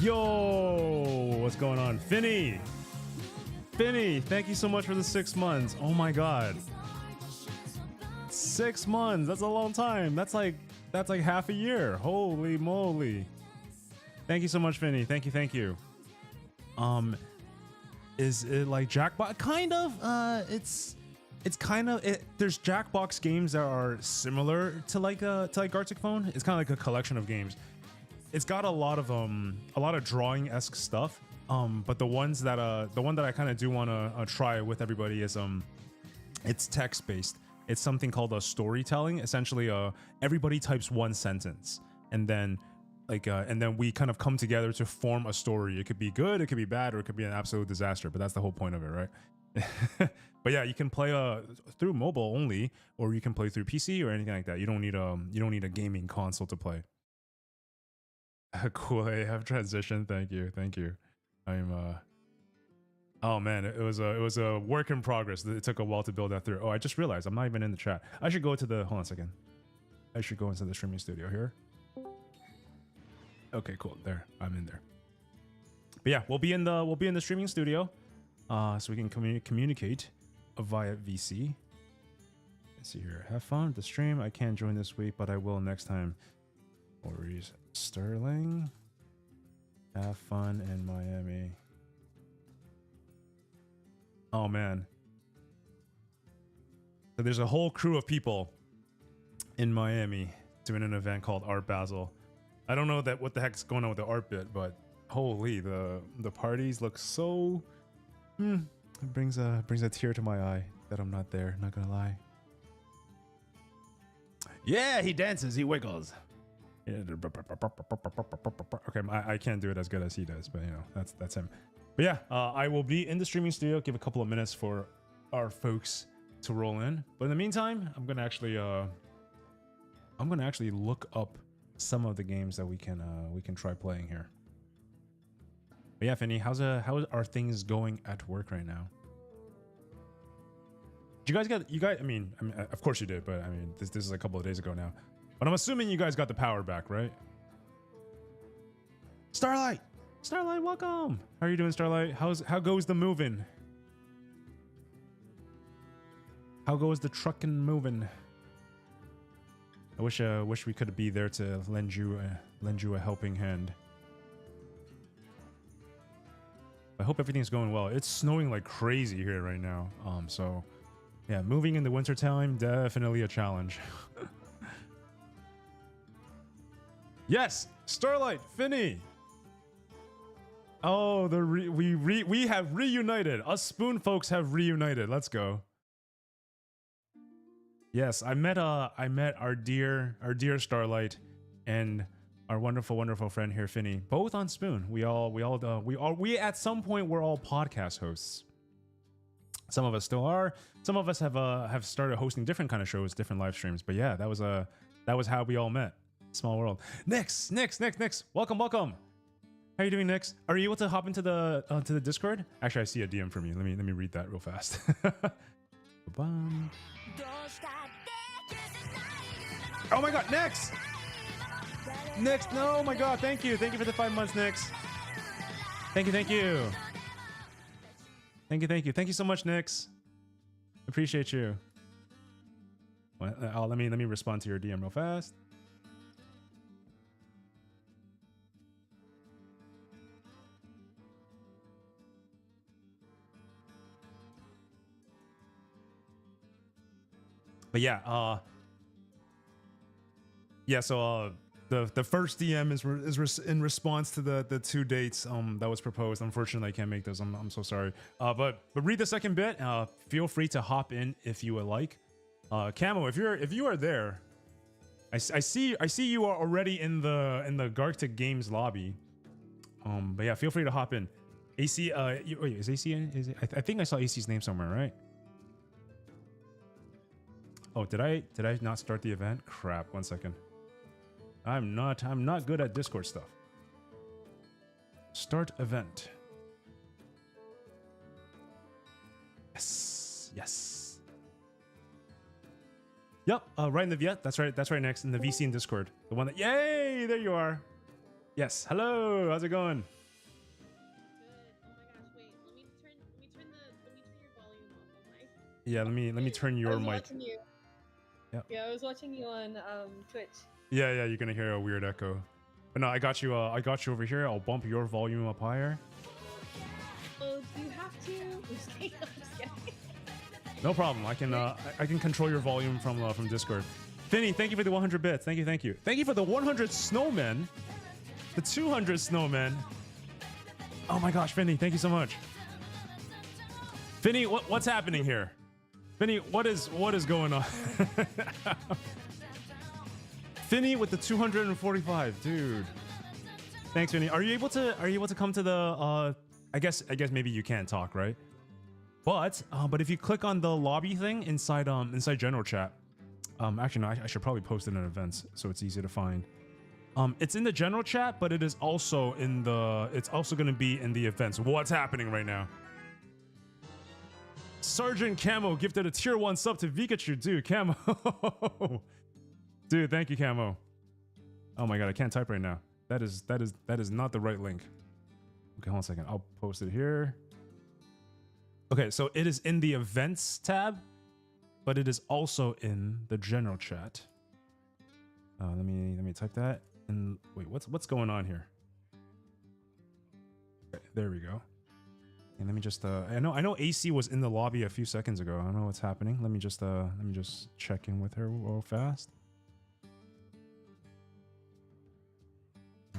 Yo, what's going on? Finny, thank you so much for the 6 months. Oh my God. 6 months, that's a long time. That's like half a year. Holy moly. Thank you so much, Finny. Thank you. Is it like Jackbox? Kind of. It's kind of it. There's Jackbox games that are similar to like Gartic Phone. It's kind of like a collection of games. It's got a lot of drawing-esque stuff. But the one that I kind of do want to try with everybody is it's text-based. It's something called a storytelling. Essentially, everybody types one sentence, and then we kind of come together to form a story. It could be good, it could be bad, or it could be an absolute disaster. But that's the whole point of it, right? But yeah, you can play through mobile only, or you can play through PC or anything like that. You don't need a gaming console to play. Cool AF transition. Thank you. I'm oh man, it was a work in progress. It took a while to build that through. Oh, I just realized I'm not even in the chat. I should go to the hold on a second. I should go into the streaming studio here. Okay, cool. There, I'm in there. But yeah, we'll be in the streaming studio, so we can communicate via VC. Let's see here. Have fun with the stream. I can't join this week, but I will next time. Worries, Sterling. Have fun in Miami. Oh man. So there's a whole crew of people in Miami doing an event called Art Basel. I don't know what the heck's going on with the art bit, but holy, the parties look so it brings a tear to my eye that I'm not there, not gonna lie. Yeah, he dances, he wiggles. Okay, I can't do it as good as he does, but you know, that's him. But yeah, I will be in the streaming studio. Give a couple of minutes for our folks to roll in. But in the meantime, I'm gonna actually look up some of the games that we can try playing here. But yeah, Finny, how are things going at work right now? Did you guys? I mean, of course you did, but I mean, this is a couple of days ago now. But I'm assuming you guys got the power back, right? Starlight, welcome. How are you doing, Starlight? How goes the moving? How goes the trucking moving? I wish we could be there to lend you a helping hand. I hope everything's going well. It's snowing like crazy here right now. So yeah, moving in the winter time, definitely a challenge. Yes, Starlight, Finny. Oh, we have reunited. Us Spoon folks have reunited. Let's go. Yes, I met our dear Starlight and our wonderful friend here, Finny, both on Spoon. We at some point we're all podcast hosts. Some of us still are. Some of us have started hosting different kind of shows, different live streams. But yeah, that was how we all met. Small world. Nix, welcome. How are you doing, Nix? Are you able to hop into the Discord? Actually, I see a DM from you. Let me read that real fast. Oh my God, Nix! No, oh my God, thank you for the 5 months, Nix. Thank you. Thank you so much, Nix. Appreciate you. Well, let me respond to your DM real fast. But yeah, so the first DM is in response to the 2 dates that was proposed. Unfortunately, I can't make those. I'm so sorry. But read the second bit. Feel free to hop in if you would like. Camo, if you are there, I see you are already in the Gartic Games lobby. But yeah, feel free to hop in. AC, wait, is AC in? I think I saw AC's name somewhere, right? Oh, did I not start the event? Crap, 1 second. I'm not good at Discord stuff. Start event. Yes. Yep, right in the Viet. That's right next in the VC and Discord. The one that, yay, there you are. Yes. Hello. How's it going? Good. Oh my gosh, wait. Let me turn your volume up on my. Yeah. Let me turn I your was mic. watching you. Yep. Yeah, I was watching you on Twitch. Yeah. Yeah. You're gonna hear a weird echo. But no, I got you. I got you over here. I'll bump your volume up higher. Oh, do you have to? I'm just kidding. I'm just kidding. No problem. I can control your volume from Discord. Finny, thank you for the 100 bits. Thank you. Thank you. Thank you for the 100 snowmen. The 200 snowmen. Oh my gosh, Finny, thank you so much. Finny, what's happening here? Finny, what is going on? Finny with the 245, dude. Thanks, Finny. Are you able to come to the I guess maybe you can't talk, right? But if you click on the lobby thing inside general chat, actually no, I should probably post it in events so it's easy to find. It's in the general chat, but it is also it's also going to be in the events. What's happening right now? Sergeant Camo gifted a tier 1 sub to Pikachu, dude. Camo. Dude, thank you, Camo. Oh my god, I can't type right now. That is not the right link. Okay, hold on a second. I'll post it here. Okay, so it is in the events tab, but it is also in the general chat. Let me type that. And wait, what's going on here? Okay, there we go. And let me just I know AC was in the lobby a few seconds ago. I don't know what's happening. Let me just check in with her real fast.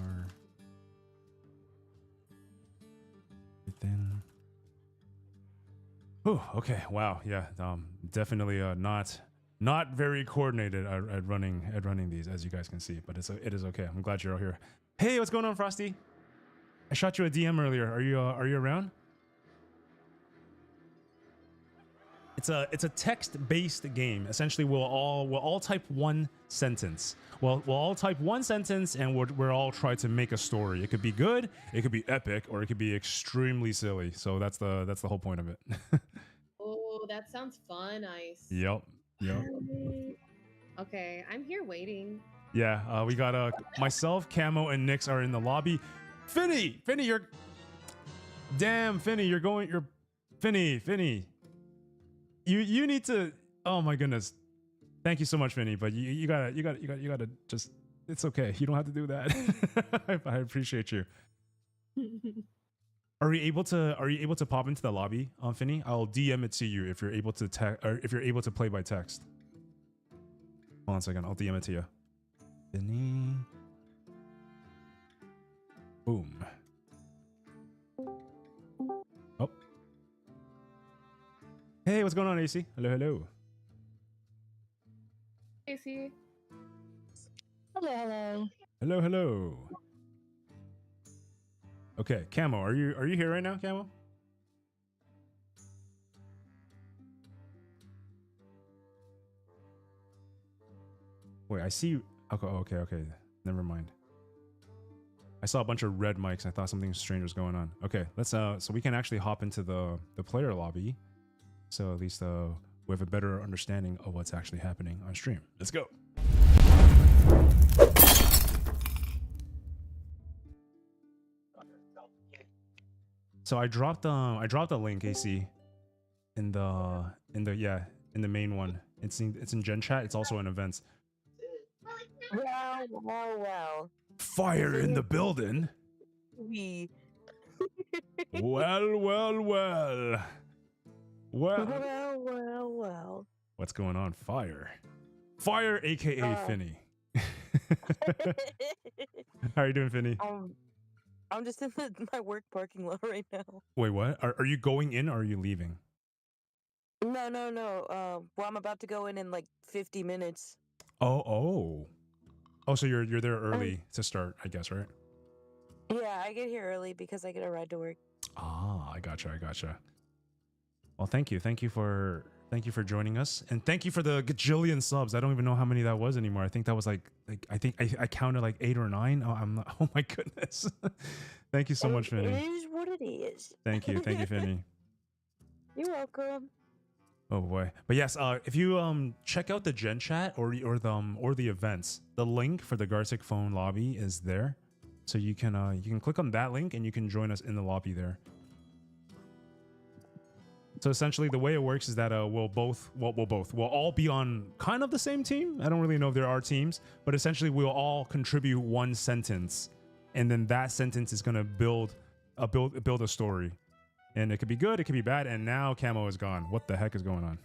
Or within. Oh, okay. Wow. Yeah. Definitely not very coordinated at running these, as you guys can see, but it is okay. I'm glad you're all here. Hey, what's going on, Frosty? I shot you a DM earlier. Are you around? It's a text-based game. Essentially, we'll all type one sentence. We'll all type one sentence, and we'll all try to make a story. It could be good, it could be epic, or it could be extremely silly. So that's the whole point of it. Oh, that sounds fun, Ice. Yep. Okay, I'm here waiting. Yeah, we got myself, Camo, and Nyx are in the lobby. Finny, you're damn Finny. You're Finny. You need to. Oh my goodness. Thank you so much, Finny. But you gotta just. It's okay. You don't have to do that. I appreciate you. Are you able to pop into the lobby, Finny? I'll DM it to you if you're able to or if you're able to play by text. Hold on a second. I'll DM it to you. Finny. Boom. Oh. Hey, what's going on, AC? Hello. AC. Hello. Okay, Camo, are you here right now, Camo? Wait, I see. Okay. Never mind. I saw a bunch of red mics. I thought something strange was going on. Okay, let's so we can actually hop into the player lobby. So at least we have a better understanding of what's actually happening on stream. Let's go. So I dropped a link, AC, in the main one. It's in Gen Chat. It's also in events. Wow. Fire in the building. We. Well. Well. What's going on? Fire, aka Finny. How are you doing, Finny? I'm just in my work parking lot right now. Wait, what? Are you going in or are you leaving? No. Well, I'm about to go in like 50 minutes. Oh, so you're there early to start, I guess, right? Yeah, I get here early because I get a ride to work. Ah, I gotcha. Well, thank you for joining us, and thank you for the gajillion subs. I don't even know how many that was anymore. I think that was like I think I counted like 8 or 9. Oh, oh my goodness. Thank you so much, Finny. It is what it is. Thank you, Finny. You're welcome. Oh boy, but yes, if you check out the Gen Chat or the events, the link for the Gartic phone lobby is there. So you can click on that link and you can join us in the lobby there. So essentially, the way it works is that we'll all be on kind of the same team. I don't really know if there are teams, but essentially we'll all contribute one sentence, and then that sentence is gonna build a story, and it could be good, it could be bad. And now Camo is gone. What the heck is going on?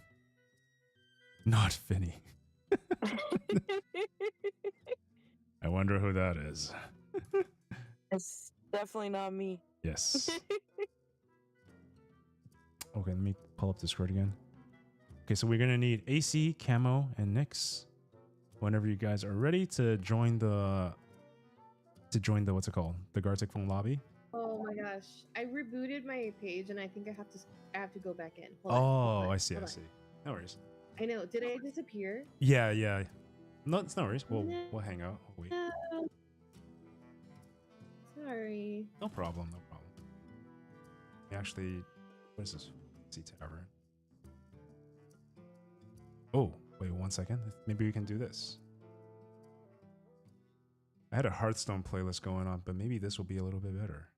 Not Finny. I wonder who that is. It's definitely not me. Yes. Okay, let me pull up Discord again. Okay, so we're gonna need AC, Camo, and Nyx. Whenever you guys are ready to join the what's it called? The Gartic phone lobby. Oh my gosh. I rebooted my page and I think I have to go back in. Hold on, I see. hold on. No worries. I know. Did I disappear? Yeah. No, it's no worries. We'll hang out. Oh, wait. No. Sorry. No problem. Actually, what is this? See Tavern. Oh, wait 1 second. Maybe we can do this. I had a Hearthstone playlist going on, but maybe this will be a little bit better.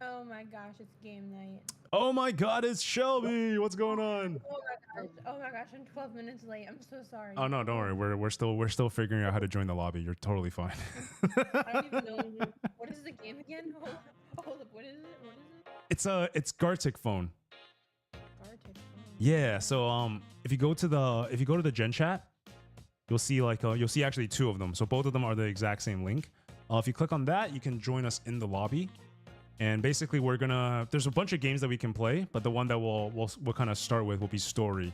Oh my gosh, it's game night. Oh my god, it's Shelby! What's going on? Oh my gosh, I'm 12 minutes late. I'm so sorry. Oh no, don't worry. We're still figuring out how to join the lobby. You're totally fine. I don't even know. What is the game again? Oh look, what is it? It's Gartic phone. Gartic. Yeah, so if you go to the gen chat, you'll see you'll see actually two of them. So both of them are the exact same link. If you click on that, you can join us in the lobby. And basically there's a bunch of games that we can play, but the one that we'll kind of start with will be story.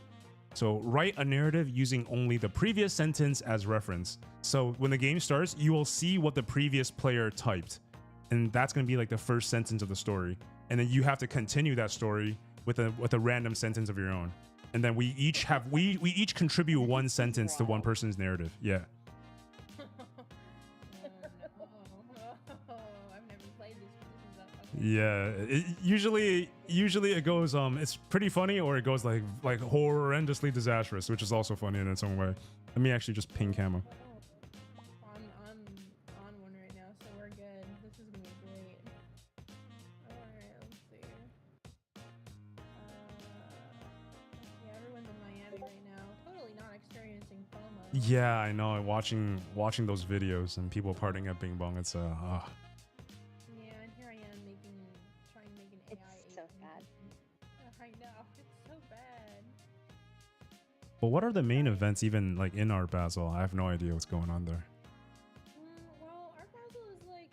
So write a narrative using only the previous sentence as reference. So when the game starts, you will see what the previous player typed. And that's going to be like the first sentence of the story. And then you have to continue that story with a random sentence of your own. And then we each contribute one sentence to one person's narrative. Yeah. Yeah, usually it goes it goes funny, or it goes like horrendously disastrous, which is also funny in its own way. Let me actually just ping Camo. On one right now, so we're good. This is gonna be great. Alright, let's see. Yeah, everyone's in Miami right now. Totally not experiencing FOMO. Yeah, I know. Watching those videos and people partying at Bing Bong, it's Yeah, and here I am trying to make an AI. It's so sad. I know, it's so bad. But what are the main events even like in Art Basel? I have no idea what's going on there. Well, Art Basel is like,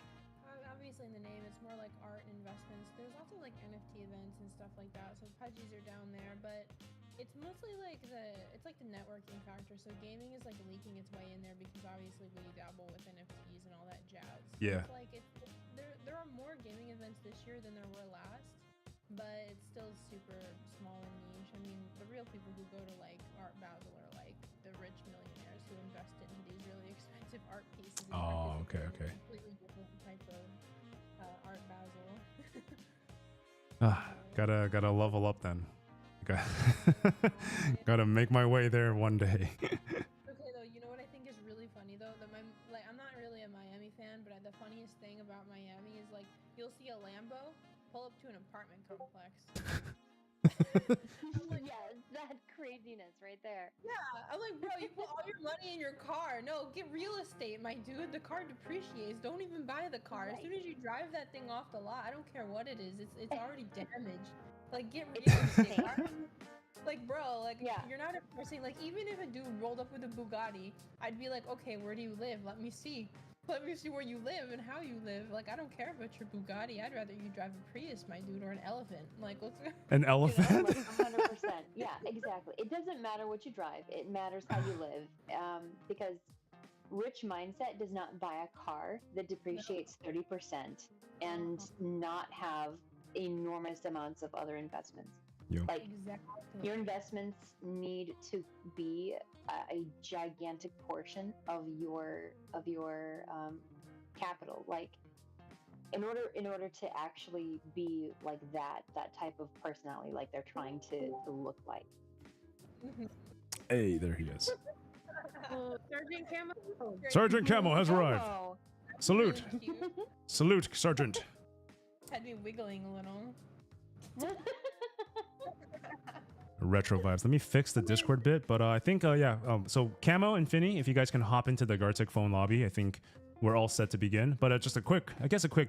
obviously in the name, it's more like art investments. There's also like NFT events and stuff like that. So pudgies are down there, but it's mostly like the networking factor. So gaming is like leaking its way in there because obviously we dabble with NFTs and all that jazz. Yeah. It's like there are more gaming events this year than there were last, but it's still super small and niche. I mean, the real people who go to like Art Basel are like the rich millionaires who invest into these really expensive art pieces. And Oh, okay. a completely different type of Art Basel. Gotta level up then. Gotta make my way there one day. Okay, though, you know what I think is really funny though? I'm not really a Miami fan, but the funniest thing about Miami is like you'll see a Lambo pull up to an apartment complex. Yeah, that craziness right there. Yeah, I'm like, bro, you put all your money in your car. No, get real estate, my dude. The car depreciates. Don't even buy the car. As soon as you drive that thing off the lot, I don't care what it is. It's already damaged. Like, get real estate. Like, bro, like, Yeah. you're not enforcing. Like, even if a dude rolled up with a Bugatti, I'd be like, okay, where do you live? Let me see. Let me see where you live and how you live. Like, I don't care about your Bugatti. I'd rather you drive a Prius, my dude, or an elephant. Like, let's go. An elephant? Like 100%. Yeah, exactly. It doesn't matter what you drive. It matters how you live. Because rich mindset does not buy a car that depreciates 30% and not have enormous amounts of other investments. Yeah. Like, Exactly. your investments need to be a gigantic portion of your capital. Like, in order to actually be like that type of personality, like they're trying to look like, Hey, there he is. Oh, Sergeant Camo. Sergeant Camo has arrived. Oh, Salute. Really cute. Salute, Sergeant. Had me wiggling a little. Retro vibes. Let me fix the Discord bit, but I think yeah. So Camo and Finny, if you guys can hop into the Gartic phone lobby, I think we're all set to begin. But just a quick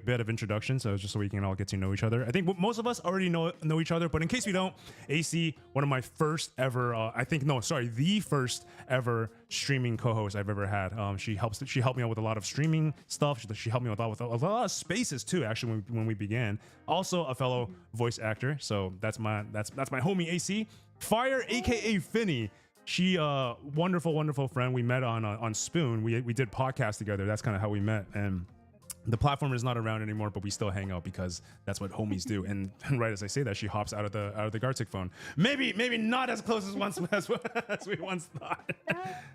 bit of introduction, so just so we can all get to know each other. I think most of us already know each other, but in case we don't, AC, one of my first ever, the first ever streaming co-host I've ever had. She helped me out with a lot of streaming stuff. She helped me with a lot of spaces too. Actually, when we began, also a fellow voice actor. So that's my homie AC Fire, aka Finny. She wonderful friend. We met on Spoon. We did podcasts together. That's kind of how we met. And the platform is not around anymore, but we still hang out because that's what homies do. And right as I say that, she hops out of the Gartic phone. Maybe not as close as as we once thought.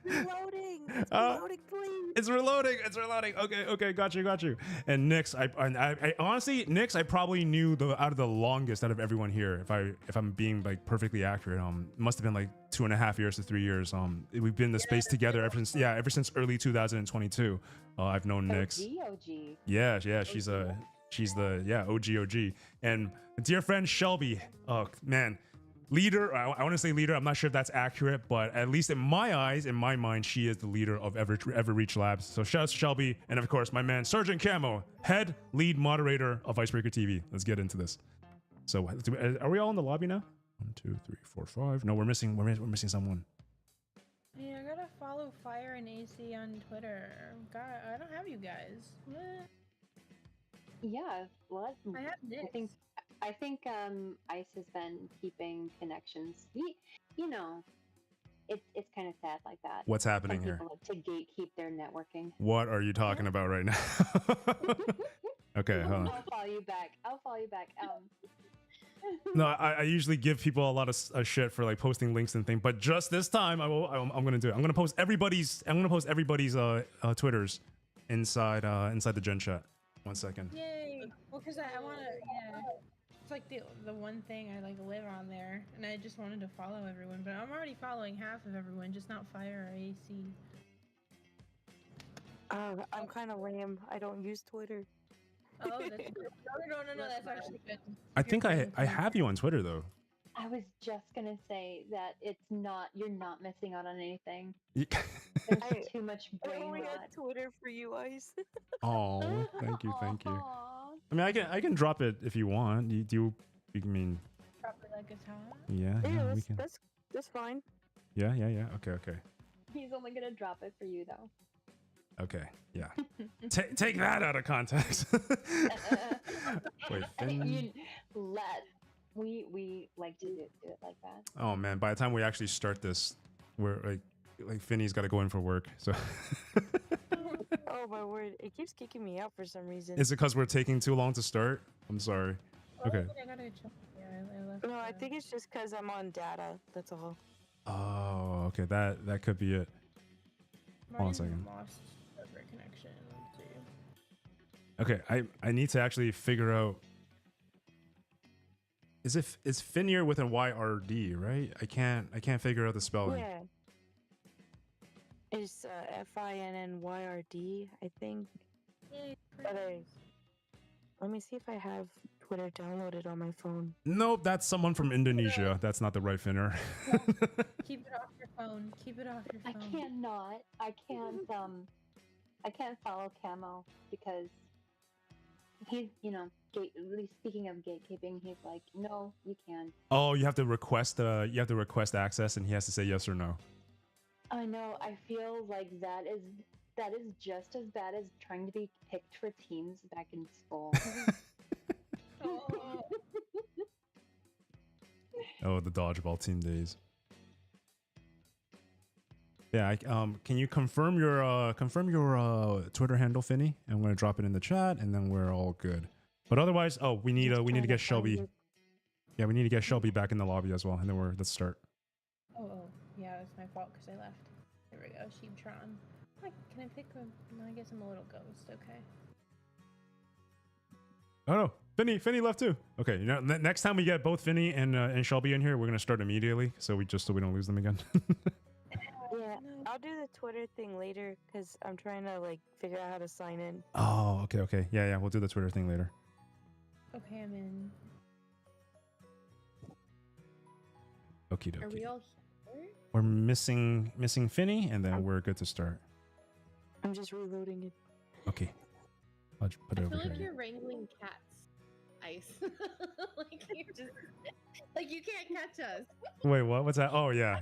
reloading. It's reloading, please. It's reloading. Okay, got you. And Nyx, I honestly, Nyx, I probably knew out of the longest out of everyone here. If I'm being like perfectly accurate, must have been like 2.5 years to 3 years. We've been in the space together ever since early 2022. I've known Nyx. OG. Yeah, she's the OG. And dear friend Shelby, oh man, leader. I want to say leader. I'm not sure if that's accurate, but at least in my eyes, in my mind, she is the leader of Everreach Labs. So shout out to Shelby, and of course my man Sergeant Camo, lead moderator of Icebreaker TV. Let's get into this. So are we all in the lobby now? 1, 2, 3, 4, 5. No, we're missing someone. Yeah, I gotta follow Fire and AC on Twitter. God, I don't have you guys. What? Yeah, what? I have this. I think Ice has been keeping connections. You know, it's kind of sad like that. What's happening Some here? people like to gatekeep their networking. What are you talking about right now? Okay, hold on. I'll follow you back. No, I usually give people a lot of shit for like posting links and things, but just this time I'm gonna do it. I'm gonna post everybody's Twitters inside the gen chat. 1 second. Yay! Well, cause I wanna, yeah. It's like the one thing I like live on there, and I just wanted to follow everyone, but I'm already following half of everyone, just not Fire or AC. I'm kind of lame. I don't use Twitter. Oh, that's good. No, that's actually good. I think I have you on Twitter though. I was just gonna say that you're not missing out on anything. Y- There's too much I brain only rot. got Twitter for you, Ice. Oh, thank you. Aw. I mean, I can drop it if you want. You mean? Drop it like it's hot. Yeah, Yeah, we can. that's fine. Yeah. Okay. He's only gonna drop it for you though. Okay, yeah. Take that out of context. Wait, Finn? We like to do it like that. Oh man, by the time we actually start this, we're like Finny's got to go in for work. So Oh my word! It keeps kicking me out for some reason. is it because we're taking too long to start? I'm sorry. Okay. I gotta check. Yeah, I left. No, I think it's just because I'm on data. That's all. Oh, okay. That could be it. Hold on a second. Lost server connection. Let's see. Okay, I need to actually figure out. Is Finnier with an YRD, right? I can't figure out the spelling. Yeah. It's FINNYRD, I think. Yay, But let me see if I have Twitter downloaded on my phone. Nope, that's someone from Indonesia. That's not the right Finner. Keep it off your phone. Keep it off your I phone. cannot. I can't follow Camo because he's, speaking of gatekeeping, he's like, no, you can't. Oh, you have to request access, and he has to say yes or no. I know. I feel like that is just as bad as trying to be picked for teams back in school. Oh, Oh, the dodgeball team days. Yeah, can you confirm your Twitter handle, Finny? I'm gonna drop it in the chat, and then we're all good. But otherwise, we need to get Shelby. Yeah, we need to get Shelby back in the lobby as well, and then let's start. oh, yeah, that's my fault because I left. There we go, Sheeptron. Can I pick a? No, I guess I'm a little ghost. Okay. Oh no, Finny left too. Okay, next time we get both Finny and Shelby in here, we're gonna start immediately, so we don't lose them again. I'll do the Twitter thing later because I'm trying to like figure out how to sign in. Oh, okay. Yeah, we'll do the Twitter thing later. Okay, I'm in. Okie Are we dokie. all here? We're missing Finny, and then we're good to start. I'm just reloading it. Okay. I'll just put it I over feel like here. you're wrangling cats. Ice. Like you're just like you can't catch us. Wait, what? What's that? Oh yeah.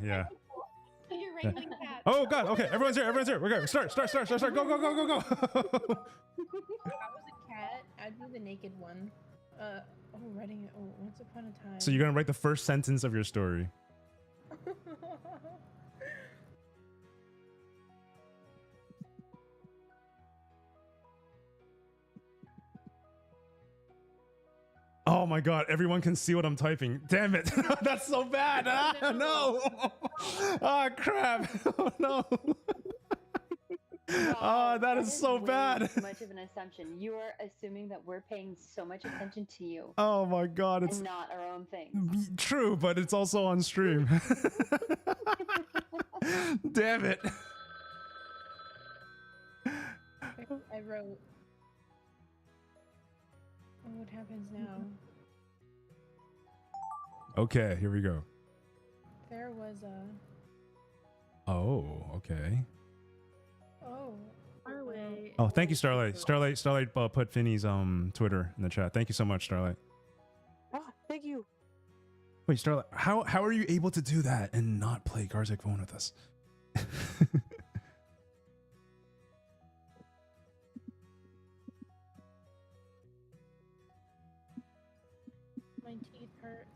You're wrangling cats. Oh god. Okay, everyone's here. We're good. Start. Go. If I was a cat, I'd be the naked one. Writing it. Oh, once upon a time. So you're gonna write the first sentence of your story. Oh my god, everyone can see what I'm typing. Damn it. That's so bad. Ah, no. Ah, crap. Oh no. Oh, that is so way bad. Too much of an assumption. You are assuming that we're paying so much attention to you Oh my god, it's and not our own things. true, but it's also on stream. Damn it. I wrote. Oh, what happens now? Okay, here we go. There was a. Oh, okay. Oh. Our way. Oh, thank you, Starlight. Starlight put Finny's Twitter in the chat. Thank you so much, Starlight. Oh, thank you. Wait, Starlight, how are you able to do that and not play Gartic phone with us? My teeth hurt.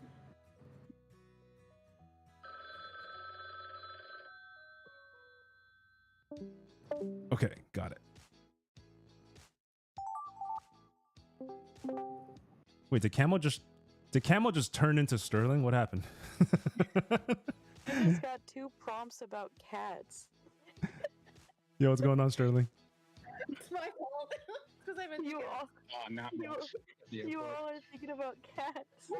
Okay, got it. Wait, did Camel just turn into Sterling? What happened? I just got 2 prompts about cats. Yo, what's going on, Sterling? It's my fault. Because I've been You all, Oh, not you, much. Yeah, you but- all are thinking about cats.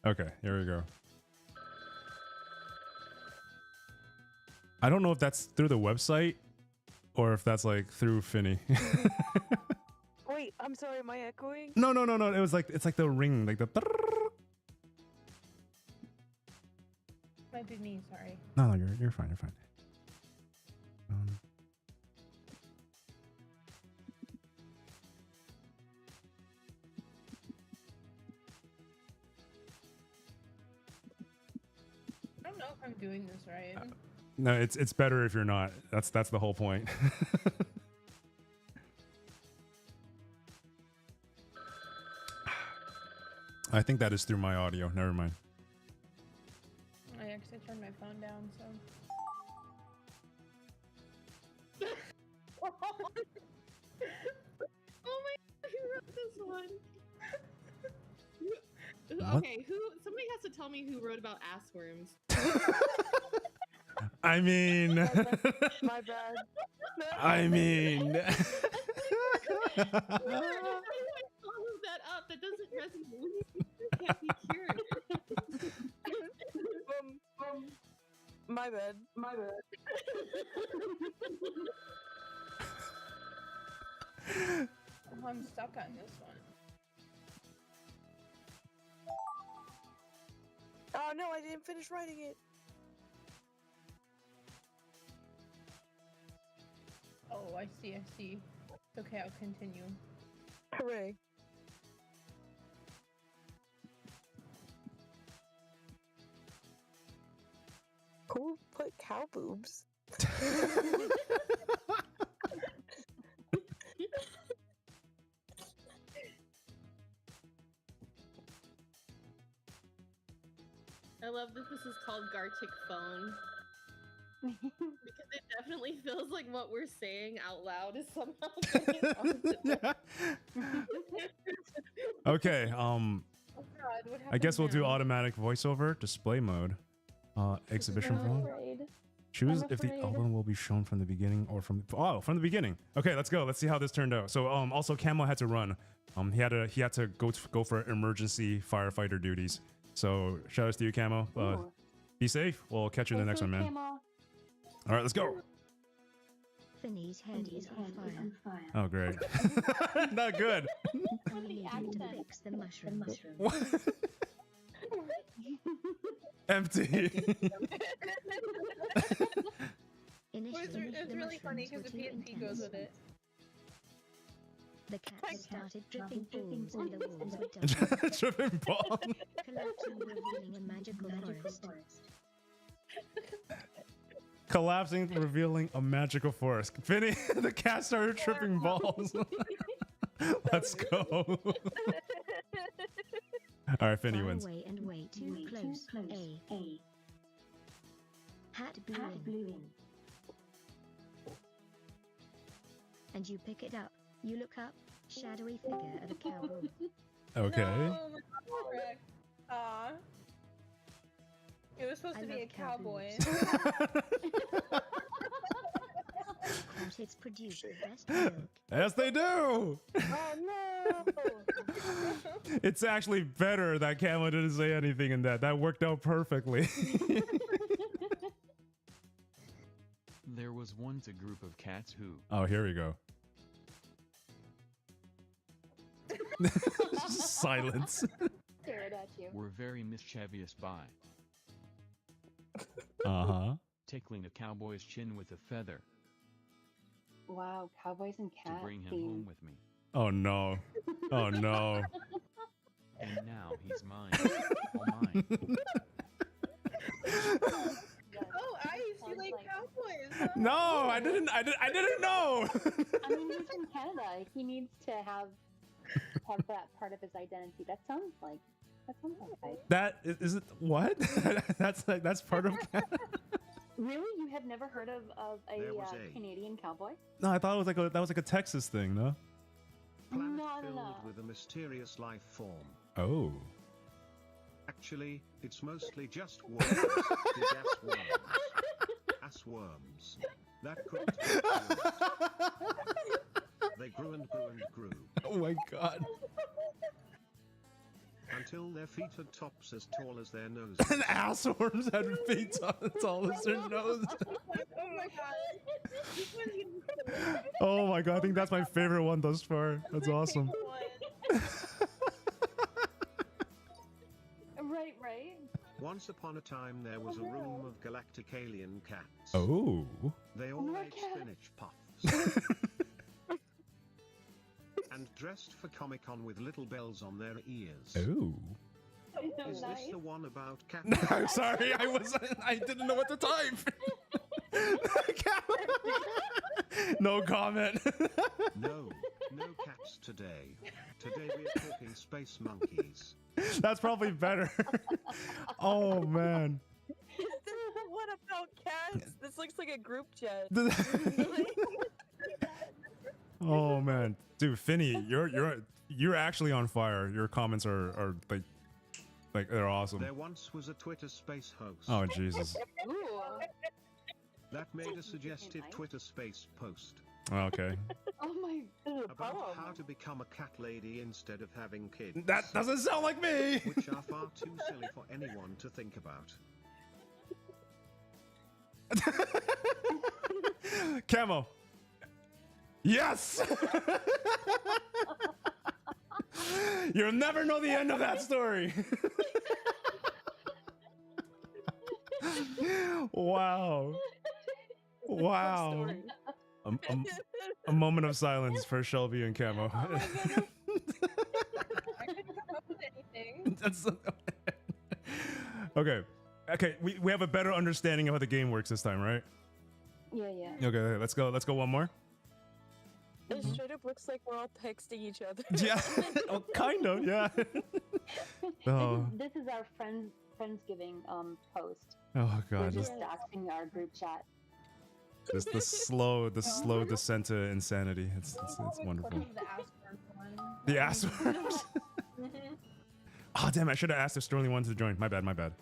Okay, here we go. I don't know if that's through the website or if that's like through Finny. Wait, I'm sorry, am I echoing? No. It was like it's like the ring, like the. Might be me. Sorry. No, you're fine. You're fine. I don't know if I'm doing this right. No, it's better if you're not. That's the whole point. I think that is through my audio. Never mind. I actually turned my phone down, so. Oh my god, who wrote this one? What? Okay, somebody has to tell me who wrote about ass worms. I mean, My bad. I mean. How do I follow that up? That doesn't resonate. When these things can't be cured. My bad. Oh, I'm stuck on this one. Oh no, I didn't finish writing it. Oh, I see. It's okay, I'll continue. Hooray. Who put cow boobs? I love that this is called Gartic phone. Because it definitely feels like what we're saying out loud is somehow Yeah. Okay. Oh God, what I guess we'll happens do now? automatic voiceover display mode. Exhibition I'm phone. afraid. Choose I'm if the afraid. album will be shown from the beginning or from the beginning. Okay, let's go. Let's see how this turned out. So also Camo had to run. He had to go for emergency firefighter duties. So shout outs to you, Camo. Ooh. Be safe. We'll catch you in the next one, man. Camo. All right, let's go. Finny's head is on fire. Oh, great. Not good. We need you to fix the mushroom. Empty. Initially, It's the really funny mushrooms were because the too PNP goes intense. with it. The cat started dripping balls and the walls were dark, Tripping ball. collapsing, revealing a magical forest. Collapsing, revealing a magical forest. Finny, the cat started tripping balls. Let's go. All right, Finny Far wins. away and way too close. A. Hat blew in. And you pick it up. You look up. Shadowy figure of a cowboy. Okay. No, my God, Rick. Aw. It was supposed I to be love a cowboy. Gartic's produce the best milk. Yes, they do. Oh no! It's actually better that Camo didn't say anything in that. That worked out perfectly. There was once a group of cats who, Oh, here we go. Silence. Stare it at you. were very mischievous by Uh-huh. tickling a cowboy's chin with a feather Wow, cowboys and to cats. bring him home with me. Oh no. Oh no. And now he's mine. All mine. Oh, Ice, you Sounds like like- cowboys? Huh? No, I didn't know. I mean, he's from Canada. He needs to have that part of his identity. That sounds like right. That is it. What? that's part of. Really, you have never heard of There a was a- Canadian cowboy? No, I thought it was like a Texas thing. No. Planet No. filled with a mysterious life form. Oh. Actually, it's mostly just worms. Big ass worms. Ass worms. That couldn't be. They grew and grew and grew. Oh my god. Until their feet had tops as tall as their noses. And ass worms had feet as tall as their nose. Oh my God. Oh my god, I think that's my favorite one thus far. That's awesome. Right. Once upon a time, there was a room of galactic alien cats. Oh. They all More ate cats. spinach puffs. And dressed for Comic-Con with little bells on their ears. Oh. Is this the one about cat? No, I'm sorry. I didn't know at the time. No comment. No cats today. Today we're talking space monkeys. That's probably better. Oh man. What about cats? This looks like a group chat. Oh man, dude, Finny, you're actually on fire. Your comments are like they're awesome. There once was a Twitter space host Oh Jesus. Ooh. that made a suggestive Twitter space post Okay. Oh my. about how to become a cat lady instead of having kids. That doesn't sound like me. Which are far too silly for anyone to think about. Camo. Yes. You'll never know the end of that story. Wow. Wow. A moment of silence for Shelby and Camo. Oh my goodness. I couldn't come up with anything. That's okay. Okay, we have a better understanding of how the game works this time, right? Yeah. Okay, let's go one more. It straight up looks like we're all texting each other. Yeah. Oh, kind of, yeah. Oh. This is our Friendsgiving post. Oh We're god. just doxing our group chat. This the slow descent to insanity. It's wonderful. The ass worm one. The ass worms. Oh damn, I should have asked if Sterling wanted to join. My bad.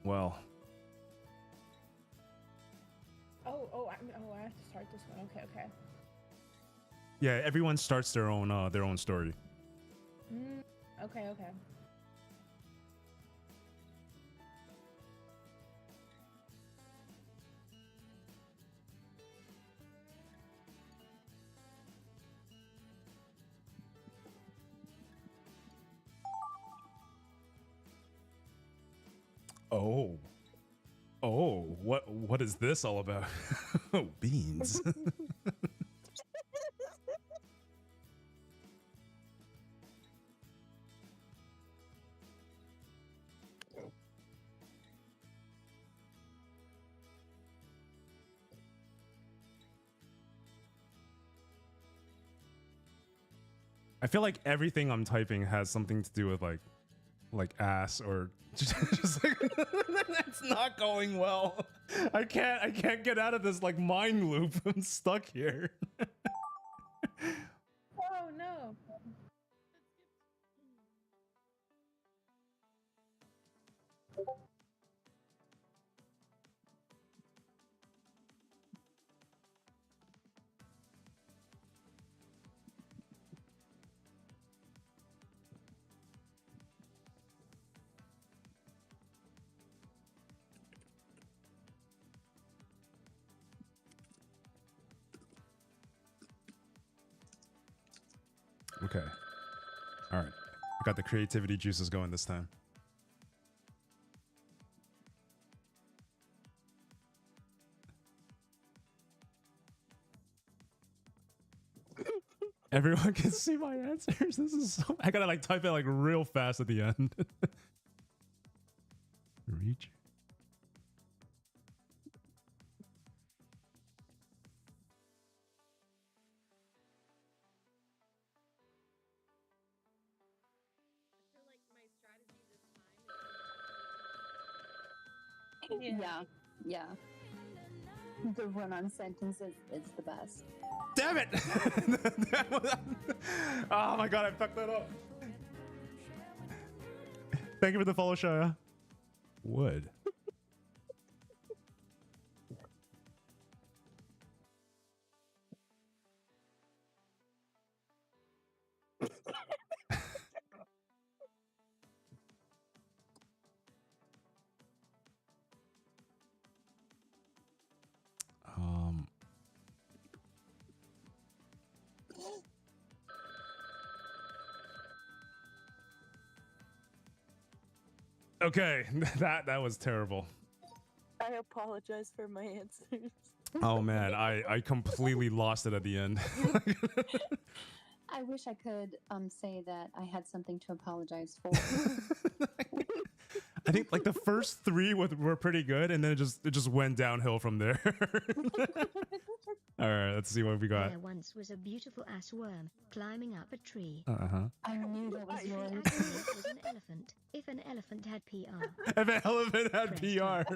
Well, I have to start this one. Okay. yeah, everyone starts their own story. Okay. Oh, what is this all about? Oh, beans. I feel like everything I'm typing has something to do with like ass or just like it's not going well. I can't get out of this like mind loop. I'm stuck here. Oh no. Okay. All right. I got the creativity juices going this time. Everyone can see my answers. This is so... I gotta like type it like real fast at the end. Reach. Yeah. The run-on sentences is the best. Damn it! Oh my god, I fucked that up. Thank you for the follow, Shaya. Wood. Okay, that was terrible. I apologize for my answers. Oh man, I completely lost it at the end. I wish I could say that I had something to apologize for. I think like the first three were pretty good, and then it just went downhill from there. All right, let's see what we got. There once was a beautiful ass worm climbing up a tree. I knew that was If yours. the ass worm was an elephant. If an elephant had PR. If an elephant had PR.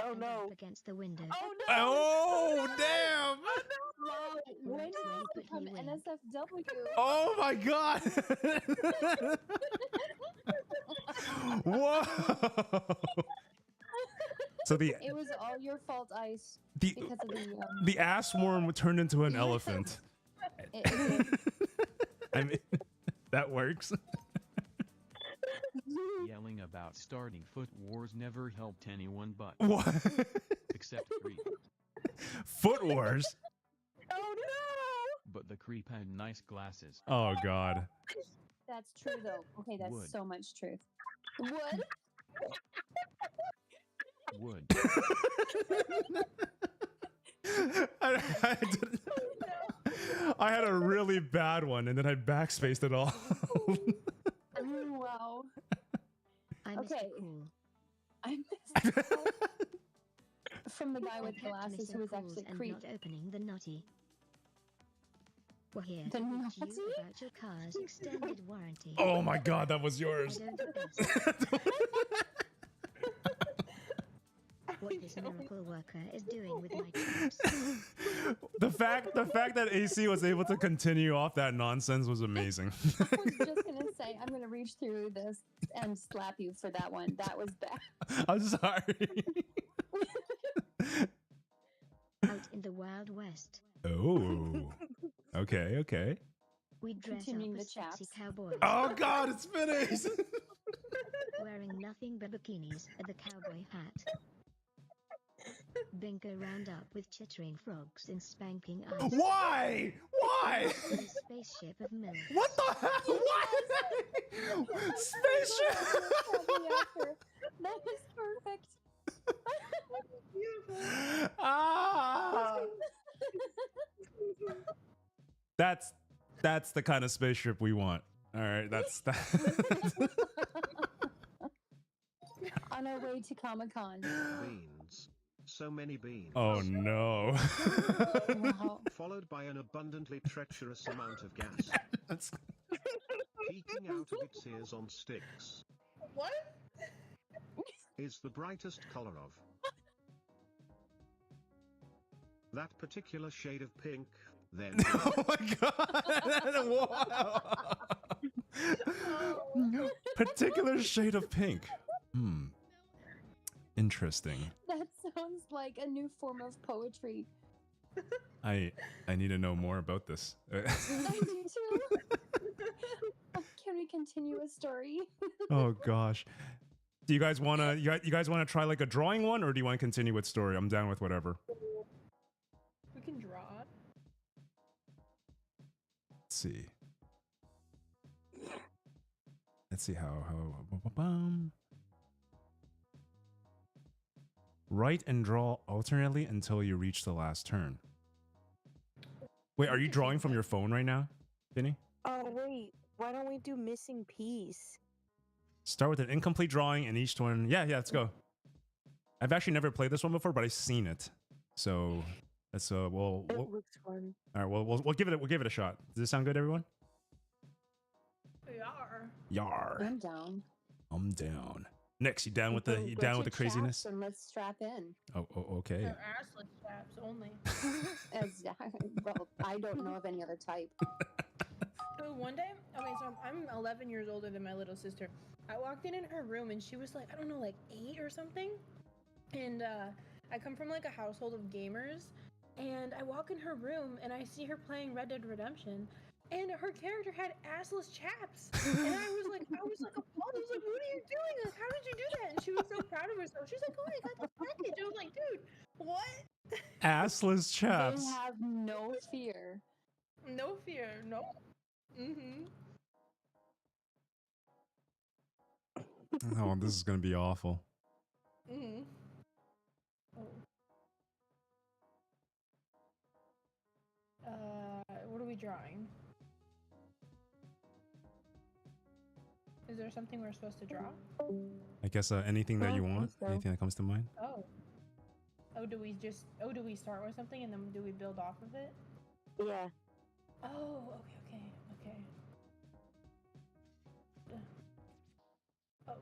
Oh no. Up against the window. Oh no. Oh damn! Wow, when did Way this become quickly win. NSFW? Oh my god! Whoa! So It was all your fault, Ice. Because of the ass worm turned into an elephant. it I mean, that works. Yelling about starting foot wars never helped anyone but What? except Creep. Foot wars? Oh no. But the Creep had nice glasses. Oh god. That's true, though. Okay, that's Wood. so much truth. Wood? Wood. I had a really bad one, and then I backspaced it all. Wow. I missed Okay. a call. I missed the call from the guy I with kept glasses missing who was calls actually and Creep. not opening the nutty. Well, here, The to nutty? you about your car's extended warranty. Oh my god, that was I yours. don't guess what this miracle worker is doing with my chips. The fact that AC was able to continue off that nonsense was amazing. I was just gonna say I'm gonna reach through this and slap you for that one. That was bad. I'm sorry. Out in the Wild West, Oh. Okay. we dress Continuing up the as sexy chaps. cowboys, Oh God, it's finished. wearing nothing but bikinis and the cowboy hat. Bingo round up with chittering frogs in spanking ice. Why? Why? In a spaceship of milk. What the hell? What? Spaceship. That was perfect. Ah. That's the kind of spaceship we want. All right, that's that. On our way to Comic-Con. Beans. So many beans. Oh no. Wow. Followed by an abundantly treacherous amount of gas. That's- Peeking out of its ears on sticks. What? Is the brightest color of that particular shade of pink, then oh my God. Wow. Particular shade of pink. Interesting. That sounds like a new form of poetry. I need to know more about this. I do too. Can we continue a story? Oh gosh. Do you guys wanna you guys wanna try like a drawing one, or do you want to continue with story? I'm down with whatever. We can draw it. Let's see. Let's see how write and draw alternately until you reach the last turn. Wait, are you drawing from your phone right now, Vinny? Oh wait, why don't we do missing piece? Start with an incomplete drawing and each one. Yeah, let's go. I've actually never played this one before, but I've seen it. So let's It we'll looks fun. all right, we'll give it a shot. Does this sound good, everyone? Yar. Yar. I'm down. I'm down. Next, you down with Go the get your craziness? chaps and let's strap in. Oh, okay. They're assless straps only. Well, I don't know of any other type. So one day, okay, so I'm 11 years older than my little sister. I walked in her room and she was like, I don't know, like 8 or something. And I come from like a household of gamers. And I walk in her room and I see her playing Red Dead Redemption. And her character had assless chaps. And I was like appalled. I was like, what are you doing? Like, how did you do that? And she was so proud of herself. She's like, oh, I got the package. I was like, dude, what? Assless chaps. They have no fear. No fear. No. Mm-hmm. Oh, this is gonna be awful. Mm-hmm. Oh. What are we drawing? Is there something we're supposed to draw? I guess anything that you want, so. anything that comes to mind. Oh. Do we start with something and then do we build off of it? Yeah. Oh, okay. Oh.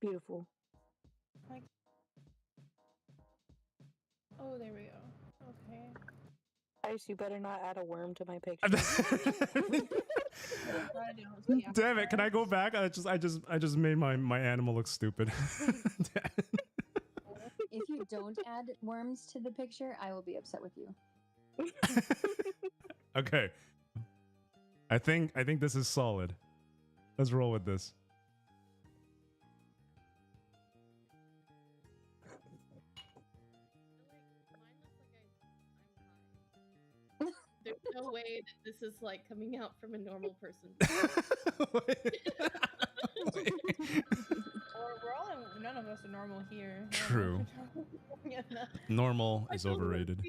Beautiful. Oh, there we go. Okay. Ice, you better not add a worm to my picture. Damn it! Can I go back? I just made my animal look stupid. If you don't add worms to the picture, I will be upset with you. Okay. I think this is solid. Let's roll with this. There's no way that this is like coming out from a normal person. None of us are normal here. True. Yeah. Normal is overrated.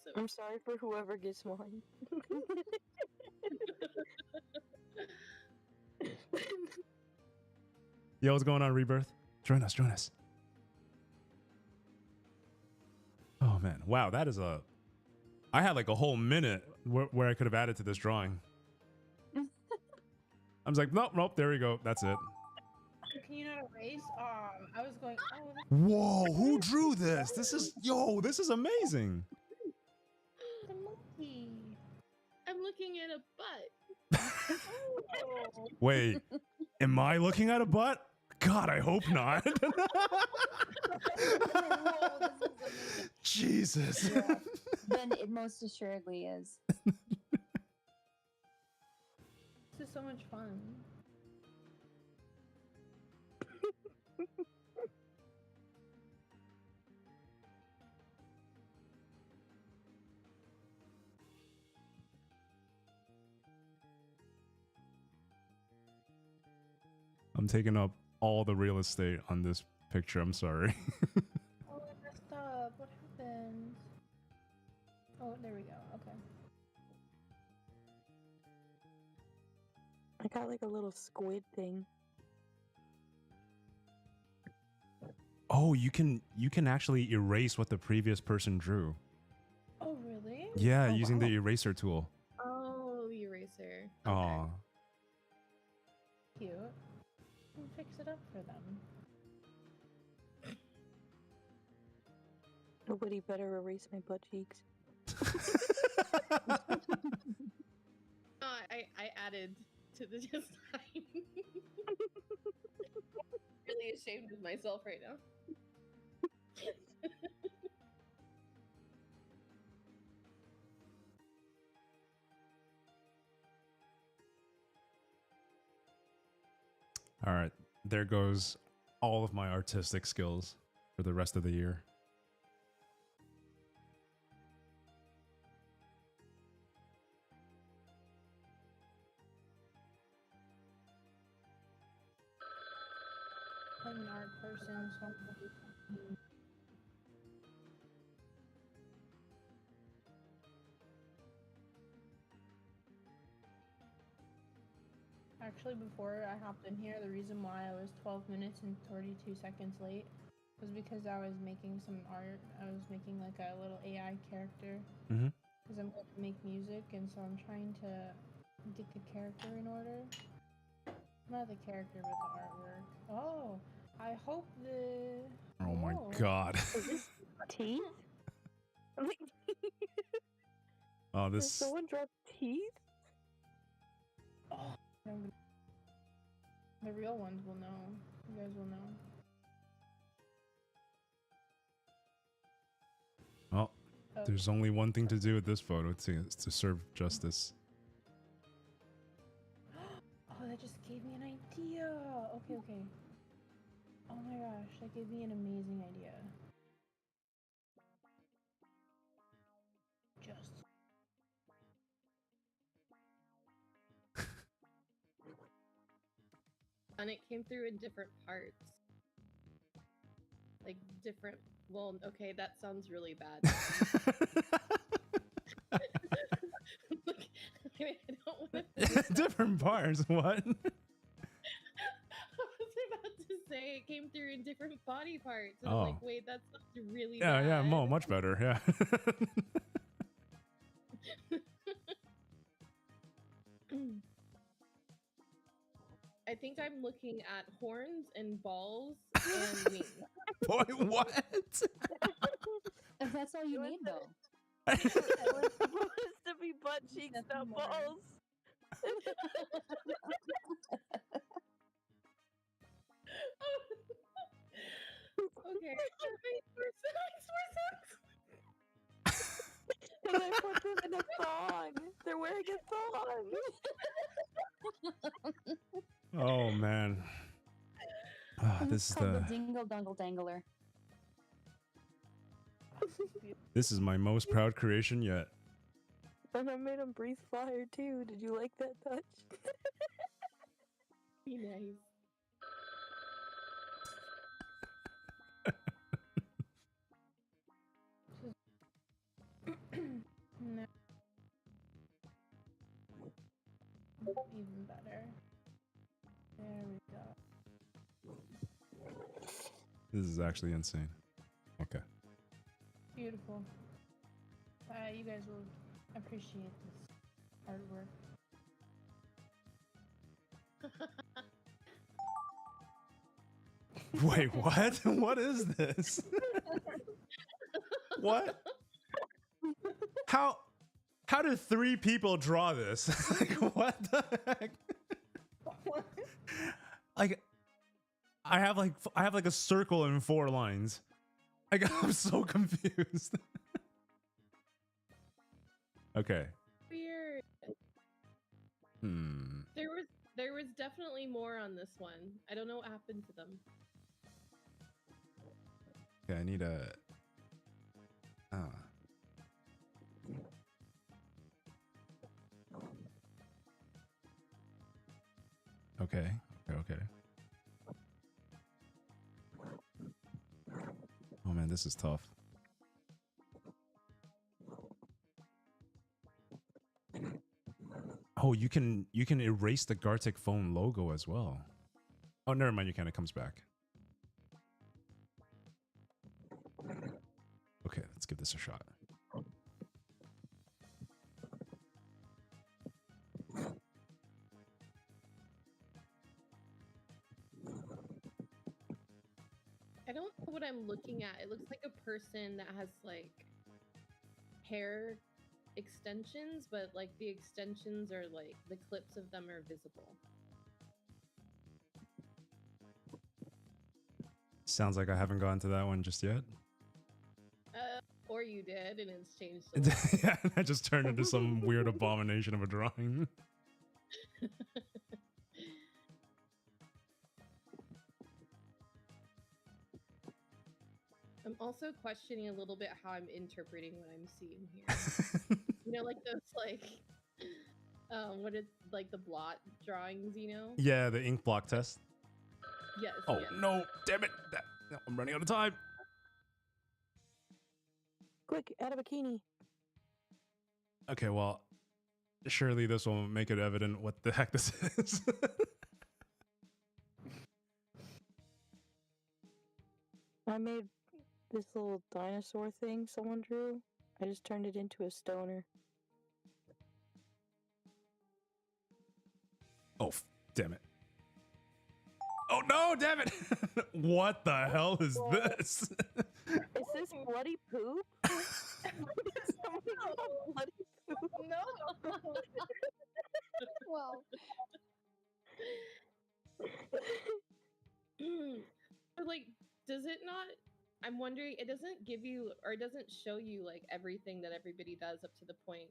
So, I'm sorry for whoever gets mine. Yo, what's going on, Rebirth? Join us. Oh man, wow, that is a. I had like a whole minute where I could have added to this drawing. I was like, nope, there we go. That's it. erase. I was going. Oh, Whoa, who drew this? This is amazing. the monkey. I'm looking at a butt. Oh. Wait, am I looking at a butt? God, I hope not. Whoa, this is amazing. Jesus. Yeah. Then it most assuredly is. This is so much fun. I'm taking up all the real estate on this picture. I'm sorry. Oh, I messed up. What happened? Oh, there we go. Okay. I got like a little squid thing. Oh, you can actually erase what the previous person drew. Oh, really? Yeah, Oh, using wow. the eraser tool. Oh, eraser. Aw. Cute. We'll fix it up for them. Nobody better erase my butt cheeks. I added to the design. Really ashamed of myself right now. All right, there goes all of my artistic skills for the rest of the year. I'm an art person, so actually, before I hopped in here, the reason why I was 12 minutes and 32 seconds late was because I was making some art. I was making like a little AI character Mhm. because I'm going to make music, and so I'm trying to get the character in order. Not the character, but the artwork. Oh, I hope the. Oh my god. Is this teeth? Oh, Did this. someone drop teeth? Oh, the real ones will know. You guys will know. Oh, Oh. there's only one thing to do with this photo to serve justice. Oh, that just gave me an idea. Okay. Oh my gosh, that gave me an amazing idea. Just. And it came through in different parts. Like different. Well, okay, that sounds really bad. Like, I don't want to. Different parts. What? I was about to say it came through in different body parts. And I'm Oh. like, wait, that sounds really Yeah, bad. yeah, much better. Yeah. I think I'm looking at horns and balls and wings. Boy, what? If that's all you need, though. It was supposed to be butt cheeks, Nothing not more. balls. Okay. We're And I put them in a thong. They're wearing a thong. Oh man. Ah, This this is is called the. the Dingle Dungle Dangler. This is my most proud creation yet. And I made them breathe fire too. Did you like that touch? Be nice. No. Even better. There we go. This is actually insane. Okay. Beautiful. You guys will appreciate this artwork. Wait, what? What is this? What? How did 3 people draw this? Like, what the heck? Like, I have like a circle and 4 lines. I'm so confused. Okay. Weird. There was definitely more on this one. I don't know what happened to them. Okay, I need a. Okay. Okay. Oh man, this is tough. Oh, you can erase the Gartic phone logo as well. Oh, never mind. You can. It comes back. Okay, let's give this a shot. I don't know what I'm looking at. It looks like a person that has like hair extensions, but like the extensions are like the clips of them are visible. Sounds like I haven't gone to that one just yet. Or you did, and it's changed. A lot. Yeah, I just turned into some weird abomination of a drawing. I'm also questioning a little bit how I'm interpreting what I'm seeing here. You know, like those what is like the blot drawings, you know? Yeah, the ink block test. Yes. Oh yes. no, damn it. No, I'm running out of time. Quick, add a bikini. Okay, well, surely this will make it evident what the heck this is. I made this little dinosaur thing someone drew. I just turned it into a stoner. Oh, damn it. Oh no, damn it. What the hell is this? Is this bloody poop? Somebody got bloody poop? No. Well, But like, does it not? I'm wondering. It doesn't give you, or it doesn't show you like everything that everybody does up to the point.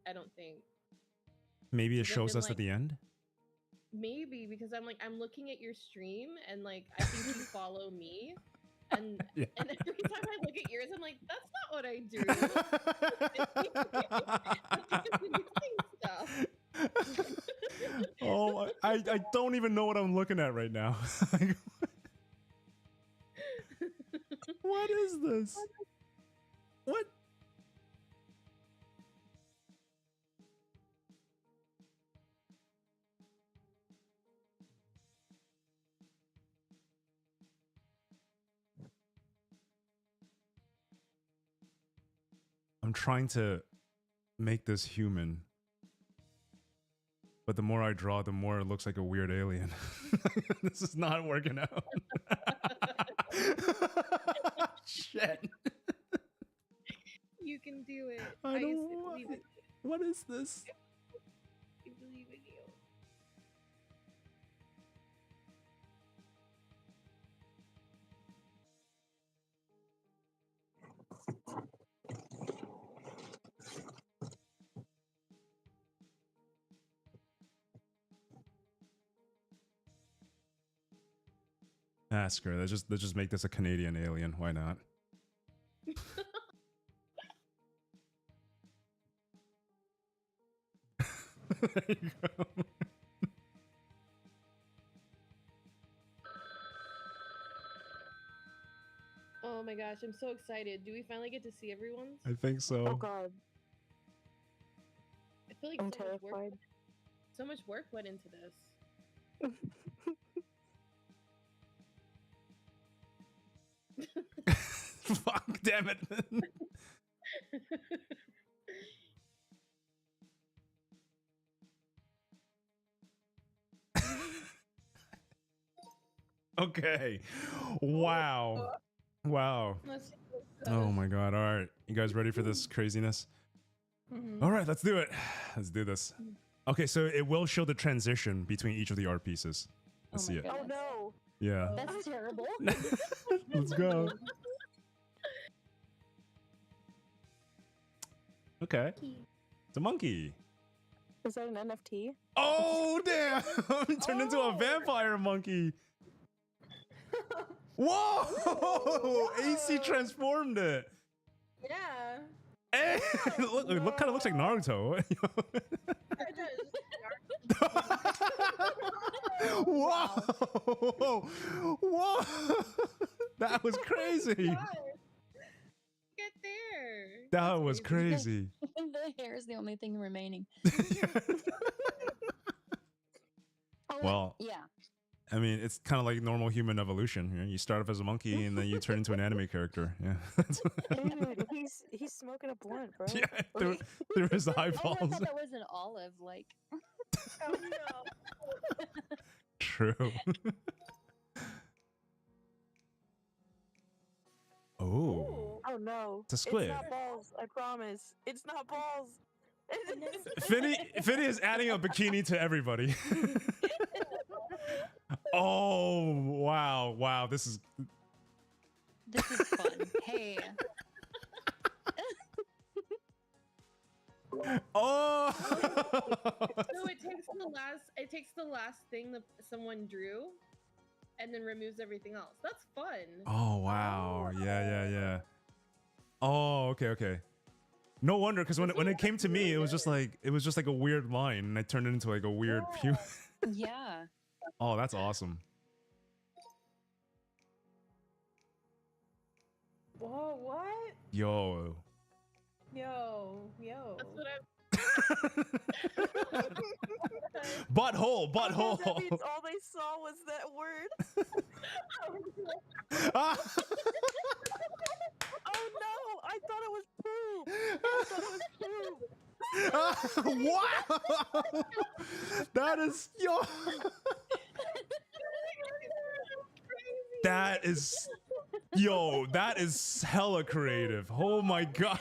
I don't think. Maybe it Because I've shows been, us like, at the end. Maybe because I'm looking at your stream and like I think you follow me. And Yeah. and every time I look at yours, I'm like, that's not what I do. Stuff. Oh, I don't even know what I'm looking at right now. What is this? What? I'm trying to make this human. But the more I draw, the more it looks like a weird alien. This is not working out. Shit. You can do it. I don't believe in you. What is this? I believe in you. Ah, screw it. Let's just make this a Canadian alien. Why not? There you go. Oh my gosh, I'm so excited. Do we finally get to see everyone's? I think Oh so. god, I feel like I'm so terrified. much work went into this. Fuck, damn it. Okay. Okay. Wow. Wow. Let's see what it says. Oh my god. All right. You guys ready for this craziness? Mhm. All right, let's do it. Let's do this. Okay, so it will show the transition between each of the art pieces. Let's see it. Oh no. Yeah. That's terrible. Let's go. Okay. It's a monkey. Is that an NFT? Oh, damn. Turned into a vampire monkey. Whoa! AC transformed it. Yeah. Hey, look kind of looks like Naruto. It does. Whoa! Whoa! That was crazy. Get there. That was crazy. The hair is the only thing remaining. Oh, Well, yeah. I mean, it's kind of like normal human evolution. You know, you start off as a monkey and then you turn into an anime character. Yeah. Dude, he's smoking a blunt, bro. Yeah, through his Oh, I eyeballs. thought that was an olive. Like, Oh no. True. Oh. Oh no. It's a squid. It's not balls. I promise. It's not balls. Finny is adding a bikini to everybody. Oh, wow. This is fun. Hey. Oh. No, it takes the last thing that someone drew and then removes everything else. That's fun. Oh, wow. Yeah. Oh, okay. No wonder, because when it came to me, it was just like a weird line, and I turned it into like a weird pew. Yeah. Oh, that's awesome. Whoa, what? Yo. Yo. That's what I'm. Butthole. That means all they saw was that word. Ah. Oh no! I thought it was poop. Wow. That is that is hella creative. Oh my god.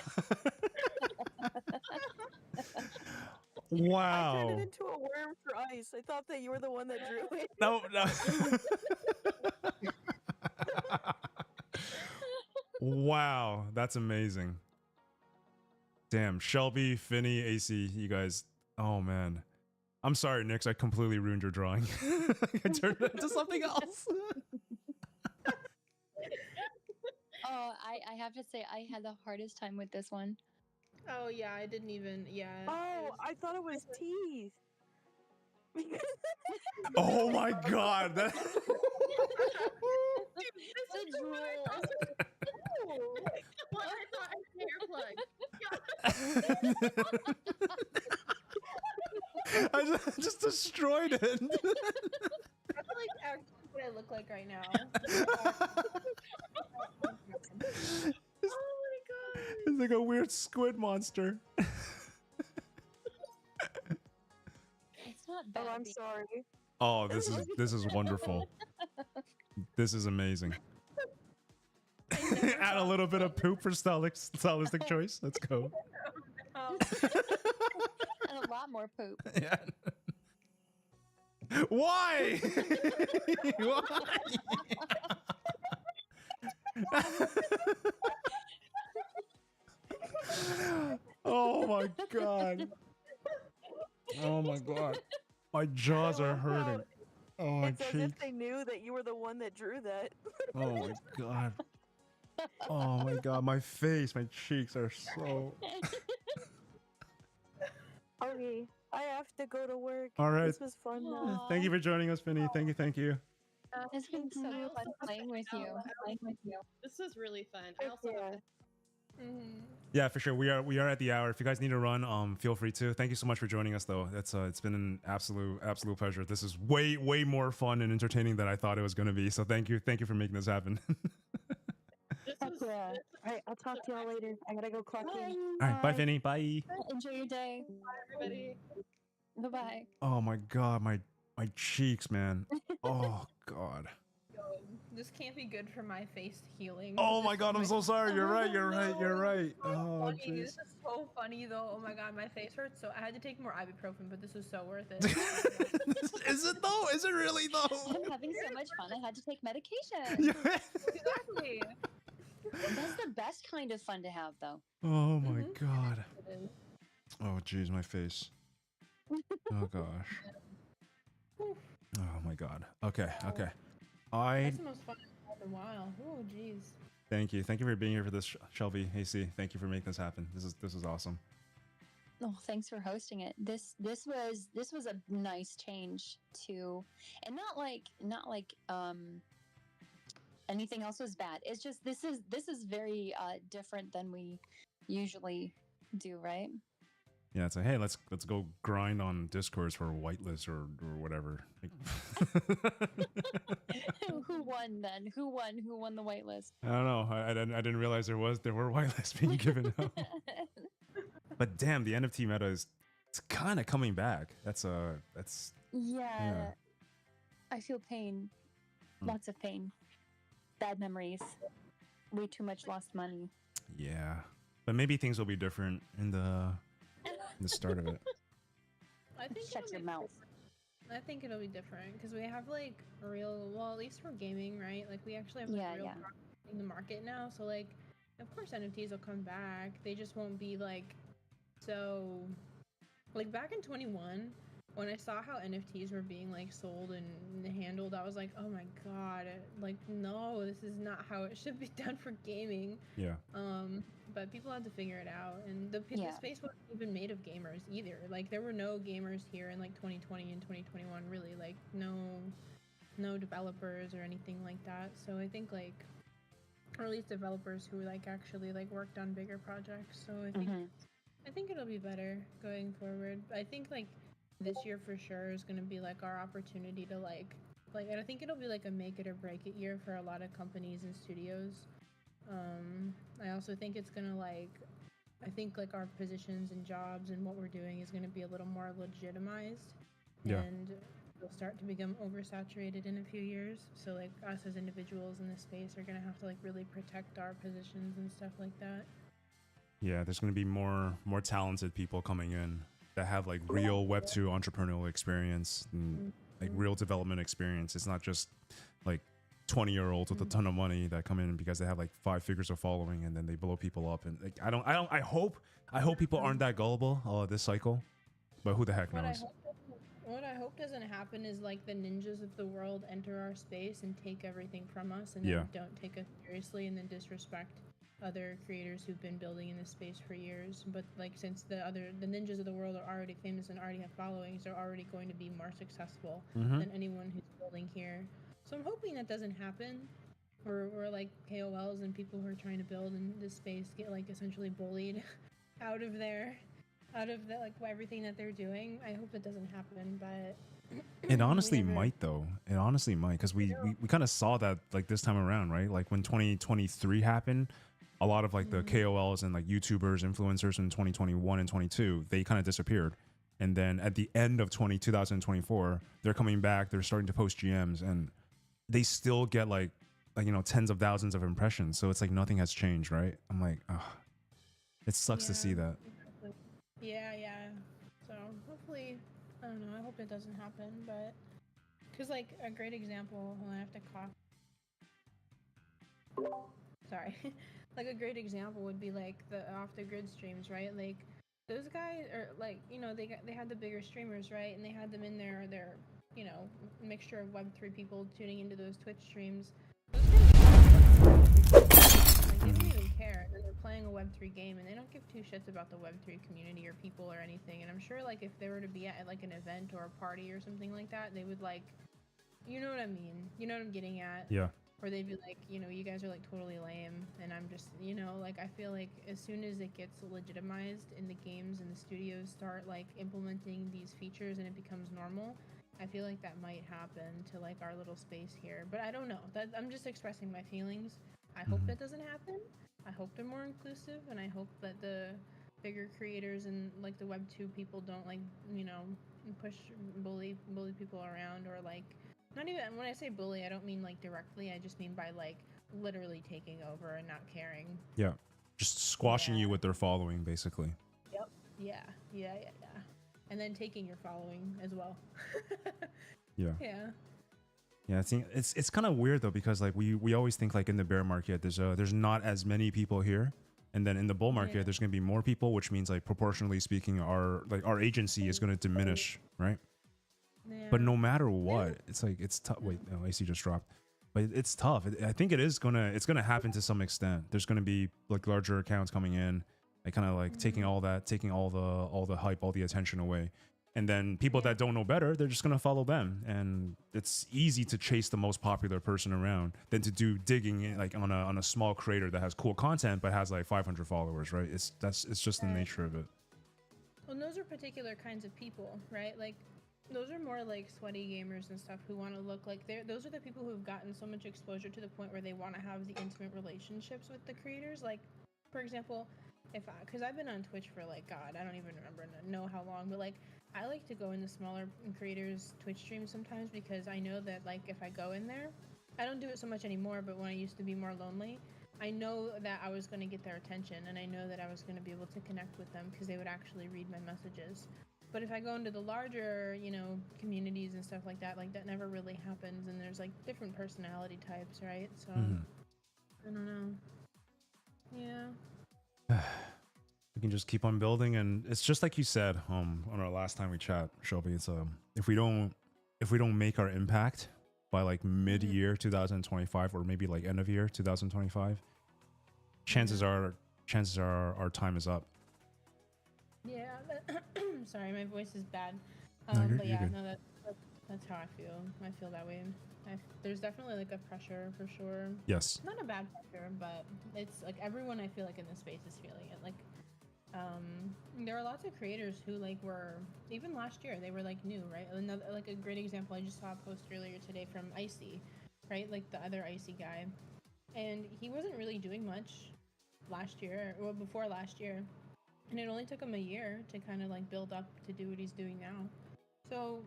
Wow. I turned it into a worm for ice. I thought that you were the one that drew it. No. Wow, that's amazing. Damn, Shelby, Finny, AC, you guys. Oh man. I'm sorry, Nix. I completely ruined your drawing. I turned it into something else. Oh, I have to say, I had the hardest time with this one. Oh yeah, I didn't even. Yeah. Oh, I thought it was teeth. Oh my god. That... The drool. Well, I thought it was a hair plug. I just destroyed it. That's like actually what I look like right now. Oh my god. It's like a weird squid monster. It's not bad. Oh, I'm being- sorry. Oh, this is wonderful. This is amazing. Add a little bit of poop for stylistic choice. Let's go. Um, And a lot more poop. Yeah. Why? Why? Oh my god. Oh my god. My jaws are hurting. Oh my It's as cheeks. if they knew that you were the one that drew that. Oh my god. Oh my god, my face, my cheeks are so. Okay, I have to go to work. All right. This was fun though. Aw. Thank you for joining us, Finny. Thank you. It's been so fun playing with you. This was really fun. I also have to mhm. Yeah, for sure. We are at the hour. If you guys need to run, feel free to. Thank you so much for joining us, though. That's it's been an absolute pleasure. This is way more fun and entertaining than I thought it was going to be. So thank you for making this happen. This Heck was, yeah. Alright, I'll talk to y'all later. I gotta go clock in. All right, bye, Finny. Bye. Enjoy your day. everybody. Bye bye. Oh my god, my cheeks, man. Oh god. this can't be good for my face healing. Oh my This- god, I'm so sorry. You're right. You're right. No, You're right. so Oh funny. jeez. This is so funny though. Oh my god, my face hurts. So I had to take more ibuprofen, but this was so worth it. Is it though? Is it really though? I'm having so much fun. I had to take medication. Exactly. That's the best kind of fun to have, though. Oh my god. It is. Oh jeez, my face. Oh gosh. Oh my god. Okay. Okay. That's the most fun I've had in a while. Oh jeez. Thank you. Thank you for being here for this, Shelby. AC. Thank you for making this happen. This is awesome. Oh, thanks for hosting it. This was a nice change to, and not like anything else was bad. It's just this is very different than we usually do, right? Yeah, it's like, hey, let's go grind on Discords for whitelist or whatever. Who won then? Who won the whitelist? I don't know. I didn't realize there were whitelists being given out. But damn, the NFT meta it's kind of coming back. That's Yeah. I feel pain. Lots of pain. Bad memories. Way too much lost money. yeah. But maybe things will be different in the start of it. I think Shut it'll your be mouth. different. I think it'll be different because we have like a real, well, at least for gaming, right? Like we actually have like, Yeah, real yeah. product in the market now. So like, of course NFTs will come back. They just won't be like so. Like back in 21, when I saw how NFTs were being like sold and handled, I was like, oh my god, like no, this is not how it should be done for gaming. Yeah. But people had to figure it out, and the Yeah. space wasn't even made of gamers either. Like there were no gamers here in like 2020 and 2021, really. Like no developers or anything like that. So I think like, or at least developers who like actually like worked on bigger projects. So I think it'll be better going forward. I think like this year for sure is going to be like our opportunity to like I think it'll be like a make it or break it year for a lot of companies and studios. I also think it's going to like, I think like our positions and jobs and what we're doing is going to be a little more legitimized. Yeah. And we'll start to become oversaturated in a few years. So like us as individuals in this space are going to have to like really protect our positions and stuff like that. Yeah, there's going to be more talented people coming in that have like real Web2 entrepreneurial experience and like real development experience. It's not just like 20-year-olds with a ton of money that come in because they have like 5 figures of following and then they blow people up. And like I hope people aren't that gullible this cycle, but who the heck knows? What I hope doesn't happen is like the ninjas of the world enter our space and take everything from us and then don't take us seriously and then disrespect other creators who've been building in this space for years. But like since the ninjas of the world are already famous and already have followings, they're already going to be more successful than anyone who's building here. So I'm hoping that doesn't happen. Or like KOLs and people who are trying to build in this space get like essentially bullied out of like everything that they're doing. I hope it doesn't happen, but It honestly might though. It honestly might, because we kind of saw that like this time around, right? Like when 2023 happened, a lot of like the KOLs and like YouTubers, influencers in 2021 and 22, they kind of disappeared. And then at the end of 2024, they're coming back. They're starting to post GMs, and they still get like tens of thousands of impressions. So it's like nothing has changed, right? I'm like, it sucks to see that. Exactly. Yeah. So hopefully, I don't know. I hope it doesn't happen, but because like a great example, I have to cough. Sorry. Like a great example would be like the off the grid streams, right? Like those guys are like, they had the bigger streamers, right? And they had them in their mixture of Web3 people tuning into those Twitch streams. Those guys, like, they don't even care. They're playing a Web3 game and they don't give two shits about the Web3 community or people or anything. And I'm sure like if they were to be at like an event or a party or something like that, they would like, you know what I mean? You know what I'm getting at? Yeah. Or they'd be like, you guys are like totally lame, and I'm just, like I feel like as soon as it gets legitimized in the games and the studios start like implementing these features and it becomes normal, I feel like that might happen to like our little space here. But I don't know. That I'm just expressing my feelings. I hope that doesn't happen. I hope they're more inclusive, and I hope that the bigger creators and like the Web2 people don't like, bully people around or like Not even when I say bully, I don't mean like directly. I just mean by like literally taking over and not caring. Yeah, just squashing you Yeah. with their following, basically. Yep. Yeah. Yeah. Yeah. Yeah. And then taking your following as well. Yeah. Yeah. Yeah, I think it's kind of weird though, because like we always think like in the bear market there's not as many people here, and then in the bull market Yeah. there's gonna be more people, which means like proportionally speaking our agency is gonna diminish, right? Yeah. But no matter what, it's like it's tough. Wait, no, AC just dropped. But it's tough. I think it's gonna happen to some extent. There's gonna be like larger accounts coming in, like kind of like taking all the hype, all the attention away. And then people that don't know better, they're just gonna follow them. And it's easy to chase the most popular person around than to do digging in, like on a small creator that has cool content but has like 500 followers, right? It's just the nature of it. Well, those are particular kinds of people, right? Like, those are more like sweaty gamers and stuff who want to look like those are the people who've gotten so much exposure to the point where they want to have the intimate relationships with the creators. Like, for example, because I've been on Twitch for like, God, I don't even know how long, but like, I like to go into smaller creators' Twitch streams sometimes because I know that like if I go in there, I don't do it so much anymore, but when I used to be more lonely, I know that I was going to get their attention, and I know that I was going to be able to connect with them because they would actually read my messages. But if I go into the larger, communities and stuff like that never really happens, and there's like different personality types, right? So I don't know. Yeah. We can just keep on building, and it's just like you said on our last time we chat, Shelby. It's if we don't make our impact by like mid-year 2025 or maybe like end of year 2025, chances are our time is up. Yeah. Sorry, my voice is bad. No, But you're yeah, good. no, that's how I feel. I feel that way. There's definitely like a pressure for sure. Yes. Not a bad pressure, but it's like everyone I feel like in this space is feeling it. Like, there are lots of creators who like were even last year they were like new, right? Another like a great example, I just saw a post earlier today from Icy, right? Like the other Icy guy, and he wasn't really doing much last year or before last year, and it only took him a year to kind of like build up to do what he's doing now. So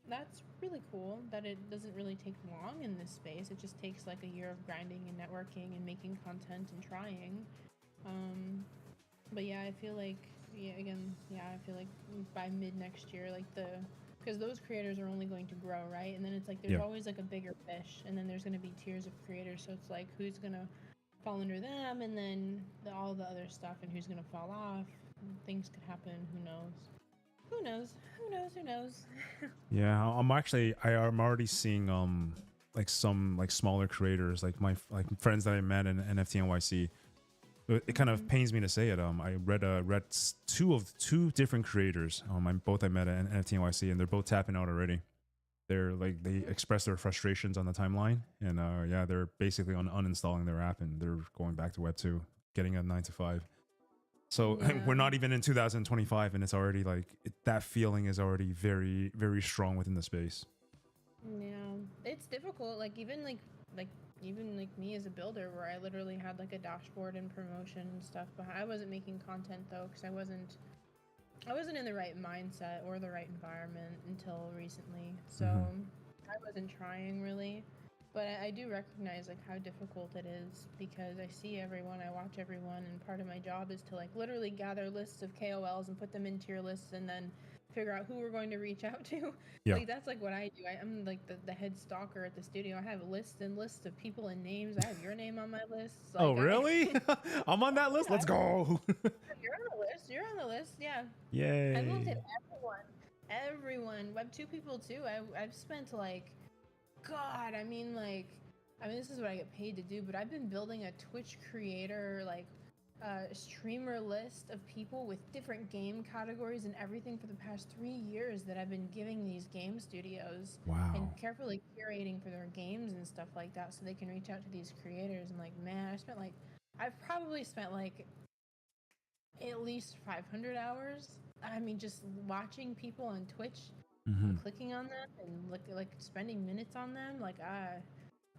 that's really cool that it doesn't really take long in this space. It just takes like a year of grinding and networking and making content and trying. But yeah, I feel like I feel like by mid next year, like because those creators are only going to grow, right? And then it's like there's always like a bigger fish, and then there's going to be tiers of creators. So it's like who's going to fall under them, and then all the other stuff, and who's going to fall off. Things could happen. Who knows? Who knows? Who knows? Who knows? Yeah, I'm already seeing like some like smaller creators, like my friends that I met in NFT NYC. It kind of pains me to say it. I read two different creators. I met at NFT NYC, and they're both tapping out already. They're like they express their frustrations on the timeline, and they're basically uninstalling their app, and they're going back to Web 2, getting a 9 to 5. So we're not even in 2025, and it's already like that feeling is already very, very strong within the space. Yeah, it's difficult. Like even me as a builder, where I literally had like a dashboard and promotion and stuff. But I wasn't making content though, because I wasn't in the right mindset or the right environment until recently. So I wasn't trying really. But I do recognize like how difficult it is, because I see everyone, I watch everyone, and part of my job is to like literally gather lists of KOLs and put them into your lists, and then figure out who we're going to reach out to. Yeah. Like that's like what I do. I'm like the head stalker at the studio. I have lists and lists of people and names. I have your name on my list. Like, oh really? I'm on that list. Let's go. You're on the list. You're on the list. Yeah. Yay. I've looked at everyone. Web 2 people too. I've spent like, God, I mean this is what I get paid to do, but I've been building a Twitch creator like streamer list of people with different game categories and everything for the past 3 years that I've been giving these game studios. Wow. And carefully curating for their games and stuff like that, so they can reach out to these creators. And like, man, I've probably spent like at least 500 hours. I mean, just watching people on Twitch, clicking on them, and like spending minutes on them. Like,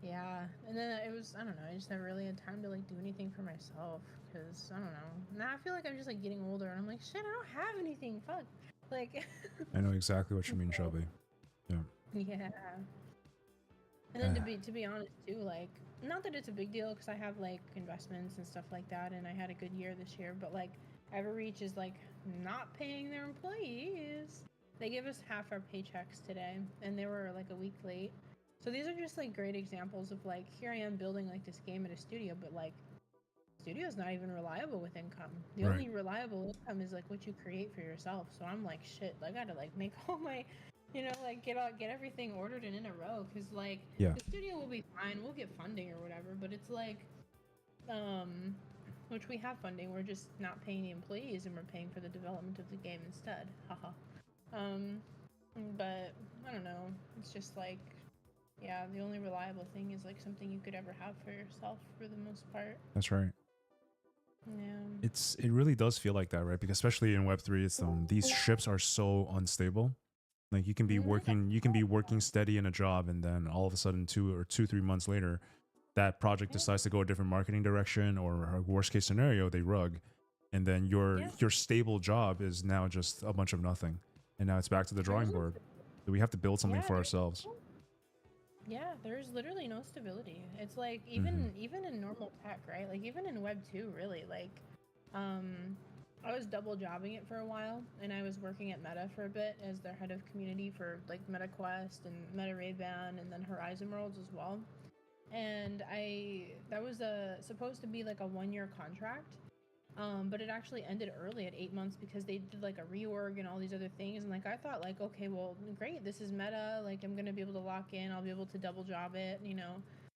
yeah. And then it was, I don't know, I just never really had time to like do anything for myself, because I don't know. Now I feel like I'm just like getting older, and I'm like, shit, I don't have anything. Fuck. Like. I know exactly what you mean, Shelby. Yeah. Yeah. And then to be honest too, like, not that it's a big deal because I have like investments and stuff like that, and I had a good year this year. But like, Everreach is like not paying their employees. They give us half our paychecks today, and they were like a week late. So these are just like great examples of like, here I am building like this game at a studio, but like, studio's not even reliable with income. The Right. only reliable income is like what you create for yourself. So I'm like, shit, I gotta like make all my, like get everything ordered and in a row, because like Yeah. the studio will be fine, we'll get funding or whatever, but it's like, which we have funding, we're just not paying the employees and we're paying for the development of the game instead. Haha. But I don't know, it's just like, yeah, the only reliable thing is like something you could ever have for yourself for the most part. That's right. Yeah. It really does feel like that, right? Because especially in Web3, it's these ships are so unstable. Like you can be working steady in a job, and then all of a sudden 3 months later, that project decides to go a different marketing direction, or worst case scenario, they rug, and then your stable job is now just a bunch of nothing, and now it's back to the drawing board. So we have to build something for ourselves. Yeah, there's literally no stability. It's like even in normal tech, right? Like even in Web 2, really, like I was double jobbing it for a while, and I was working at Meta for a bit as their head of community for like Meta Quest and Meta Ray-Ban and then Horizon Worlds as well. And that was supposed to be like a 1-year contract. But it actually ended early at 8 months because they did like a reorg and all these other things. And like, I thought like, okay, well, great. This is Meta. Like, I'm going to be able to lock in. I'll be able to double job it.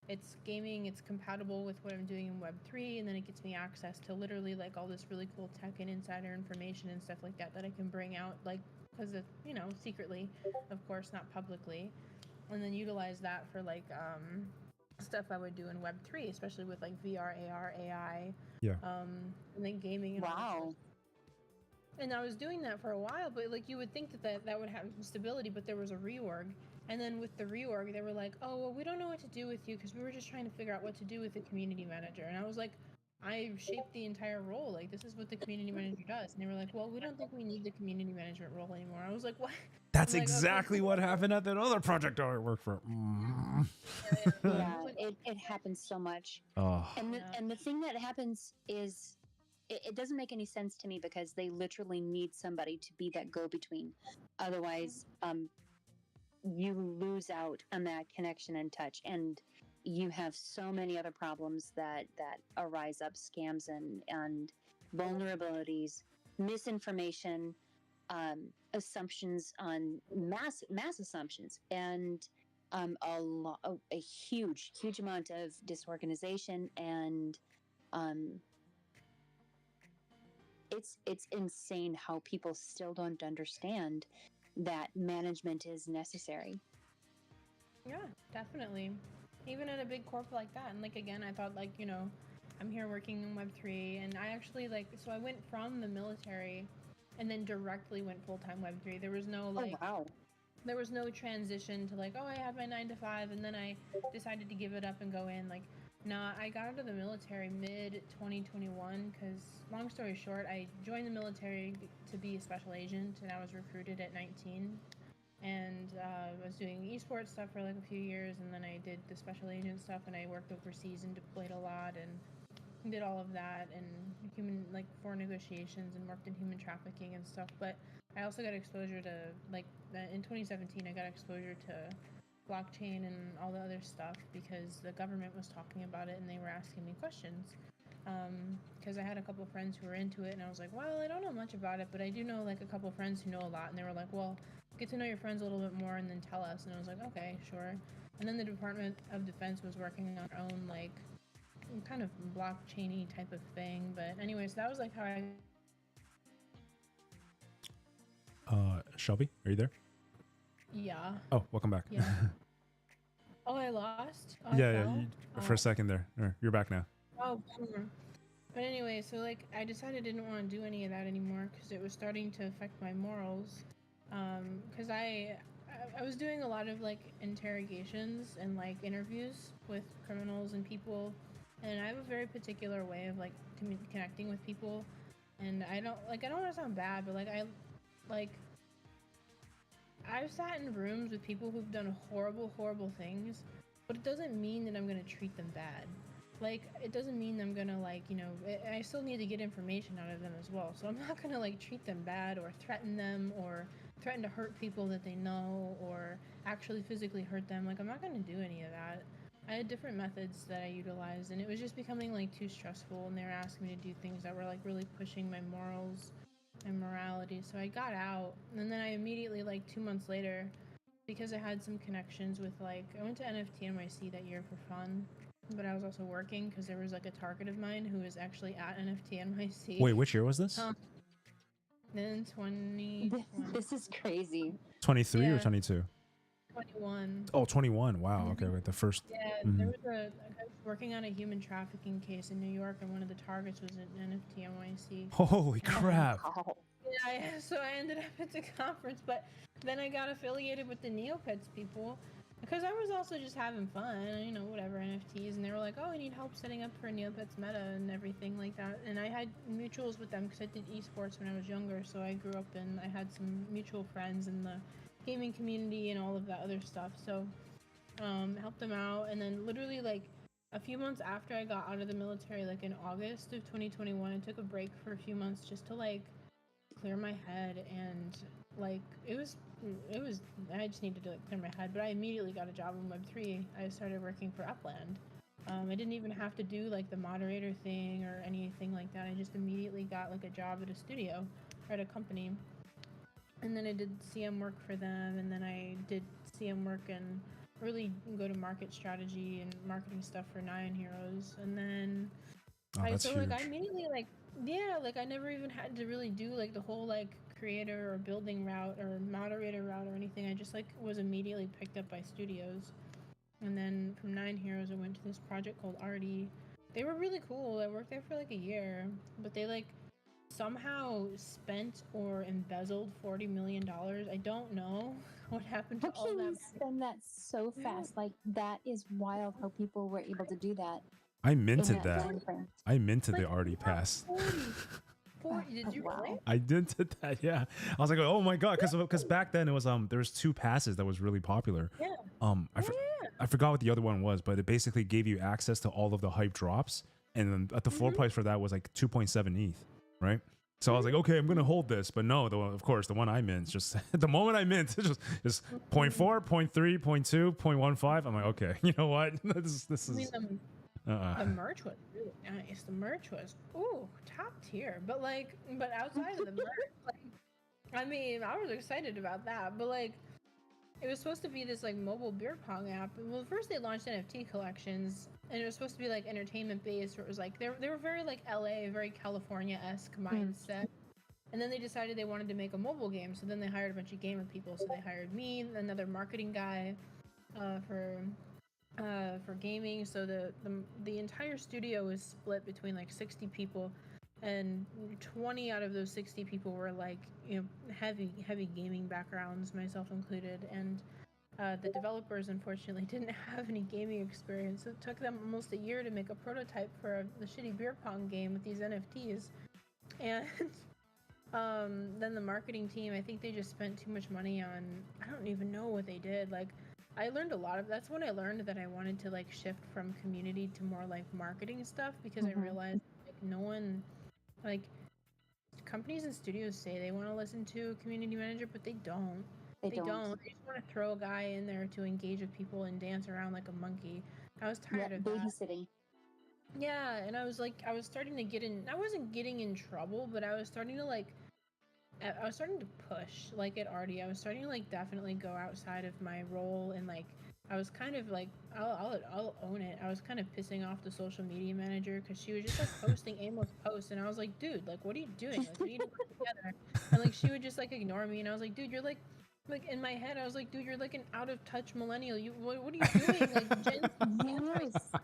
It's gaming. It's compatible with what I'm doing in Web3. And then it gets me access to literally like all this really cool tech and insider information and stuff like that I can bring out, like, because it's, secretly, of course, not publicly. And then utilize that for like, stuff I would do in Web3, especially with like VR, AR, AI, and then gaming. And wow. And I was doing that for a while, but like you would think that would have some stability, but there was a reorg. And then with the reorg, they were like, oh, well, we don't know what to do with you because we were just trying to figure out what to do with the community manager. And I was like, I shaped the entire role. Like, this is what the community manager does. And they were like, well, we don't think we need the community management role anymore. I was like, what? That's exactly what happened at that other project I worked for. Yeah, it happens so much. Oh. And the thing that happens is it doesn't make any sense to me because they literally need somebody to be that go-between. Otherwise, you lose out on that connection and touch, and you have so many other problems that arise up: scams and vulnerabilities, misinformation, assumptions on mass assumptions, and a huge amount of disorganization, and it's insane how people still don't understand that management is necessary. Yeah, definitely. Even at a big corp like that. And like, again, I thought like, I'm here working in Web3, and I actually so I went from the military and then directly went full-time Web3. There was no there was no transition to like, oh, I had my 9 to 5 and then I decided to give it up and go in. Like, nah, I got out of the military mid 2021 because, long story short, I joined the military to be a special agent, and I was recruited at 19. And I was doing esports stuff for like a few years, and then I did the special agent stuff, and I worked overseas and deployed a lot and did all of that, and foreign negotiations, and worked in human trafficking and stuff. But I also got exposure to in 2017 I got exposure to blockchain and all the other stuff because the government was talking about it and they were asking me questions. Because I had a couple friends who were into it, and I was like, well, I don't know much about it, but I do know like a couple friends who know a lot, and they were like, well, get to know your friends a little bit more and then tell us. And I was like, okay, sure. And then the Department of Defense was working on their own like kind of blockchainy type of thing. But anyway, so that was like how I Shelby, are you there? Yeah. Oh, welcome back. Yeah. Oh, I lost? Oh, yeah, for a second there. You're back now. Oh, bummer. But anyway, so like I decided I didn't want to do any of that anymore because it was starting to affect my morals. Because I was doing a lot of like interrogations and like interviews with criminals and people, and I have a very particular way of like connecting with people, and I don't want to sound bad, but I've sat in rooms with people who've done horrible things, but it doesn't mean that I'm gonna treat them bad. Like, it doesn't mean I'm gonna, like, you know, I still need to get information out of them as well. So I'm not gonna, like, treat them bad or threaten them or threaten to hurt people that they know or actually physically hurt them. Like, I'm not gonna do any of that. I had different methods that I utilized, and it was just becoming, like, too stressful, and they were asking me to do things that were, like, really pushing my morals and morality. So I got out, and then I immediately, like, 2 months later, because I had some connections with, like, I went to NFT NYC that year for fun, but I was also working because there was, like, a target of mine who was actually at NFT NYC. Wait, which year was this? Then 20. This is crazy. 23 or Yeah. 22? 21. Oh, 21. Wow. Okay, wait, the first. Yeah, Mhm. there was I was working on a human trafficking case in New York, and one of the targets was at NFT NYC. Holy crap. Wow. Yeah, so I ended up at the conference, but then I got affiliated with the Neopets people because I was also just having fun, you know, whatever, NFTs, and they were like, oh, I need help setting up for Neopets meta and everything like that. And I had mutuals with them because I did esports when I was younger, so I grew up and I had some mutual friends in the gaming community and all of that other stuff. So helped them out, and then literally like a few months after I got out of the military, like in August of 2021, I took a break for a few months just to like clear my head, and like it was I just needed to like clear my head. But I immediately got a job in Web3. I started working for Upland. I didn't even have to do like the moderator thing or anything like that. I just immediately got like a job at a studio or at a company, and then I did CM work for them, and then I did CM work and really go to market strategy and marketing stuff for Nine Heroes. And then That's huge. like I immediately like, yeah, like I never even had to really do like the whole like creator or building route or moderator route or anything. I just like was immediately picked up by studios. And then from Nine Heroes I went to this project called Arty. They were really cool. I worked there for like a year, but they like somehow spent or embezzled $40 million. I don't know what happened to How all can that you spend that so fast? Like, that is wild how people were able to do that. I minted In that. time frame. I minted the Like, Arty pass. 40. Did you really? Wow. I minted that. Yeah, I was like, oh my god, because back then it was there was 2 passes that was really popular. Yeah. I forgot what the other one was, but it basically gave you access to all of the hype drops, and then at the floor price for that was like 2.7 ETH, right? So I was like, okay, I'm gonna hold this, but no, of course, the one I mint just the moment I mint, it's just 0.4, 0.3, 0.2, 0.15. I'm like, okay, you know what? this I is. mean, the merch was really nice. The merch was top tier. But outside of the merch, like, I mean, I was excited about that. But like, it was supposed to be this like mobile beer pong app. Well, first they launched NFT collections, and it was supposed to be like entertainment based. Where it was like they were very like LA, very California-esque mindset. And then they decided they wanted to make a mobile game. So then they hired a bunch of gamer people. So they hired me, another marketing guy, for gaming. So the entire studio was split between like 60 people, and 20 out of those 60 people were like, you know, heavy gaming backgrounds, myself included. And the developers unfortunately didn't have any gaming experience. So it took them almost a year to make a prototype for the shitty beer pong game with these NFTs. And then the marketing team, I think they just spent too much money on, I don't even know what they did. Like, I learned a lot of, that's when I learned that I wanted to like shift from community to more like marketing stuff, because I realized like no one, like, companies and studios say they want to listen to a community manager, but they don't. They don't. They just want to throw a guy in there to engage with people and dance around like a monkey. I was tired of that. Babysitting. Yeah, and I was starting to get in, I wasn't getting in trouble, but I was starting to like, I was starting to push, like at Arty. I was starting to like definitely go outside of my role, and like I was kind of like, I'll own it. I was kind of pissing off the social media manager because she was just like posting aimless posts, and I was like, dude, like what are you doing? Like we need to work together. And like she would just like ignore me, and I was like, dude, you're like in my head, I was like, dude, you're like an out of touch millennial. What are you doing? Like Gen Yes.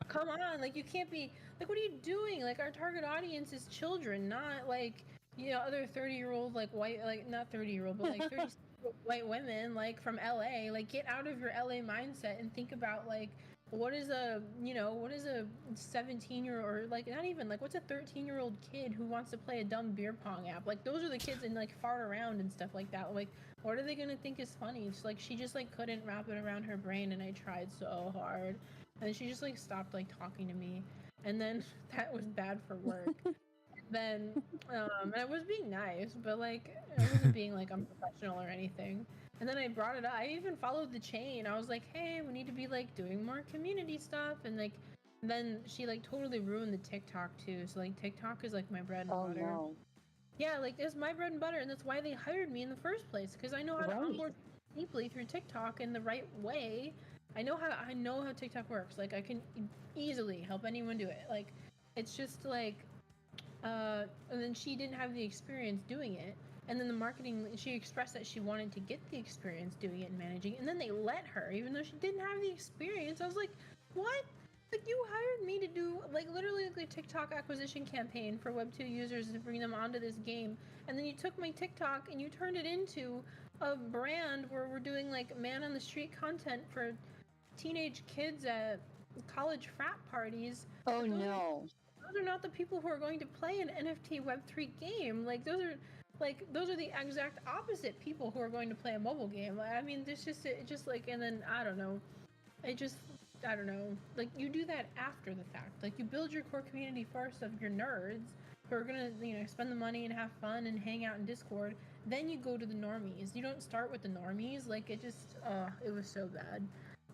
come on, like you can't be like, what are you doing? Like our target audience is children, not like, you know, other 30-year-old like white, like not 30-year-old, but like 30 white women like from LA. Like get out of your LA mindset and think about like what is a 17-year or like not even like what's a 13-year-old kid who wants to play a dumb beer pong app? Like those are the kids and like fart around and stuff like that. Like what are they gonna think is funny? It's like she just like couldn't wrap it around her brain, and I tried so hard, and she just like stopped like talking to me, and then that was bad for work. Then and I was being nice, but like I wasn't being like unprofessional or anything. And then I brought it up. I even followed the chain. I was like, hey, we need to be like doing more community stuff. And like, then she like totally ruined the TikTok too. So like TikTok is like my bread and butter. No. Yeah, like it's my bread and butter, and that's why they hired me in the first place, because I know how to onboard deeply through TikTok in the right way. I know how TikTok works. Like I can easily help anyone do it. Like it's just like and then she didn't have the experience doing it, and then the marketing, she expressed that she wanted to get the experience doing it and managing it, and then they let her even though she didn't have the experience. I was like, what? Like you hired me to do like literally like a TikTok acquisition campaign for Web2 users to bring them onto this game, and then you took my TikTok and you turned it into a brand where we're doing like man on the street content for teenage kids at college frat parties. Oh no. Those are not the people who are going to play an NFT Web3 game. Like those are the exact opposite people who are going to play a mobile game. I mean, there's just like, and then I don't know. I don't know. Like you do that after the fact. Like you build your core community first of your nerds who are gonna spend the money and have fun and hang out in Discord. Then you go to the normies. You don't start with the normies. Like it was so bad.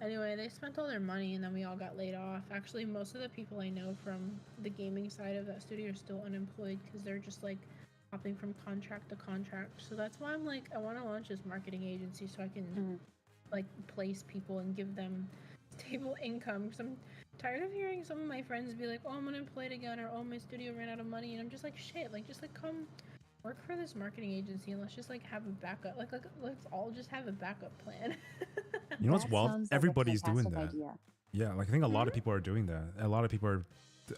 Anyway, they spent all their money and then we all got laid off. Actually, most of the people I know from the gaming side of that studio are still unemployed because they're just like hopping from contract to contract. So that's why I'm like, I want to launch this marketing agency so I can like place people and give them stable income. Because I'm tired of hearing some of my friends be like, oh, I'm unemployed again, or oh, my studio ran out of money. And I'm just like, shit, like just like come work for this marketing agency and let's just like have a backup. Like let's all just have a backup plan. You know what's That wild? sounds like a Everybody's doing fantastic that. idea. Yeah, like I think a lot of people are doing that. A lot of people are.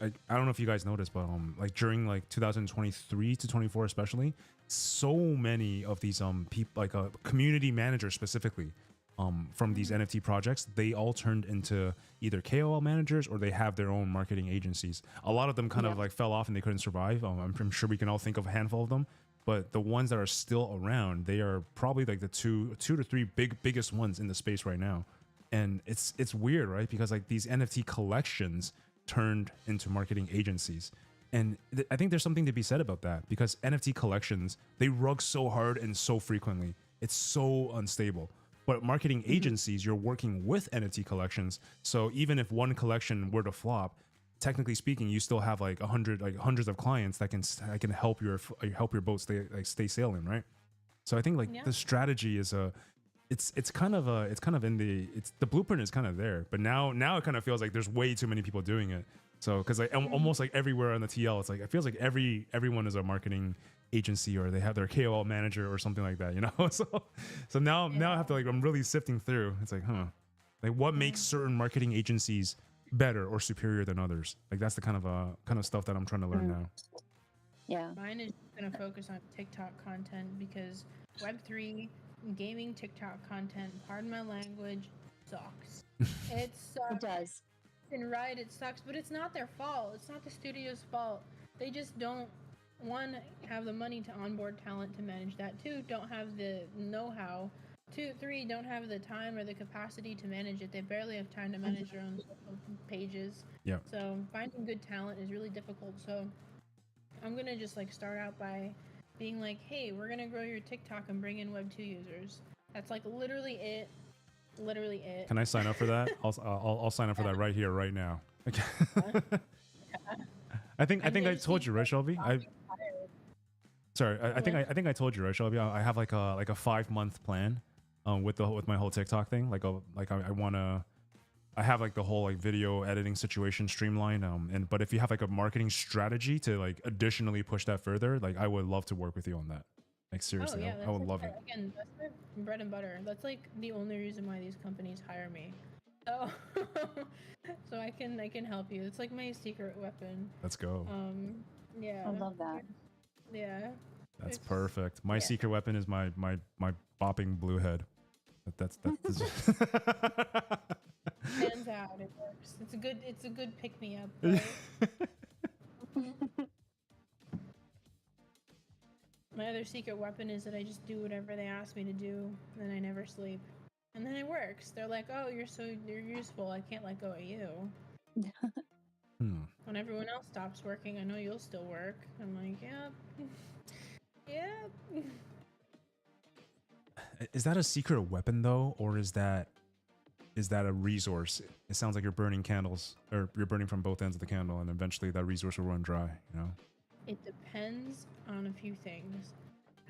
I don't know if you guys noticed, but like during like 2023 to 24 especially, so many of these people, like community managers specifically, from these NFT projects, they all turned into either KOL managers or they have their own marketing agencies. A lot of them kind of like fell off and they couldn't survive. I'm sure we can all think of a handful of them, but the ones that are still around, they are probably like the two to three biggest ones in the space right now. And it's weird, right? Because like these NFT collections turned into marketing agencies. And I think there's something to be said about that, because NFT collections, they rug so hard and so frequently. It's so unstable. But marketing agencies, you're working with NFT collections. So even if one collection were to flop, technically speaking, you still have like hundreds of clients that can help your boat stay sailing, right? So I think like the strategy is it's kind of in the blueprint is kind of there, but now it kind of feels like there's way too many people doing it. So because like almost like everywhere on the TL, it's like it feels like everyone is a marketing agency, or they have their KOL manager or something like that, you know. So now I have to like, I'm really sifting through. It's like, like what makes certain marketing agencies better or superior than others? Like that's the kind of stuff that I'm trying to learn now. Yeah. Mine is going to focus on TikTok content because Web3 gaming TikTok content, pardon my language, sucks. It sucks. It does. And right, it sucks, but it's not their fault. It's not the studio's fault. They just don't, one, have the money to onboard talent to manage that. Two, don't have the know-how. Three, don't have the time or the capacity to manage it. They barely have time to manage their own social pages. Yeah. So finding good talent is really difficult. So I'm gonna just like start out by being like, hey, we're gonna grow your TikTok and bring in Web2 users. That's like literally it. Literally it. Can I sign up for that? I'll sign up for that right here, right now. Okay. I think I told you, right, Shelby? I think I told you, right, Shelby? I have like a 5-month plan, with my whole TikTok thing. I have like the whole like video editing situation streamlined. But if you have like a marketing strategy to like additionally push that further, like I would love to work with you on that. Like seriously, I would love it. Again, that's my bread and butter. That's like the only reason why these companies hire me. So, so I can help you. It's like my secret weapon. Let's go. Yeah. I love that. Yeah. That's perfect. My secret weapon is my bopping blue head. That's Stands out. It works. It's a good pick me up. Right? My other secret weapon is that I just do whatever they ask me to do, and I never sleep. And then it works. They're like, "Oh, you're useful. I can't let go of you." When everyone else stops working, I know you'll still work. I'm like, "Yep, yep." Is that a secret weapon though, or is that a resource? It sounds like you're burning candles, or you're burning from both ends of the candle, and eventually that resource will run dry. You know. It depends on a few things.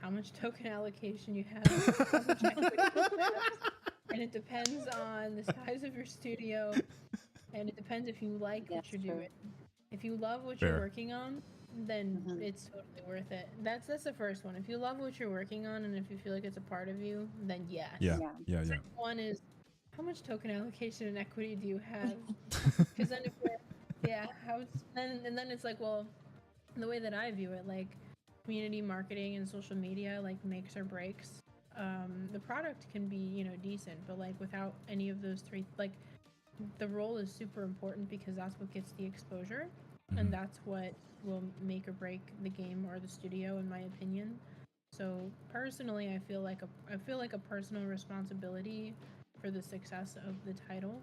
How much token allocation you have, how much equity you have, and it depends on the size of your studio, and it depends if you like what you're doing. If you love what you're working on, then it's totally worth it. That's the first one. If you love what you're working on, and if you feel like it's a part of you, then yes. Yeah. Second one is, how much token allocation and equity do you have? Because then if you're, and then it's like, well, the way that I view it, like community marketing and social media, like makes or breaks. The product can be, you know, decent, but like without any of those three, like the role is super important because that's what gets the exposure, and that's what will make or break the game or the studio, in my opinion. So personally, I feel like a personal responsibility for the success of the title.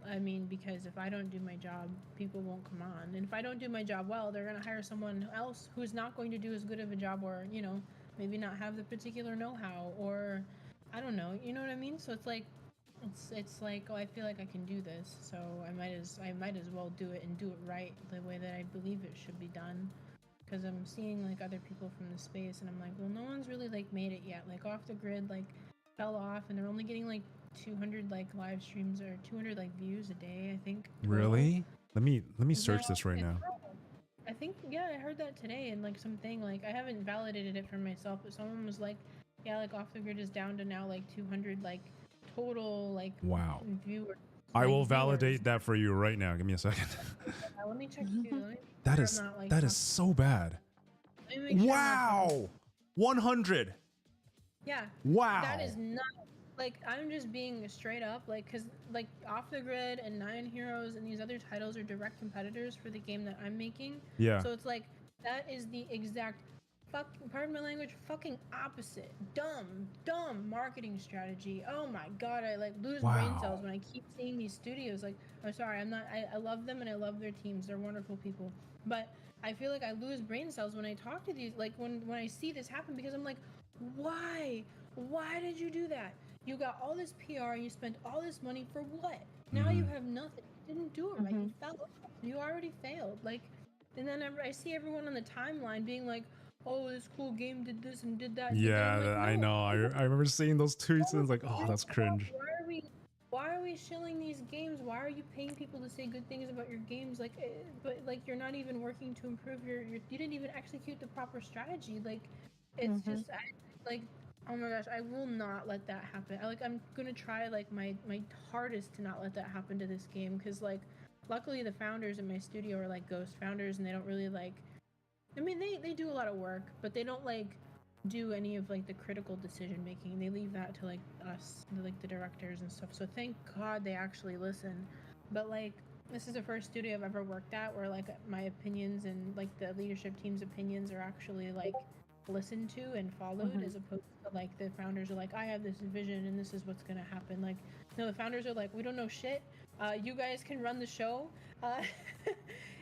I mean, because if I don't do my job, people won't come on. And if I don't do my job well, they're going to hire someone else who's not going to do as good of a job, or, you know, maybe not have the particular know-how, or I don't know, you know what I mean? So it's like, oh, I feel like I can do this, so I might as well do it and do it right the way that I believe it should be done. Because I'm seeing like other people from the space, and I'm like, well, no one's really like made it yet. Like Off the Grid like fell off, and they're only getting like 200 like live streams or 200 like views a day, I think. Really? Let me search this right now. I think, yeah, I heard that today, and like something like, I haven't validated it for myself, but someone was like, yeah, like Off the Grid is down to now like 200 like total like viewers. I will validate that for you right now. Give me a second. Let me check too. That is so bad. Wow. 100. Yeah. Wow. That is not, like, I'm just being straight up, like, because like Off the Grid and Nine Heroes and these other titles are direct competitors for the game that I'm making. Yeah. So it's like, that is the exact pardon my language, fucking opposite. Dumb marketing strategy. Oh my god, I like lose brain cells when I keep seeing these studios. Like, I'm sorry, I love them and I love their teams. They're wonderful people. But I feel like I lose brain cells when I talk to these, like when I see this happen, because I'm like, why? Why did you do that? You got all this PR, you spent all this money for what? Now you have nothing. You didn't do it right. You fell off. You already failed. Like, and then I see everyone on the timeline being like, oh, this cool game did this and did that. Yeah, like, no, I know. I remember seeing those tweets and it's like, oh, that's cringe. Why are we shilling these games? Why are you paying people to say good things about your games? Like, but like you're not even working to improve your you didn't even execute the proper strategy. Like, it's just like, oh my gosh, I will not let that happen. I'm gonna try like my hardest to not let that happen to this game, because like luckily the founders in my studio are like ghost founders, and they don't really like, I mean, they do a lot of work, but they don't like do any of like the critical decision making. They leave that to like us, like the directors and stuff. So thank God they actually listen. But like, this is the first studio I've ever worked at where like my opinions and like the leadership team's opinions are actually like listened to and followed, as opposed to like the founders are like, I have this vision and this is what's gonna happen. Like, no, the founders are like, we don't know shit. You guys can run the show.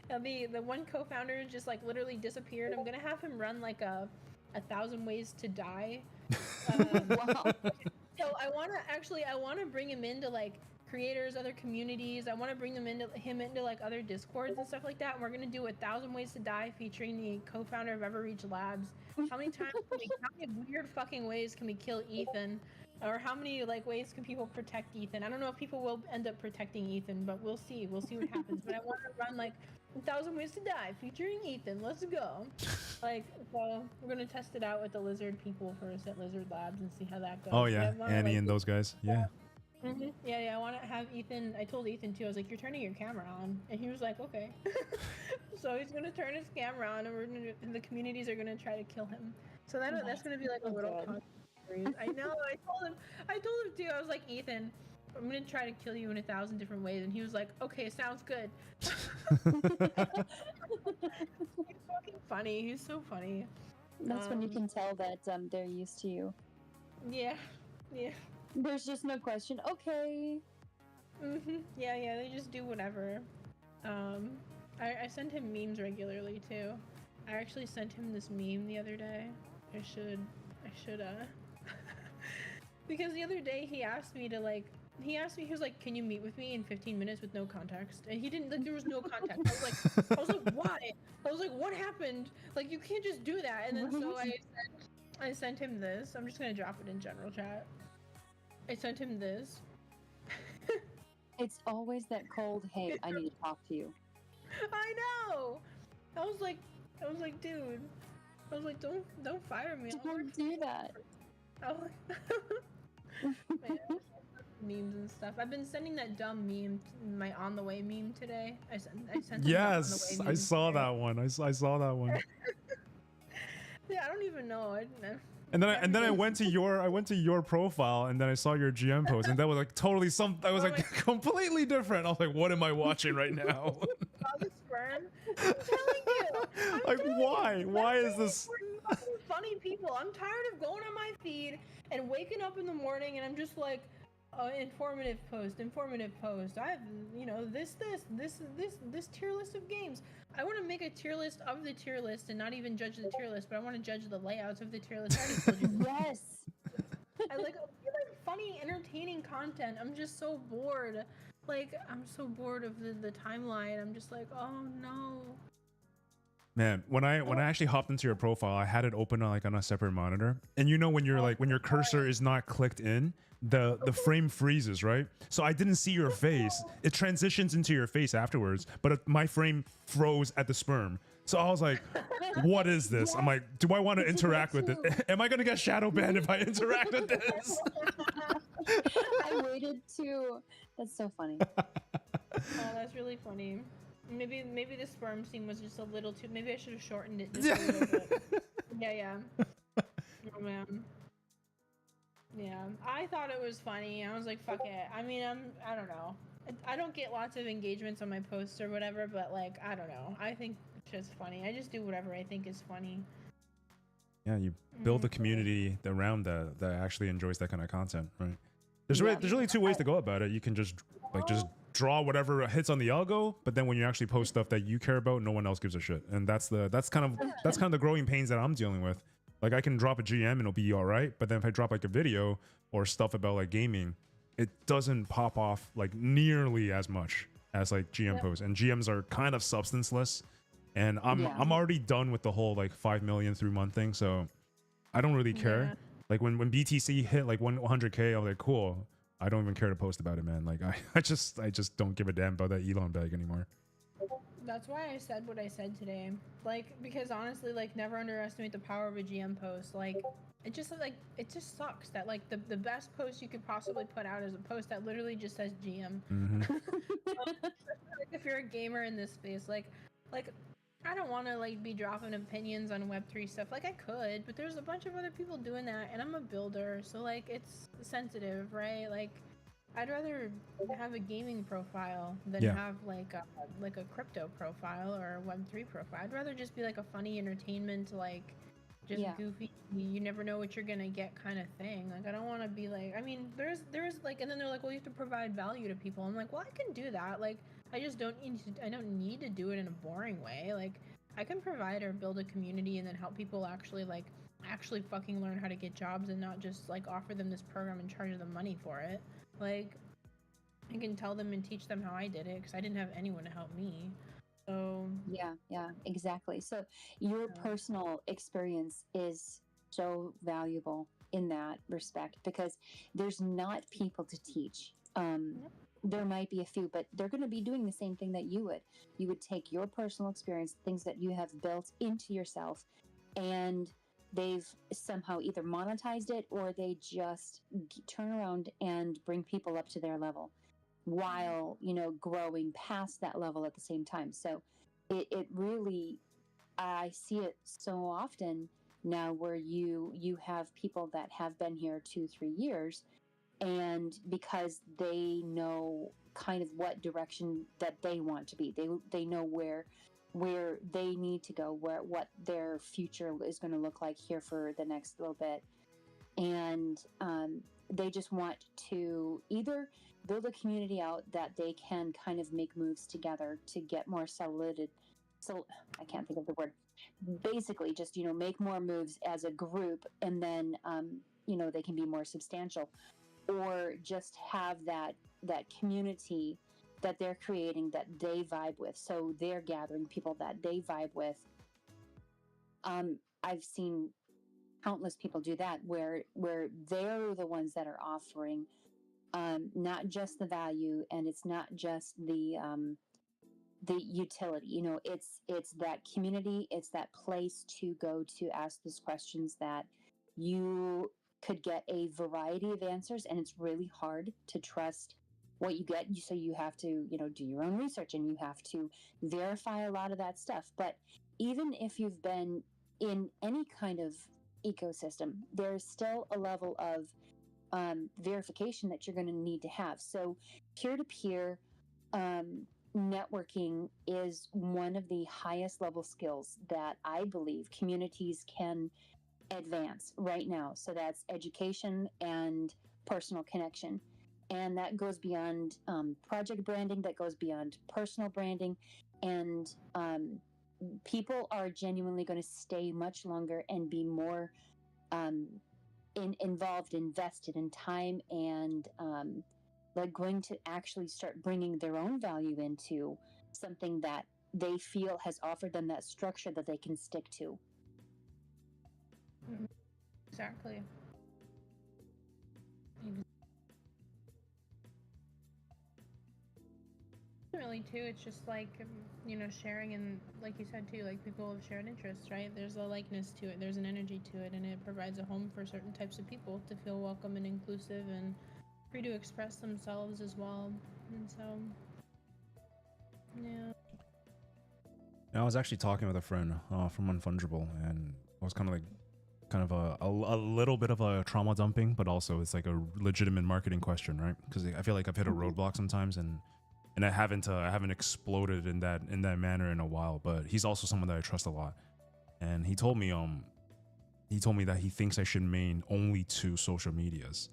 The one co-founder just like literally disappeared. I'm gonna have him run like a 1,000 Ways to Die. Wow. So I want to bring him into like creators, other communities. I want to bring him into like other discords and stuff like that. And we're gonna do 1,000 Ways to Die featuring the co-founder of Everreach Labs. How many weird fucking ways can we kill Ethan? Or how many like ways can people protect Ethan? I don't know if people will end up protecting Ethan, but we'll see. We'll see what happens. But I want to run like 1,000 Ways to Die featuring Ethan. Let's go. Like, so we're gonna test it out with the lizard people first at Lizard Labs and see how that goes. Oh yeah, Annie and those guys. Yeah. Yeah, I want to have Ethan. I told Ethan too. I was like, "You're turning your camera on," and he was like, "Okay." So he's gonna turn his camera on, and the communities are gonna try to kill him. So that's gonna be like a little. I know. I told him too. I was like, Ethan, gonna try to kill you in 1,000 different ways, and he was like, okay, sounds good. He's fucking funny. He's so funny. That's when you can tell that they're used to you. Yeah, yeah. There's just no question. Okay. Yeah, they just do whatever. I send him memes regularly too. I actually sent him this meme the other day. I should because the other day he asked me, he was like, can you meet with me in 15 minutes with no context? And he didn't, like, there was no context. I was like, why? I was like, what happened? Like, you can't just do that. And then so I sent him this. I'm just gonna drop it in general chat. I sent him this. It's always that cold, hey, I need to talk to you. I know. I was like, dude. I was like, don't fire me. Don't do that. I was like, man, memes and stuff. I've been sending that dumb meme, my on the way meme today. I sent. Yes, I saw that one. I saw that one. Yeah, I don't even know. And then I went to your profile, and then I saw your GM post, and that was like totally that was like completely different. I was like, what am I watching right now? The sperm. I'm telling you. Like, why? Why is this? Funny people. I'm tired of going on my feed and waking up in the morning, and I'm just like, informative post. I have, this tier list of games. I want to make a tier list of the tier list and not even judge the tier list, but I want to judge the layouts of the tier list. I already told you. Yes. I like funny, entertaining content. I'm just so bored. Like, I'm so bored of the timeline. I'm just like, oh no. Man, when I actually hopped into your profile, I had it open on a separate monitor, and when you're when your cursor is not clicked in, the frame freezes, right? So I didn't see your face. It transitions into your face afterwards, but my frame froze at the sperm. So I was like, what is this? I'm like, do I want to interact with it? Am I gonna get shadow banned if I interact with this? I waited to. That's so funny. Oh, that's really funny. Maybe the sperm scene was just a little too. Maybe I should have shortened it just a little bit. Yeah. Oh man. Yeah, I thought it was funny. I was like, fuck it. I mean, I don't know. I don't get lots of engagements on my posts or whatever, but like, I don't know. I think it's just funny. I just do whatever I think is funny. Yeah, you build a community around that actually enjoys that kind of content, right? There's really two ways to go about it. You can just draw whatever hits on the algo, but then when you actually post stuff that you care about, no one else gives a shit. And that's kind of the growing pains that I'm dealing with. Like, I can drop a GM and it'll be all right, but then if I drop like a video or stuff about like gaming, it doesn't pop off like nearly as much as like GM posts. And GMs are kind of substanceless. And I'm already done with the whole like 5 million through month thing, so I don't really care. Yeah. Like when BTC hit like 100K, I was like, cool. I don't even care to post about it, man. Like I just don't give a damn about that Elon bag anymore. That's why I said what I said today. Like, because honestly, like, never underestimate the power of a GM post. Like, it just sucks that like the best post you could possibly put out is a post that literally just says GM. Mm-hmm. Like, if you're a gamer in this space, like I don't want to like be dropping opinions on Web3 stuff. Like, I could, but there's a bunch of other people doing that, and I'm a builder, so like it's sensitive, right? Like, I'd rather have a gaming profile than have like a crypto profile or a Web3 profile. I'd rather just be like a funny entertainment, like just goofy, you never know what you're gonna get kind of thing. Like, I don't want to be like, I mean, there's like, and then they're like, well, you have to provide value to people. I'm like, well, I can do that. Like, I just don't need to do it in a boring way. Like, I can provide or build a community and then help people actually fucking learn how to get jobs and not just like offer them this program and charge them money for it. Like, I can tell them and teach them how I did it because I didn't have anyone to help me. So yeah, exactly. So your personal experience is so valuable in that respect because there's not people to teach. There might be a few, but they're going to be doing the same thing that you would. You would take your personal experience, things that you have built into yourself, and they've somehow either monetized it or they just turn around and bring people up to their level while, growing past that level at the same time. So it really, I see it so often now where you have people that have been here 2-3 years and because they know kind of what direction that they want to be. They know where they need to go, what their future is going to look like here for the next little bit, and they just want to either build a community out that they can kind of make moves together to get more solid. So I can't think of the word. Basically, just make more moves as a group, and then they can be more substantial, or just have that community that they're creating that they vibe with. So they're gathering people that they vibe with. I've seen countless people do that where they're the ones that are offering not just the value, and it's not just the utility. It's that community, it's that place to go to ask those questions that you could get a variety of answers, and it's really hard to trust what you get. So you have to do your own research, and you have to verify a lot of that stuff. But even if you've been in any kind of ecosystem, there's still a level of verification that you're going to need to have. So peer-to-peer networking is one of the highest level skills that I believe communities can advance right now. So that's education and personal connection. And that goes beyond project branding, that goes beyond personal branding. And people are genuinely going to stay much longer and be more involved, invested in time, and like going to actually start bringing their own value into something that they feel has offered them that structure that they can stick to. Exactly. Ultimately, too, it's just like sharing, and like you said too, like people have shared interests, right? There's a likeness to it, there's an energy to it, and it provides a home for certain types of people to feel welcome and inclusive and free to express themselves as well. And so, yeah. I was actually talking with a friend from Unfungible, and I was kind of a little bit of a trauma dumping, but also it's like a legitimate marketing question, right? Because I feel like I've hit a roadblock sometimes, and I haven't exploded in that manner in a while. But he's also someone that I trust a lot, and he told me that he thinks I should main only 2 social medias.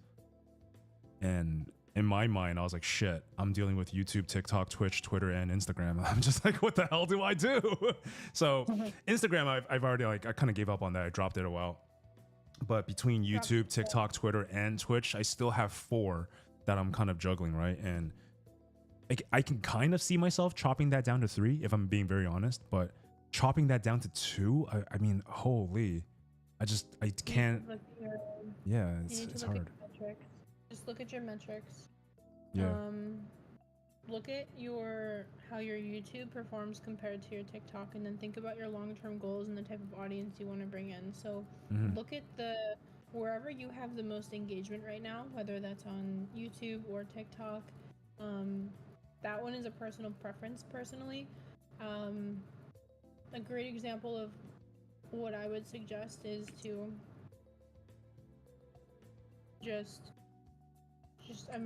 And in my mind, I was like, shit, I'm dealing with YouTube, TikTok, Twitch, Twitter, and Instagram. I'm just like, what the hell do I do? So Instagram, I've already I kind of gave up on that. I dropped it a while. But between YouTube, TikTok, Twitter, and Twitch, I still have 4 that I'm kind of juggling, right? And I can kind of see myself chopping that down to 3 if I'm being very honest. But chopping that down to 2, I mean, holy, I can't. Yeah, it's hard. Just look at your metrics. Yeah. Look at how your YouTube performs compared to your TikTok, and then think about your long-term goals and the type of audience you want to bring in. So look at wherever you have the most engagement right now, whether that's on YouTube or TikTok. That one is a personal preference personally. A great example of what I would suggest is to just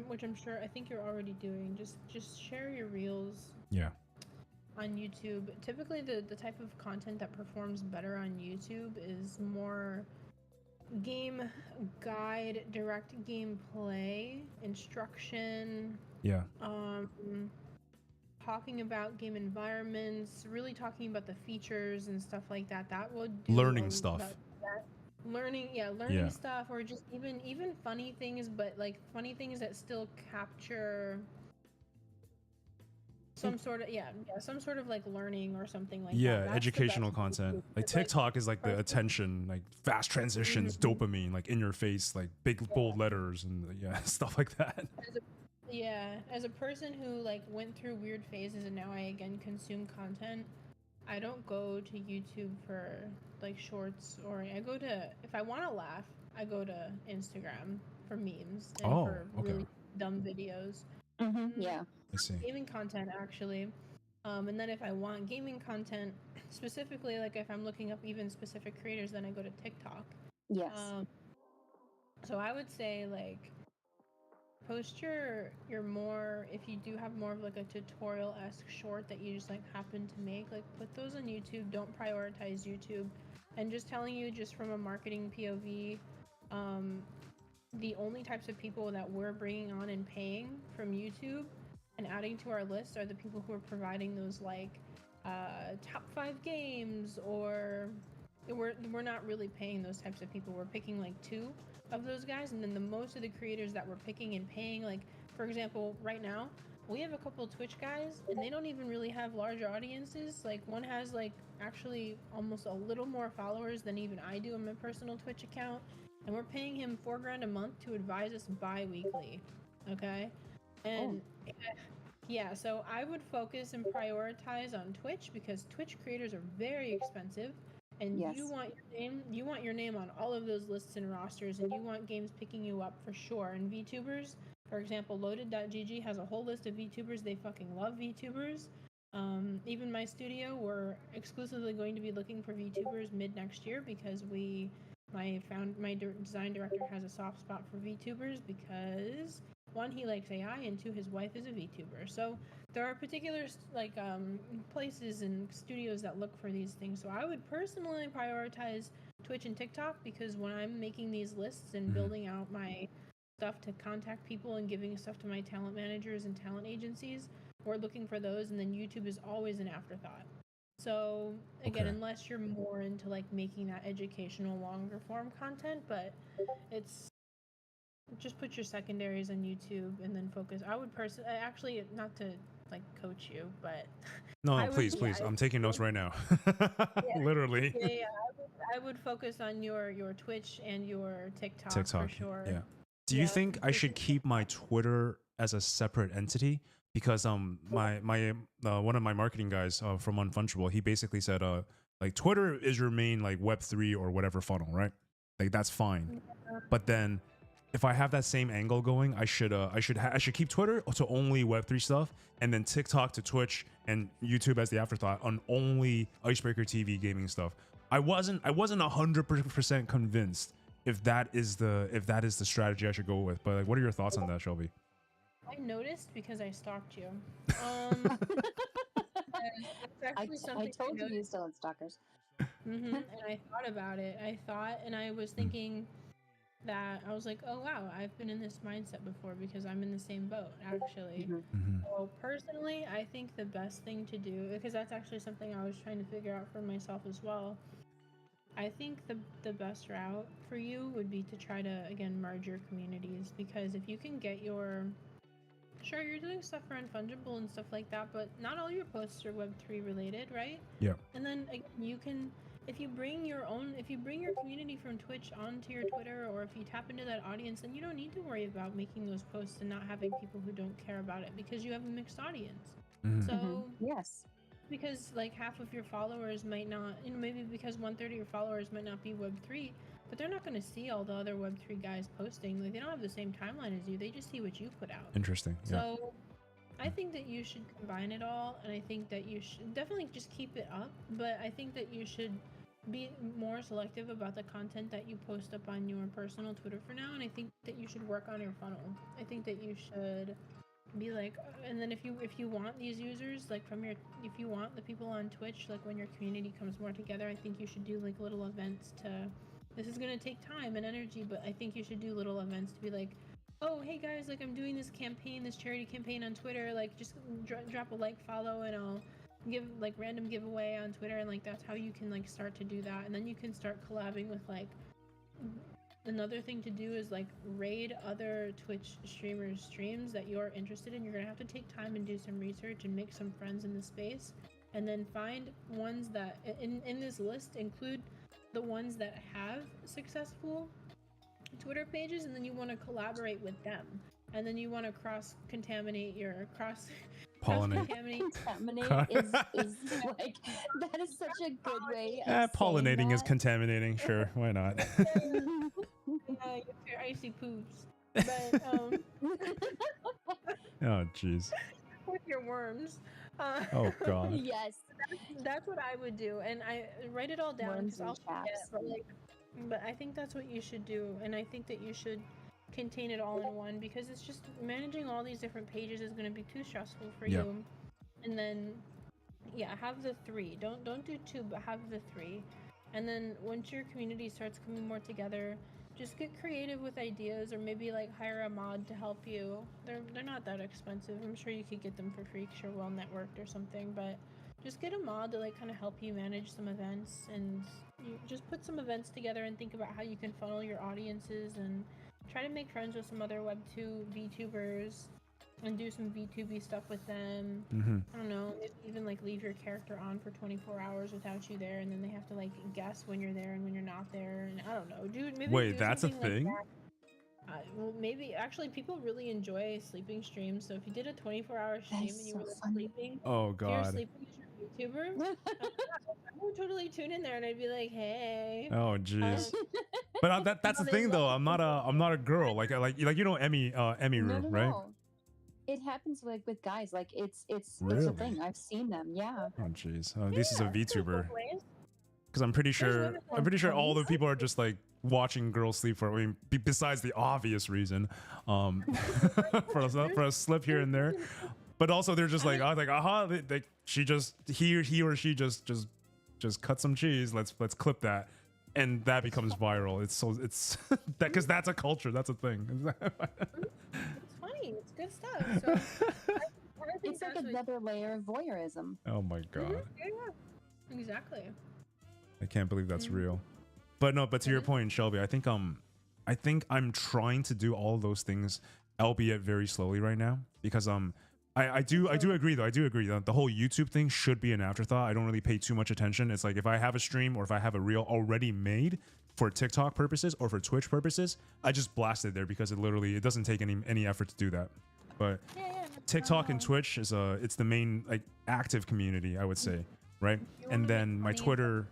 which I'm sure I think you're already doing, just share your reels on YouTube. Typically the type of content that performs better on YouTube is more game guide, direct gameplay, instruction, talking about game environments, really talking about the features and stuff like that. That would do learning stuff. Learning stuff, or just even funny things, but like funny things that still capture some sort of like learning or something like that. Yeah, educational content. Like TikTok is like the attention, like fast transitions, dopamine, like in your face, like big bold letters and stuff like that. As a person who like went through weird phases and now I again consume content, I don't go to YouTube for like shorts, or I go to, if I want to laugh, I go to Instagram for memes and for really dumb videos. Yeah. I see. Gaming content actually. And then if I want gaming content specifically, like if I'm looking up even specific creators, then I go to TikTok. Yes. So I would say like post your more, if you do have more of like a tutorial-esque short that you just like happen to make, like put those on YouTube. Don't prioritize YouTube. And just telling you, just from a marketing POV, the only types of people that we're bringing on and paying from YouTube and adding to our list are the people who are providing those like top 5 games, or we're not really paying those types of people. We're picking like 2 of those guys, and then the most of the creators that we're picking and paying, like for example, right now we have a couple of Twitch guys and they don't even really have large audiences. Like one has like actually almost a little more followers than even I do on my personal Twitch account, and we're paying him $4,000 a month to advise us bi-weekly. Okay. And yeah, so I would focus and prioritize on Twitch, because Twitch creators are very expensive, and Yes. you want your name on all of those lists and rosters, and you want games picking you up for sure. And VTubers, for example, loaded.gg has a whole list of VTubers. They fucking love VTubers. Even my studio, we're exclusively going to be looking for VTubers mid next year, because my design director has a soft spot for VTubers, because 1, he likes AI, and 2, his wife is a VTuber. So there are particular like places and studios that look for these things. So I would personally prioritize Twitch and TikTok, because when I'm making these lists and building out my stuff to contact people and giving stuff to my talent managers and talent agencies, we're looking for those, and then YouTube is always an afterthought. So again, unless you're more into like making that educational longer form content, but it's just put your secondaries on YouTube and then focus. I would actually, not to like coach you, but no, please, I'm taking notes right now. Literally. Yeah, I would focus on your Twitch and your TikTok for sure. Yeah. Do you think I should keep my Twitter as a separate entity? Because my one of my marketing guys from Unfungible, he basically said like Twitter is your main like Web3 or whatever funnel, right? Like that's fine. But then if I have that same angle going, I should keep Twitter to only Web3 stuff, and then TikTok to Twitch, and YouTube as the afterthought on only Icebreaker TV gaming stuff. I wasn't 100% convinced if that is the strategy I should go with. But like, what are your thoughts on that, Shelby? I noticed because I stalked you. I told you still had stalkers. And I thought about it. And I was thinking that I was like, oh wow, I've been in this mindset before, because I'm in the same boat actually. So personally, I think the best thing to do, because that's actually something I was trying to figure out for myself as well, I think the best route for you would be to try to, again, merge your communities, because if you can get sure, you're doing stuff for Unfungible and stuff like that, but not all your posts are Web3 related, right? Yeah. And then again, you can, if you bring your community from Twitch onto your Twitter, or if you tap into that audience, then you don't need to worry about making those posts and not having people who don't care about it, because you have a mixed audience. So yes, because like half of your followers might not, maybe because 1/3 of your followers might not be Web3, but they're not going to see all the other Web3 guys posting. Like, they don't have the same timeline as you. They just see what you put out. Interesting. So I think that you should combine it all, and I think that you should definitely just keep it up, but I think that you should be more selective about the content that you post up on your personal Twitter for now, and I think that you should work on your funnel. I think that you should be like, and then if you want these users, like if you want the people on Twitch, like when your community comes more together, I think you should do like little events this is going to take time and energy, but I think you should do little events to be like, oh, hey guys, like I'm doing this charity campaign on Twitter, like just drop a like, follow, and I'll give like random giveaway on Twitter, and like that's how you can like start to do that. And then you can start collabing with like, another thing to do is like raid other Twitch streamers' streams that you're interested in. You're gonna have to take time and do some research and make some friends in the space, and then find ones that in this list include the ones that have successful Twitter pages, and then you want to collaborate with them, and then you want to contaminate Contaminate is like, that is such a good way of pollinating is contaminating. Sure, why not? Your icy poops, but oh jeez, with your worms. Oh god. Yes, that's what I would do, and I write it all down because I'll forget. But I think that's what you should do, and I think that you should contain it all in one, because it's just managing all these different pages is going to be too stressful for Yeah. you. And then yeah, have the 3. Don't do 2, but have the 3. And then once your community starts coming more together, just get creative with ideas, or maybe like hire a mod to help you. They're not that expensive. I'm sure you could get them for free because you're well networked or something, but just get a mod to like kind of help you manage some events, and you just put some events together and think about how you can funnel your audiences, and try to make friends with some other Web2 VTubers and do some VTuber stuff with them. I don't know, maybe even like leave your character on for 24 hours without you there, and then they have to like guess when you're there and when you're not there, and I don't know, dude. Maybe Wait, do that's a something like thing? that. Well, maybe actually people really enjoy sleeping streams. So if you did a 24-hour stream and you were like sleeping, Oh if you're God. sleeping as your YouTuber, I would totally tune in there and I'd be like, hey. Oh jeez. But that's the thing though. I'm not a girl. Like you know Emmy No, right? no. It happens like with guys. Like it's a Really? thing. I've seen them. Yeah. Oh jeez. This is a VTuber. Ways. Because I'm pretty women sure all the people are just like watching girls sleep for. I mean, besides the obvious reason, for a slip here and there, but also they're just like, I was like, aha, he or she just cut some cheese. Let's clip that, and that becomes viral. It's that because that's a culture. That's a thing. It's funny. It's good stuff. So I think It's like that's what- another layer of voyeurism. Oh my God. Yeah, exactly. I can't believe that's real. But no, but to your point, Shelby, I think I'm trying to do all of those things, albeit very slowly right now, because I do agree though. I do agree that the whole YouTube thing should be an afterthought. I don't really pay too much attention. It's like if I have a stream or if I have a reel already made for TikTok purposes or for Twitch purposes, I just blast it there because it doesn't take any effort to do that. But TikTok and Twitch it's the main like active community, I would say, right? And then my Twitter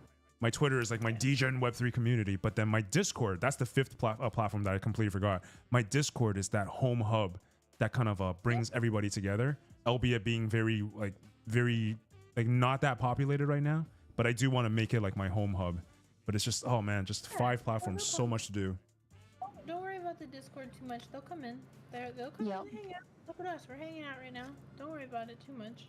is like my DGen Web3 community, but then my Discord, that's the 5th platform that I completely forgot. My Discord is that home hub that kind of brings everybody together, albeit being very not that populated right now, but I do want to make it like my home hub. But it's just, oh man, just 5 platforms, so much to do. Don't worry about the Discord too much. They'll come in. They'll come in and hang out. Look at us. We're hanging out right now. Don't worry about it too much.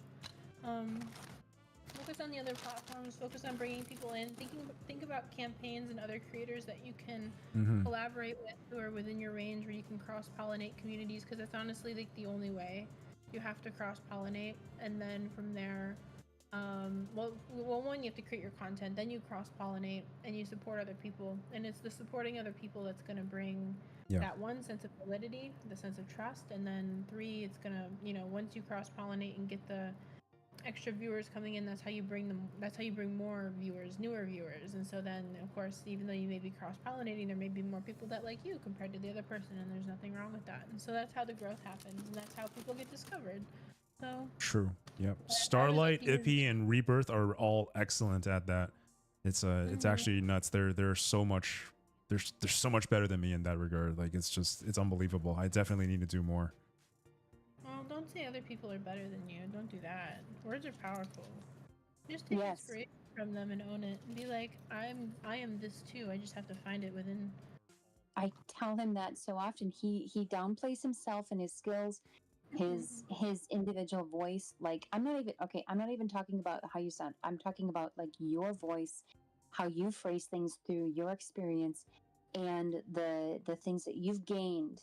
Focus on the other platforms. Focus on bringing people in. Think about campaigns and other creators that you can collaborate with who are within your range, where you can cross-pollinate communities, because that's honestly like the only way. You have to cross-pollinate, and then from there, well, one, you have to create your content, then you cross-pollinate and you support other people, and it's the supporting other people that's going to bring that one sense of validity, the sense of trust, and then 3, it's gonna, once you cross-pollinate and get the extra viewers coming in, that's how you bring more viewers, newer viewers. And so then of course, even though you may be cross-pollinating, there may be more people that like you compared to the other person, and there's nothing wrong with that. And so that's how the growth happens, and that's how people get discovered. So True. Yep. Starlight, Ippy, and Rebirth are all excellent at that. It's actually nuts. They're so much better than me in that regard. Like it's unbelievable. I definitely need to do more. well, don't say other people are better than you. Don't do that. Words are powerful. Just take inspiration from them and own it, and be like, I am this too. I just have to find it within. I tell him that so often. He downplays himself and his skills, his individual voice. Like I'm not even talking about how you sound. I'm talking about like your voice, how you phrase things through your experience, and the things that you've gained.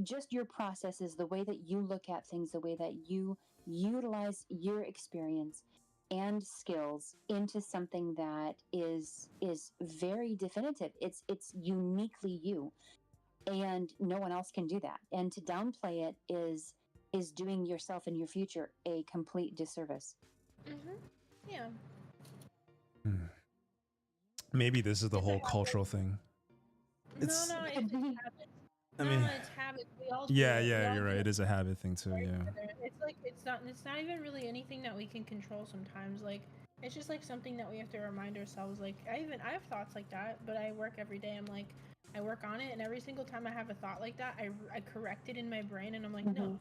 Just your processes, the way that you look at things, the way that you utilize your experience and skills into something that is very definitive. It's uniquely you, and no one else can do that. And to downplay it is doing yourself and your future a complete disservice. Yeah. Maybe this is the whole cultural thing. No, it's habit. I mean, it's habit. We all yeah, do it. We all you're do right. it. It is a habit thing too. Yeah. It's like it's not even really anything that we can control sometimes. Like it's just like something that we have to remind ourselves. Like I have thoughts like that, but I work every day. I'm like, I work on it, and every single time I have a thought like that, I correct it in my brain, and I'm like, no,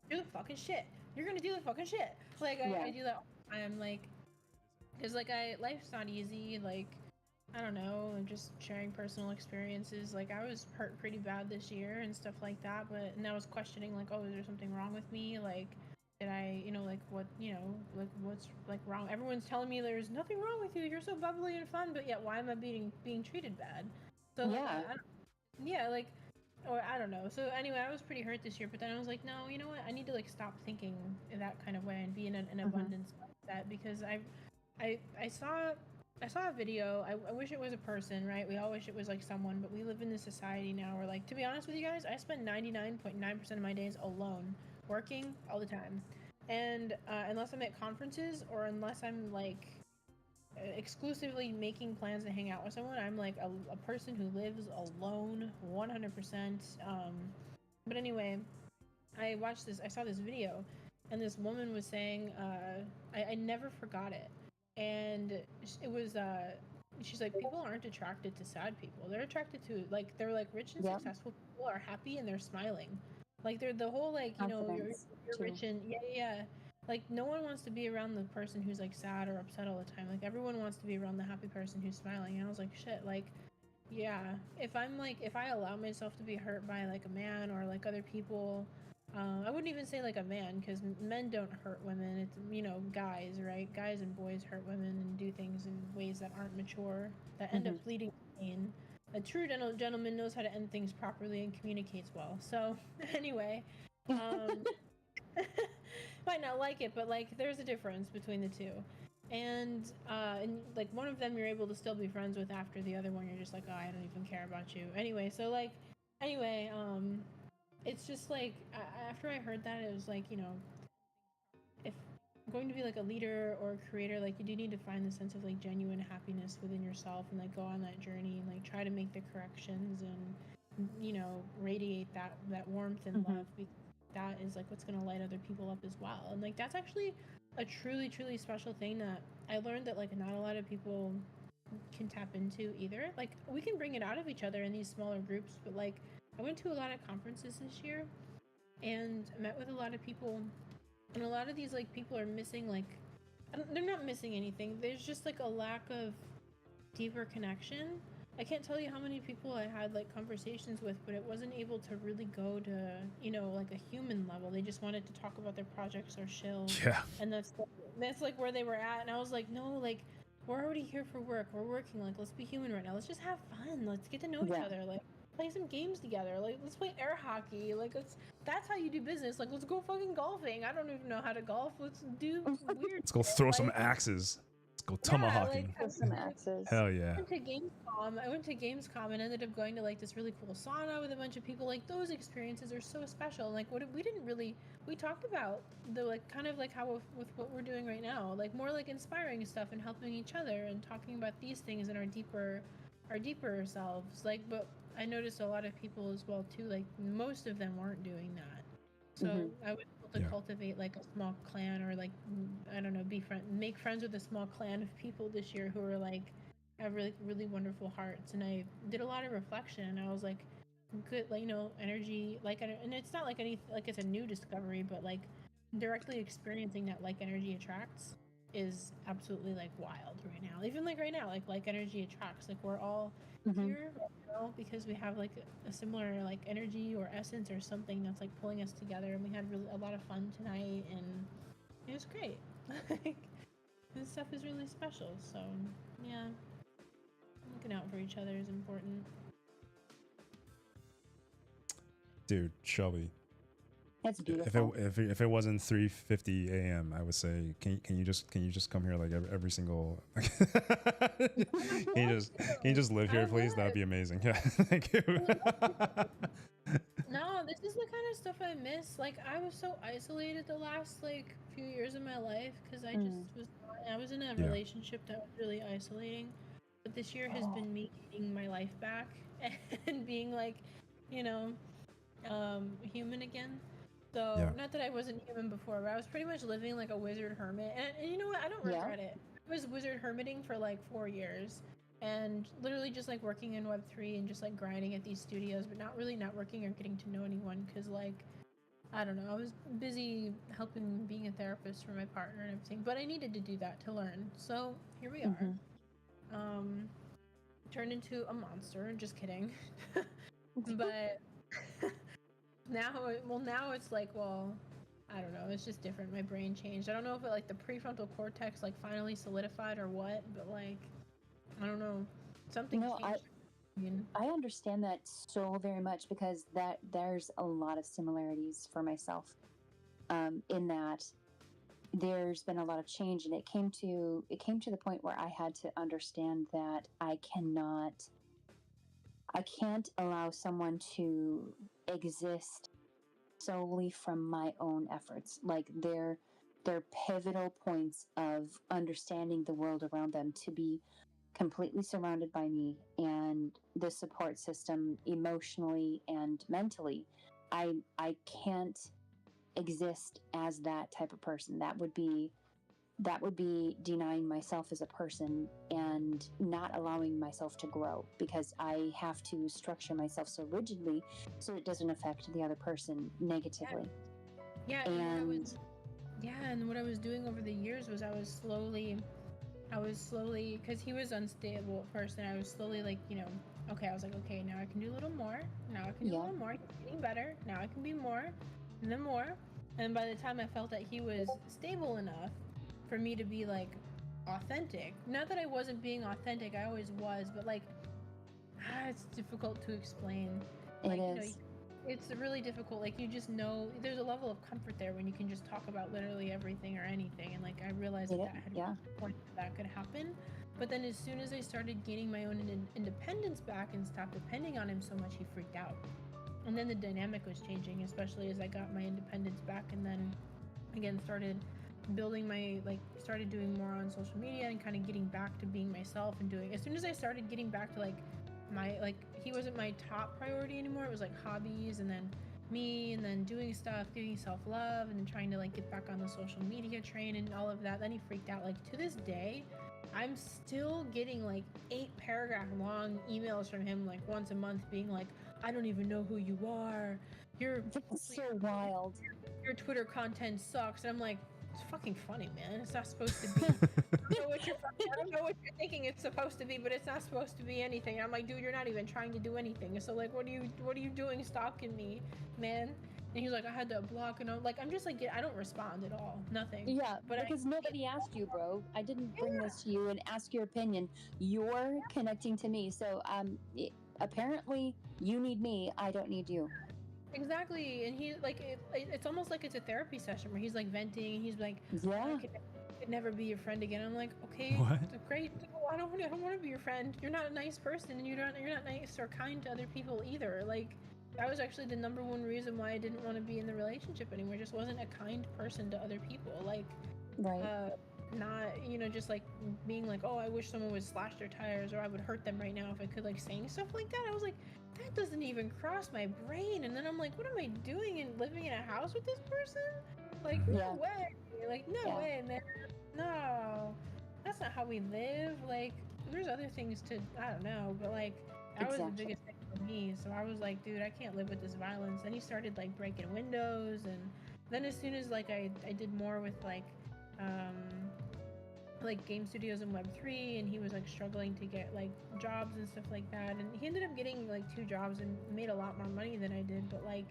do the fucking shit. You're gonna do the fucking shit. Like I do that. I'm like, because like life's not easy. Like I don't know, just sharing personal experiences. Like I was hurt pretty bad this year and stuff like that, but and I was questioning like, oh, is there something wrong with me? Like, did I, like what, like what's like wrong? Everyone's telling me there's nothing wrong with you. You're so bubbly and fun, but yet why am I being treated bad? So like, Yeah. yeah, like, or I don't know. So anyway, I was pretty hurt this year, but then I was like, no, you know what? I need to like stop thinking in that kind of way and be in an abundance mindset because I saw a video. I wish it was a person, right? We all wish it was like someone, but we live in this society now where, like, to be honest with you guys, I spend 99.9% of my days alone, working all the time. And unless I'm at conferences or unless I'm like exclusively making plans to hang out with someone, I'm like a person who lives alone 100%. But anyway, I saw this video, and this woman was saying, I never forgot it. And it was, she's like, people aren't attracted to sad people. They're attracted to, like, they're like rich and successful people are happy and they're smiling. Like, they're the whole, like, you're rich and, yeah. Like, no one wants to be around the person who's, like, sad or upset all the time. Like, everyone wants to be around the happy person who's smiling. And I was like, shit, like, yeah, if I allow myself to be hurt by like a man or like other people, I wouldn't even say like a man because men don't hurt women. It's guys, right? Guys and boys hurt women and do things in ways that aren't mature that end up leading to pain. A true gentleman knows how to end things properly and communicates well. So anyway, might not like it, but like there's a difference between the two. And like one of them you're able to still be friends with after the other one you're just like, oh, I don't even care about you. Anyway, so like it's just like after I heard that it was like, if I'm going to be like a leader or a creator, like you do need to find the sense of like genuine happiness within yourself and like go on that journey and like try to make the corrections and radiate that warmth and love, because that is like what's going to light other people up as well. And like that's actually a truly special thing that I learned that like not a lot of people can tap into either. Like we can bring it out of each other in these smaller groups, but like I went to a lot of conferences this year and met with a lot of people, and a lot of these like people are missing like they're not missing anything. There's just like a lack of deeper connection. I can't tell you how many people I had like conversations with, but it wasn't able to really go to, like a human level. They just wanted to talk about their projects or chill. Yeah. And that's like where they were at. And I was like, no, like we're already here for work. We're working. Like, let's be human right now. Let's just have fun. Let's get to know each other. Like, play some games together. Like, let's play air hockey. Like, that's how you do business. Like, let's go fucking golfing. I don't even know how to golf. Let's do weird. Let's go throw some axes. Let's go tomahawking. Some axes. Hell yeah. I went to Gamescom and ended up going to like this really cool sauna with a bunch of people. Like those experiences are so special. Like we talked about the like kind of like how with what we're doing right now, like more like inspiring stuff and helping each other and talking about these things in our deeper selves. Like, but I noticed a lot of people as well too. Like most of them weren't doing that. So I was able to cultivate like a small clan or like I don't know, make friends with a small clan of people this year who are like have really wonderful hearts. And I did a lot of reflection and I was like good, like energy, like, and it's not like it's a new discovery, but like directly experiencing that like energy attracts is absolutely like wild right now. Even like right now, like energy attracts, like we're all here right now because we have like a similar like energy or essence or something that's like pulling us together, and we had a lot of fun tonight and it was great. Like this stuff is really special. So yeah, looking out for each other is important. Dude, Shelby. That's beautiful. If it wasn't 3:50 a.m., I would say, can you just come here like every single? Can you just live here, please? That'd be amazing. Yeah, thank you. No, this is the kind of stuff I miss. Like I was so isolated the last like few years of my life because I was in a relationship that was really isolating. But this year has been me getting my life back and being like, human again. So not that I wasn't human before, but I was pretty much living like a wizard hermit. And you know what? I don't regret it. I was wizard hermiting for like 4 years and literally just like working in Web3 and just like grinding at these studios, but not really networking or getting to know anyone because like, I don't know, I was busy helping being a therapist for my partner and everything, but I needed to do that to learn. So here we are. turned into a monster. Just kidding. But now it's like, well, I don't know. It's just different. My brain changed. I don't know if it, like, the prefrontal cortex like finally solidified or what, but like, I don't know. Something No, changed. I understand that so very much because there's a lot of similarities for myself. In that there's been a lot of change, and it came to the point where I had to understand that I can't allow someone to exist solely from my own efforts. Like their pivotal points of understanding the world around them to be completely surrounded by me and the support system emotionally and mentally. I can't exist as that type of person. That would be denying myself as a person and not allowing myself to grow, because I have to structure myself so rigidly so it doesn't affect the other person negatively. Yeah, and what I was doing over the years was I was slowly, because he was unstable at first, and I was slowly like, okay, I was like, okay, now I can do a little more. Now I can do a little more. He's getting better. Now I can be more, and then more. And by the time I felt that he was stable enough for me to be like authentic, not that I wasn't being authentic, I always was, but like, it's difficult to explain. Like, it's really difficult. Like, you just know there's a level of comfort there when you can just talk about literally everything or anything. And like, I realized that could happen. But then as soon as I started gaining my own independence back and stopped depending on him so much, he freaked out. And then the dynamic was changing, especially as I got my independence back, and then again started building started doing more on social media and kind of getting back to being myself and doing. As soon as I started getting back to he wasn't my top priority anymore. It was like hobbies, and then me, and then doing stuff, doing self-love, and then trying to like get back on the social media train and all of that. Then he freaked out. Like, to this day, I'm still getting like 8-paragraph long emails from him like once a month being like, I don't even know who you are. That's so wild. Your Twitter content sucks. And I'm like, it's fucking funny, man. It's not supposed to be. I don't know what you're thinking it's supposed to be, but it's not supposed to be anything. And I'm like, dude, you're not even trying to do anything. So like, what are you doing stalking me, man? And he's like, I had to block, and I'm just like, I don't respond at all. Nothing. Yeah, but because nobody asked you, bro. I didn't bring this to you and ask your opinion. You're connecting to me, so apparently you need me. I don't need you. Exactly. And he like it's almost like it's a therapy session where he's like venting, and he's like, I could never be your friend again. I'm like, okay, great. No, I don't want to be your friend. You're not a nice person, and you're not nice or kind to other people either. Like, that was actually the number one reason why I didn't want to be in the relationship anymore. Just wasn't a kind person to other people. Like, not, just like being like, oh, I wish someone would slash their tires, or I would hurt them right now if I could, like saying stuff like that. I was like, that doesn't even cross my brain. And then I'm like, what am I doing and living in a house with this person? Like, no way. Like, no way, man. No, that's not how we live. Like, there's other things to, I don't know, but like, that was the biggest thing for me. So I was like, dude, I can't live with this violence. Then he started like breaking windows, and then as soon as like I did more with like game studios and Web3, and he was like struggling to get like jobs and stuff like that, and he ended up getting like 2 jobs and made a lot more money than I did, but like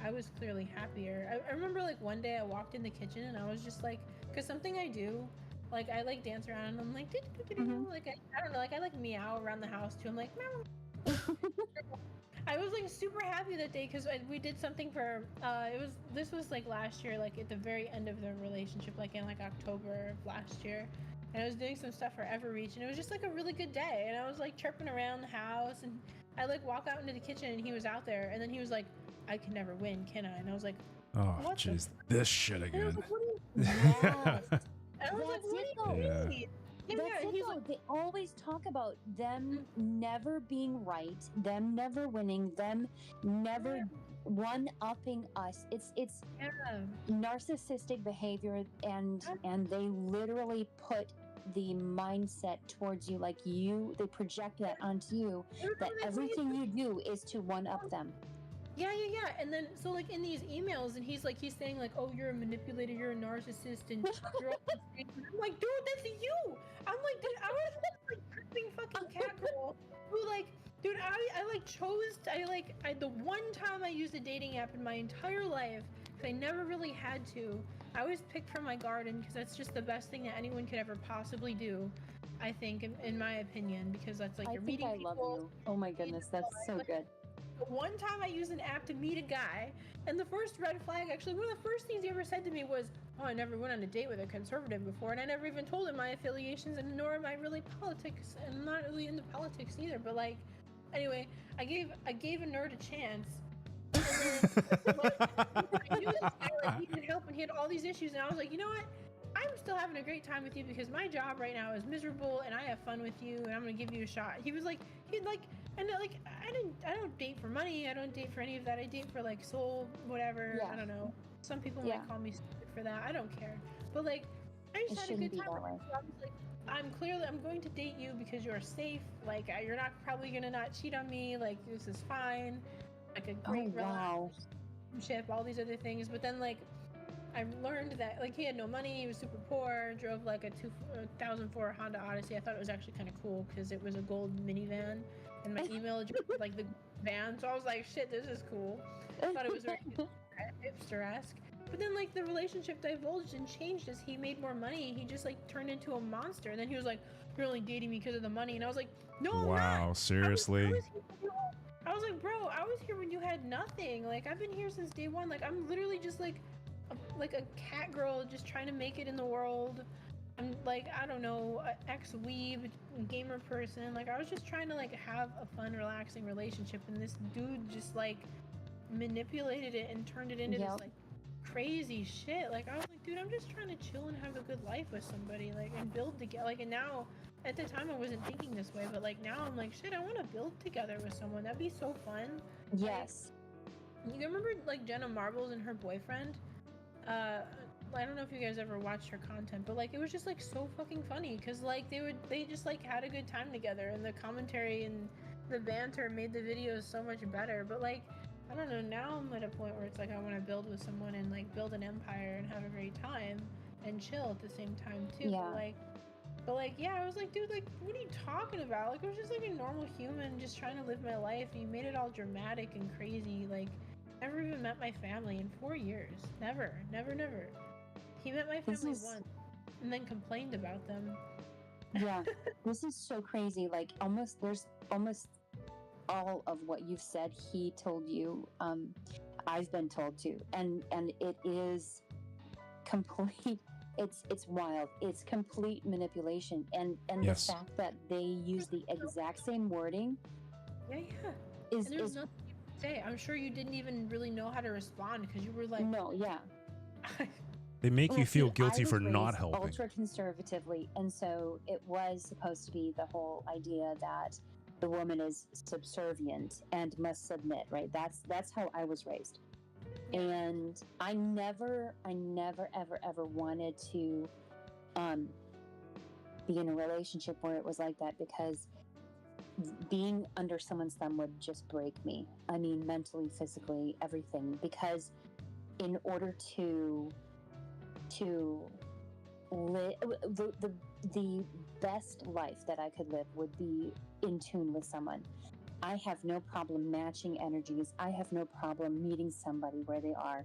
I was clearly happier. I remember like one day I walked in the kitchen and I was just like, because something I do, like I like dance around and I'm like like I don't know, like I like meow around the house too. I'm like meow. I was like super happy that day because we did something for this was like last year, like at the very end of the relationship, like in like October of last year, and I was doing some stuff for Everreach, and it was just like a really good day, and I was like chirping around the house, and I like walk out into the kitchen and he was out there, and then he was like, I can never win, can I? And I was like, oh jeez, this shit again. I was like, what do you mean? They always talk about them never being right, them never winning, them never one-upping us. It's narcissistic behavior, and they literally put the mindset towards you, like they project that onto you, that everything you do is to one-up them. Yeah. And then, so like in these emails, and he's saying like, oh, you're a manipulator, you're a narcissist, and you're all I'm like, dude, that's you. I'm like, dude, I was like creeping fucking cat girl Well, like, dude, the one time I used a dating app in my entire life, because I never really had to, I always picked from my garden because that's just the best thing that anyone could ever possibly do, I think, in my opinion, because that's like I you're think meeting I people. love you. Oh my goodness, that's so good. The one time I used an app to meet a guy, and the first red flag, actually, one of the first things he ever said to me was, "Oh, I never went on a date with a conservative before," and I never even told him my affiliations, and nor am I really politics, and I'm not really into politics either. But like, anyway, I gave a nerd a chance, and then I knew this guy like needed help, and he had all these issues, and I was like, you know what? I'm still having a great time with you because my job right now is miserable, and I have fun with you, and I'm gonna give you a shot. He was like, and like, I don't date for money. I don't date for any of that. I date for like soul, whatever. Yeah. I don't know. Some people Yeah. might call me stupid for that. I don't care. But like, I It just had a shouldn't good be time. that way. So I was like, I'm going to date you because you're safe. Like, you're not probably gonna not cheat on me. Like, this is fine. Like a great wow. relationship, all these other things. But then like, I learned that like he had no money, he was super poor, drove like a 2004 Honda Odyssey. I thought it was actually kind of cool because it was a gold minivan, and my email address was like the van. So I was like, shit, this is cool. I thought it was very hipster-esque. But then like the relationship divulged and changed as he made more money. He just like turned into a monster, and then he was like, "You're only dating me because of the money," and I was like, "No, I'm Wow, not. seriously? I was like, bro, I was here when you had nothing. Like, I've been here since day one. Like, I'm literally just like a cat girl just trying to make it in the world. I'm like, I don't know, ex-weeb, gamer person. Like, I was just trying to like have a fun, relaxing relationship, and this dude just like manipulated it and turned it into this like crazy shit. Like, I was like, dude, I'm just trying to chill and have a good life with somebody, like, and build together. Like, and now, at the time, I wasn't thinking this way, but like now, I'm like, shit, I want to build together with someone. That'd be so fun. Yes. Like, you remember like Jenna Marbles and her boyfriend? I don't know if you guys ever watched her content, but like it was just like so fucking funny because like they just like had a good time together, and the commentary and the banter made the videos so much better. But like, I don't know, now I'm at a point where it's like I want to build with someone and like build an empire and have a great time and chill at the same time too. Yeah. But like, yeah, I was like, dude, like, what are you talking about? Like, I was just like a normal human just trying to live my life, and you made it all dramatic and crazy. Like, never even met my family in 4 years. Never. He met my family once and then complained about them. Yeah, this is so crazy. Like, there's almost all of what you've said he told you, I've been told too, and it is complete. It's wild. It's complete manipulation, and Yes. the fact that they use the exact same wording. Yeah. Is and there's nothing you could say. I'm sure you didn't even really know how to respond because you were like, no, yeah. They make you feel See, guilty I was for not raised helping. ultra conservatively, and so it was supposed to be the whole idea that the woman is subservient and must submit, right? That's how I was raised. And I never ever wanted to be in a relationship where it was like that, because being under someone's thumb would just break me. I mean, mentally, physically, everything. Because in order to live the best life that I could live would be in tune with someone. I have no problem matching energies. I have no problem meeting somebody where they are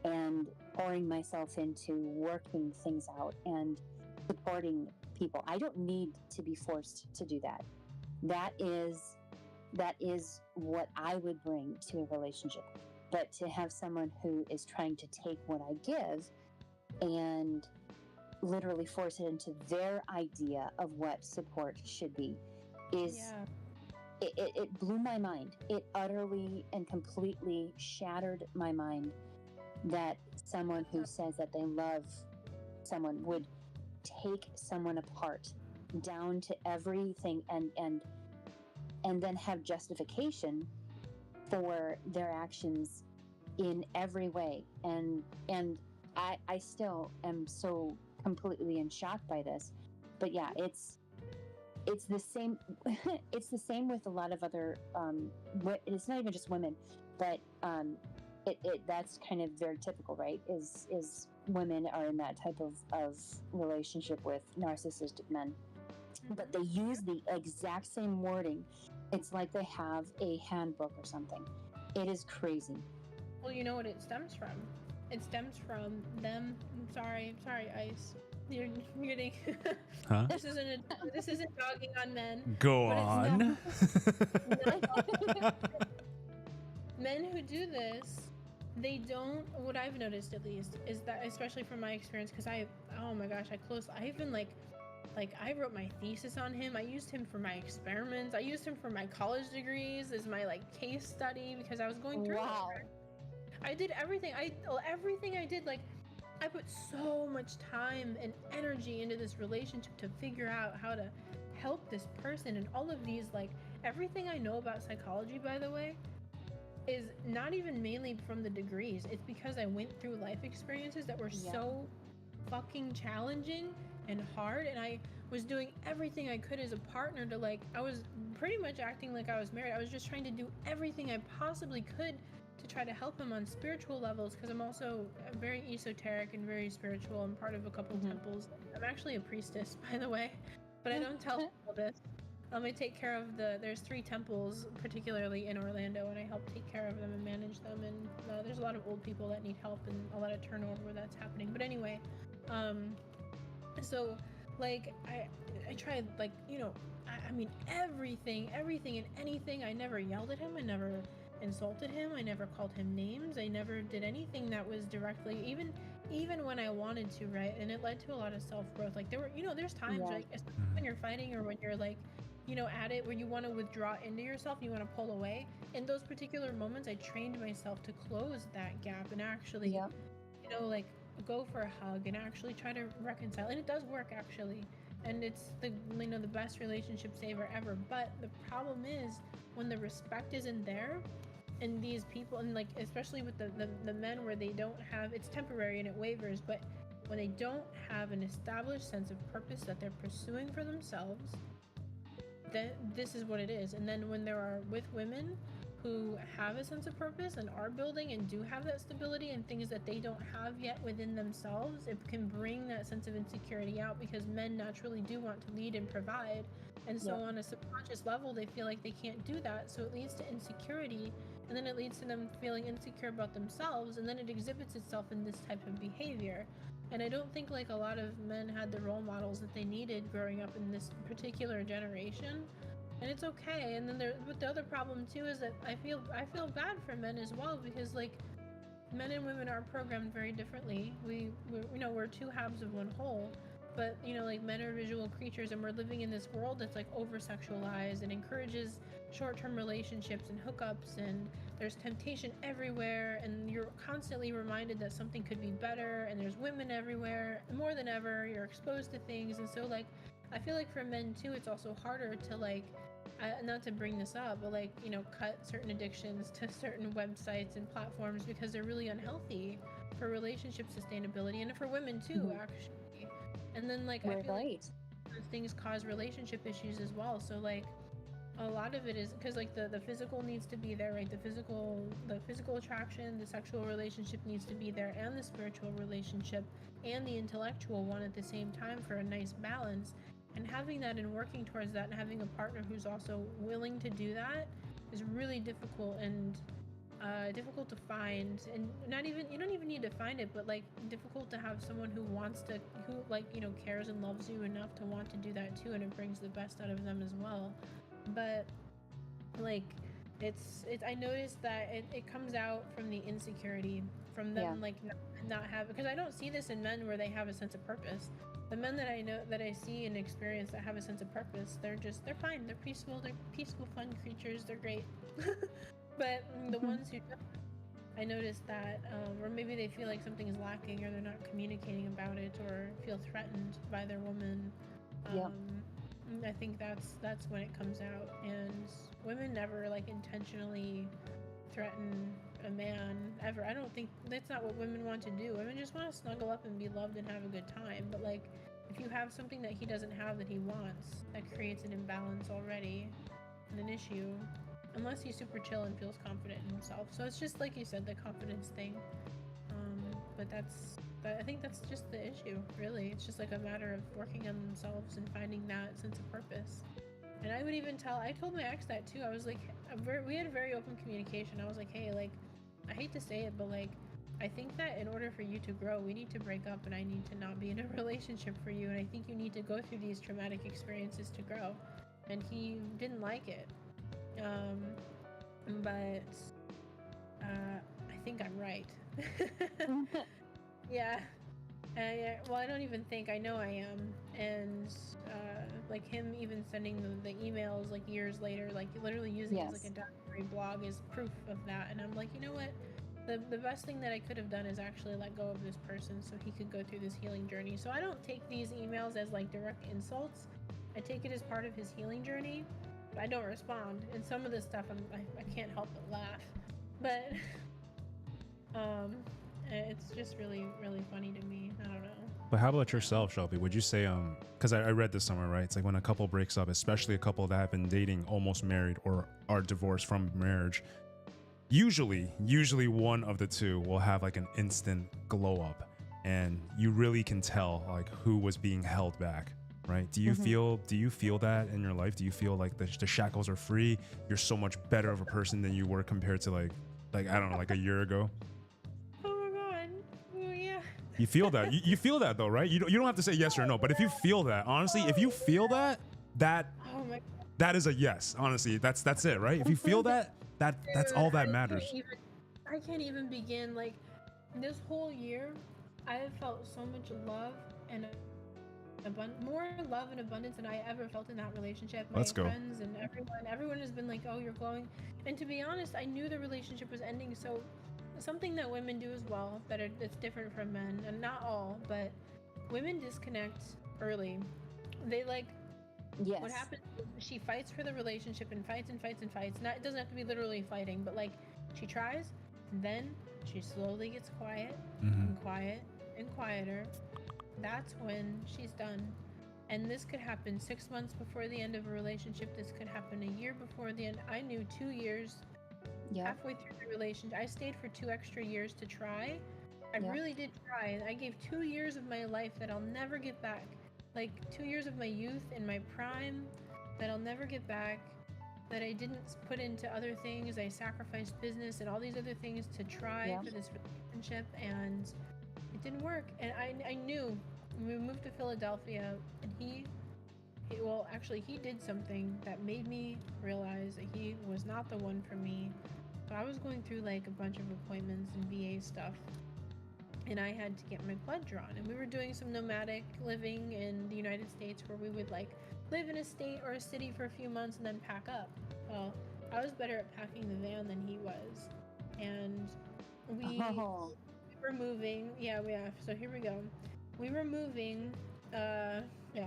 and pouring myself into working things out and supporting people. I don't need to be forced to do that. That is what I would bring to a relationship. But to have someone who is trying to take what I give and literally force it into their idea of what support should be is it blew my mind. It utterly and completely shattered my mind that someone who says that they love someone would take someone apart down to everything and then have justification for their actions in every way. And I still am so completely in shock by this. But yeah, it's the same. It's the same with a lot of other. It's not even just women, but that's kind of very typical, right? Is women are in that type of relationship with narcissistic men, but they use the exact same wording. It's like they have a handbook or something. It is crazy. Well, you know what it stems from? It stems from them. I'm sorry, Ice. You're getting. Huh? This isn't dogging on men. Go but on. Men who do this, they don't. What I've noticed, at least, is that, especially from my experience, because oh my gosh, I even like I wrote my thesis on him. I used him for my experiments. I used him for my college degrees as my like case study because I was going through. Wow. I did everything. Everything I did, like, I put so much time and energy into this relationship to figure out how to help this person, and all of these, like, everything I know about psychology, by the way, is not even mainly from the degrees. It's because I went through life experiences that were so fucking challenging and hard, and I was doing everything I could as a partner to, like, I was pretty much acting like I was married. I was just trying to do everything I possibly could to try to help him on spiritual levels, because I'm also very esoteric and very spiritual. I'm part of a couple temples. I'm actually a priestess, by the way, but I don't tell people this. I take care of there's 3 temples, particularly in Orlando, and I help take care of them and manage them, and there's a lot of old people that need help and a lot of turnover that's happening. But anyway, so, like, I tried, like, you know, I mean, everything and anything. I never yelled at him. I never insulted him. I never called him names. I never did anything that was directly, even when I wanted to, right? And it led to a lot of self-growth. Like, there were, you know, there's times, like, especially when you're fighting or when you're, like, you know, at it, where you want to withdraw into yourself, you want to pull away. In those particular moments, I trained myself to close that gap and actually, you know, like, go for a hug and actually try to reconcile. And it does work, actually. And it's the, you know, the best relationship saver ever. But the problem is when the respect isn't there, and these people, and, like, especially with the men, where they don't have, it's temporary and it wavers, but when they don't have an established sense of purpose that they're pursuing for themselves, then this is what it is. And then when there are with women who have a sense of purpose and are building and do have that stability and things that they don't have yet within themselves, it can bring that sense of insecurity out, because men naturally do want to lead and provide. And so on a subconscious level, they feel like they can't do that. So it leads to insecurity, and then it leads to them feeling insecure about themselves, and then it exhibits itself in this type of behavior. And I don't think, like, a lot of men had the role models that they needed growing up in this particular generation. And it's okay. And then but the other problem too is that I feel bad for men as well, because, like, men and women are programmed very differently. We're, you know, we're 2 halves of one whole. But, you know, like, men are visual creatures, and we're living in this world that's, like, over-sexualized and encourages short-term relationships and hookups, and there's temptation everywhere, and you're constantly reminded that something could be better, and there's women everywhere. More than ever, you're exposed to things. And so, like, I feel like for men too, it's also harder to, like, not to bring this up, but, like, you know, cut certain addictions to certain websites and platforms, because they're really unhealthy for relationship sustainability, and for women too, actually. And then, like, I feel like those things cause relationship issues as well. So, like, a lot of it is because, like, the physical needs to be there, right? The physical attraction, the sexual relationship needs to be there, and the spiritual relationship and the intellectual one at the same time, for a nice balance. And having that and working towards that, and having a partner who's also willing to do that, is really difficult, and difficult to find. And you don't even need to find it, but, like, difficult to have someone who like, you know, cares and loves you enough to want to do that too, and it brings the best out of them as well. But, like, I noticed that it comes out from the insecurity, from them, like, not have, because I don't see this in men where they have a sense of purpose. The men that I know, that I see and experience, that have a sense of purpose, they're fine, they're peaceful, fun creatures, they're great. But the ones who don't, I noticed that, or maybe they feel like something is lacking, or they're not communicating about it, or feel threatened by their woman. I think that's when it comes out. And women never, like, intentionally threaten a man ever. I don't think that's not what women want to do. Women just want to snuggle up and be loved and have a good time. But, like, if you have something that he doesn't have that he wants, that creates an imbalance already and an issue. Unless he's super chill and feels confident in himself. So it's just, like you said, the confidence thing. But I think that's just the issue, really. It's just like a matter of working on themselves and finding that sense of purpose. And I would even I told my ex that too. I was like, we had very open communication. I was like, hey, like, I hate to say it, but like, I think that in order for you to grow, we need to break up, and I need to not be in a relationship for you. And I think you need to go through these traumatic experiences to grow. And he didn't like it. But I think I'm right. Yeah. Well, I don't even think, I know I am. And like him even sending the emails like years later, like literally using it as like a documentary blog is proof of that. And I'm like, you know what? The best thing that I could have done is actually let go of this person so he could go through this healing journey. So I don't take these emails as like direct insults. I take it as part of his healing journey. But I don't respond. And some of this stuff I can't help but laugh. But it's just really, really funny to me. I don't know. But how about yourself, Shelby? Would you say, because I read this somewhere, right? It's like when a couple breaks up, especially a couple that have been dating, almost married, or are divorced from marriage, usually one of the two will have like an instant glow up, and you really can tell like who was being held back, right? Do you feel that in your life? Do you feel like the shackles are free? You're so much better of a person than you were compared to like I don't know, like a year ago? You feel that. You feel that though, right? You don't have to say yes or no, but if you feel that, honestly, if you feel that that is a yes. Honestly, that's it, right? If you feel that's all that matters. I can't even begin. Like this whole year, I have felt so much love and more love and abundance than I ever felt in that relationship. My friends and everyone has been like, "Oh, you're glowing." And to be honest, I knew the relationship was ending, so something that women do as well, it's different from men, and not all, but women disconnect early. They like, what happens is she fights for the relationship and fights and fights and fights. It doesn't have to be literally fighting, but like she tries, and then she slowly gets quiet and quiet and quieter. That's when she's done. And this could happen 6 months before the end of a relationship. This could happen a year before the end. I knew 2 years. Halfway through the relationship, I stayed for 2 extra years to try. I really did try. I gave 2 years of my life that I'll never get back. Like 2 years of my youth and my prime that I'll never get back, that I didn't put into other things. I sacrificed business and all these other things to try for this relationship, and it didn't work. And I knew when we moved to Philadelphia, and he did something that made me realize that he was not the one for me. So I was going through like a bunch of appointments and VA stuff, and I had to get my blood drawn. And we were doing some nomadic living in the United States where we would like live in a state or a city for a few months and then pack up. Well, I was better at packing the van than he was. And we were moving. Yeah. So here we go. We were moving.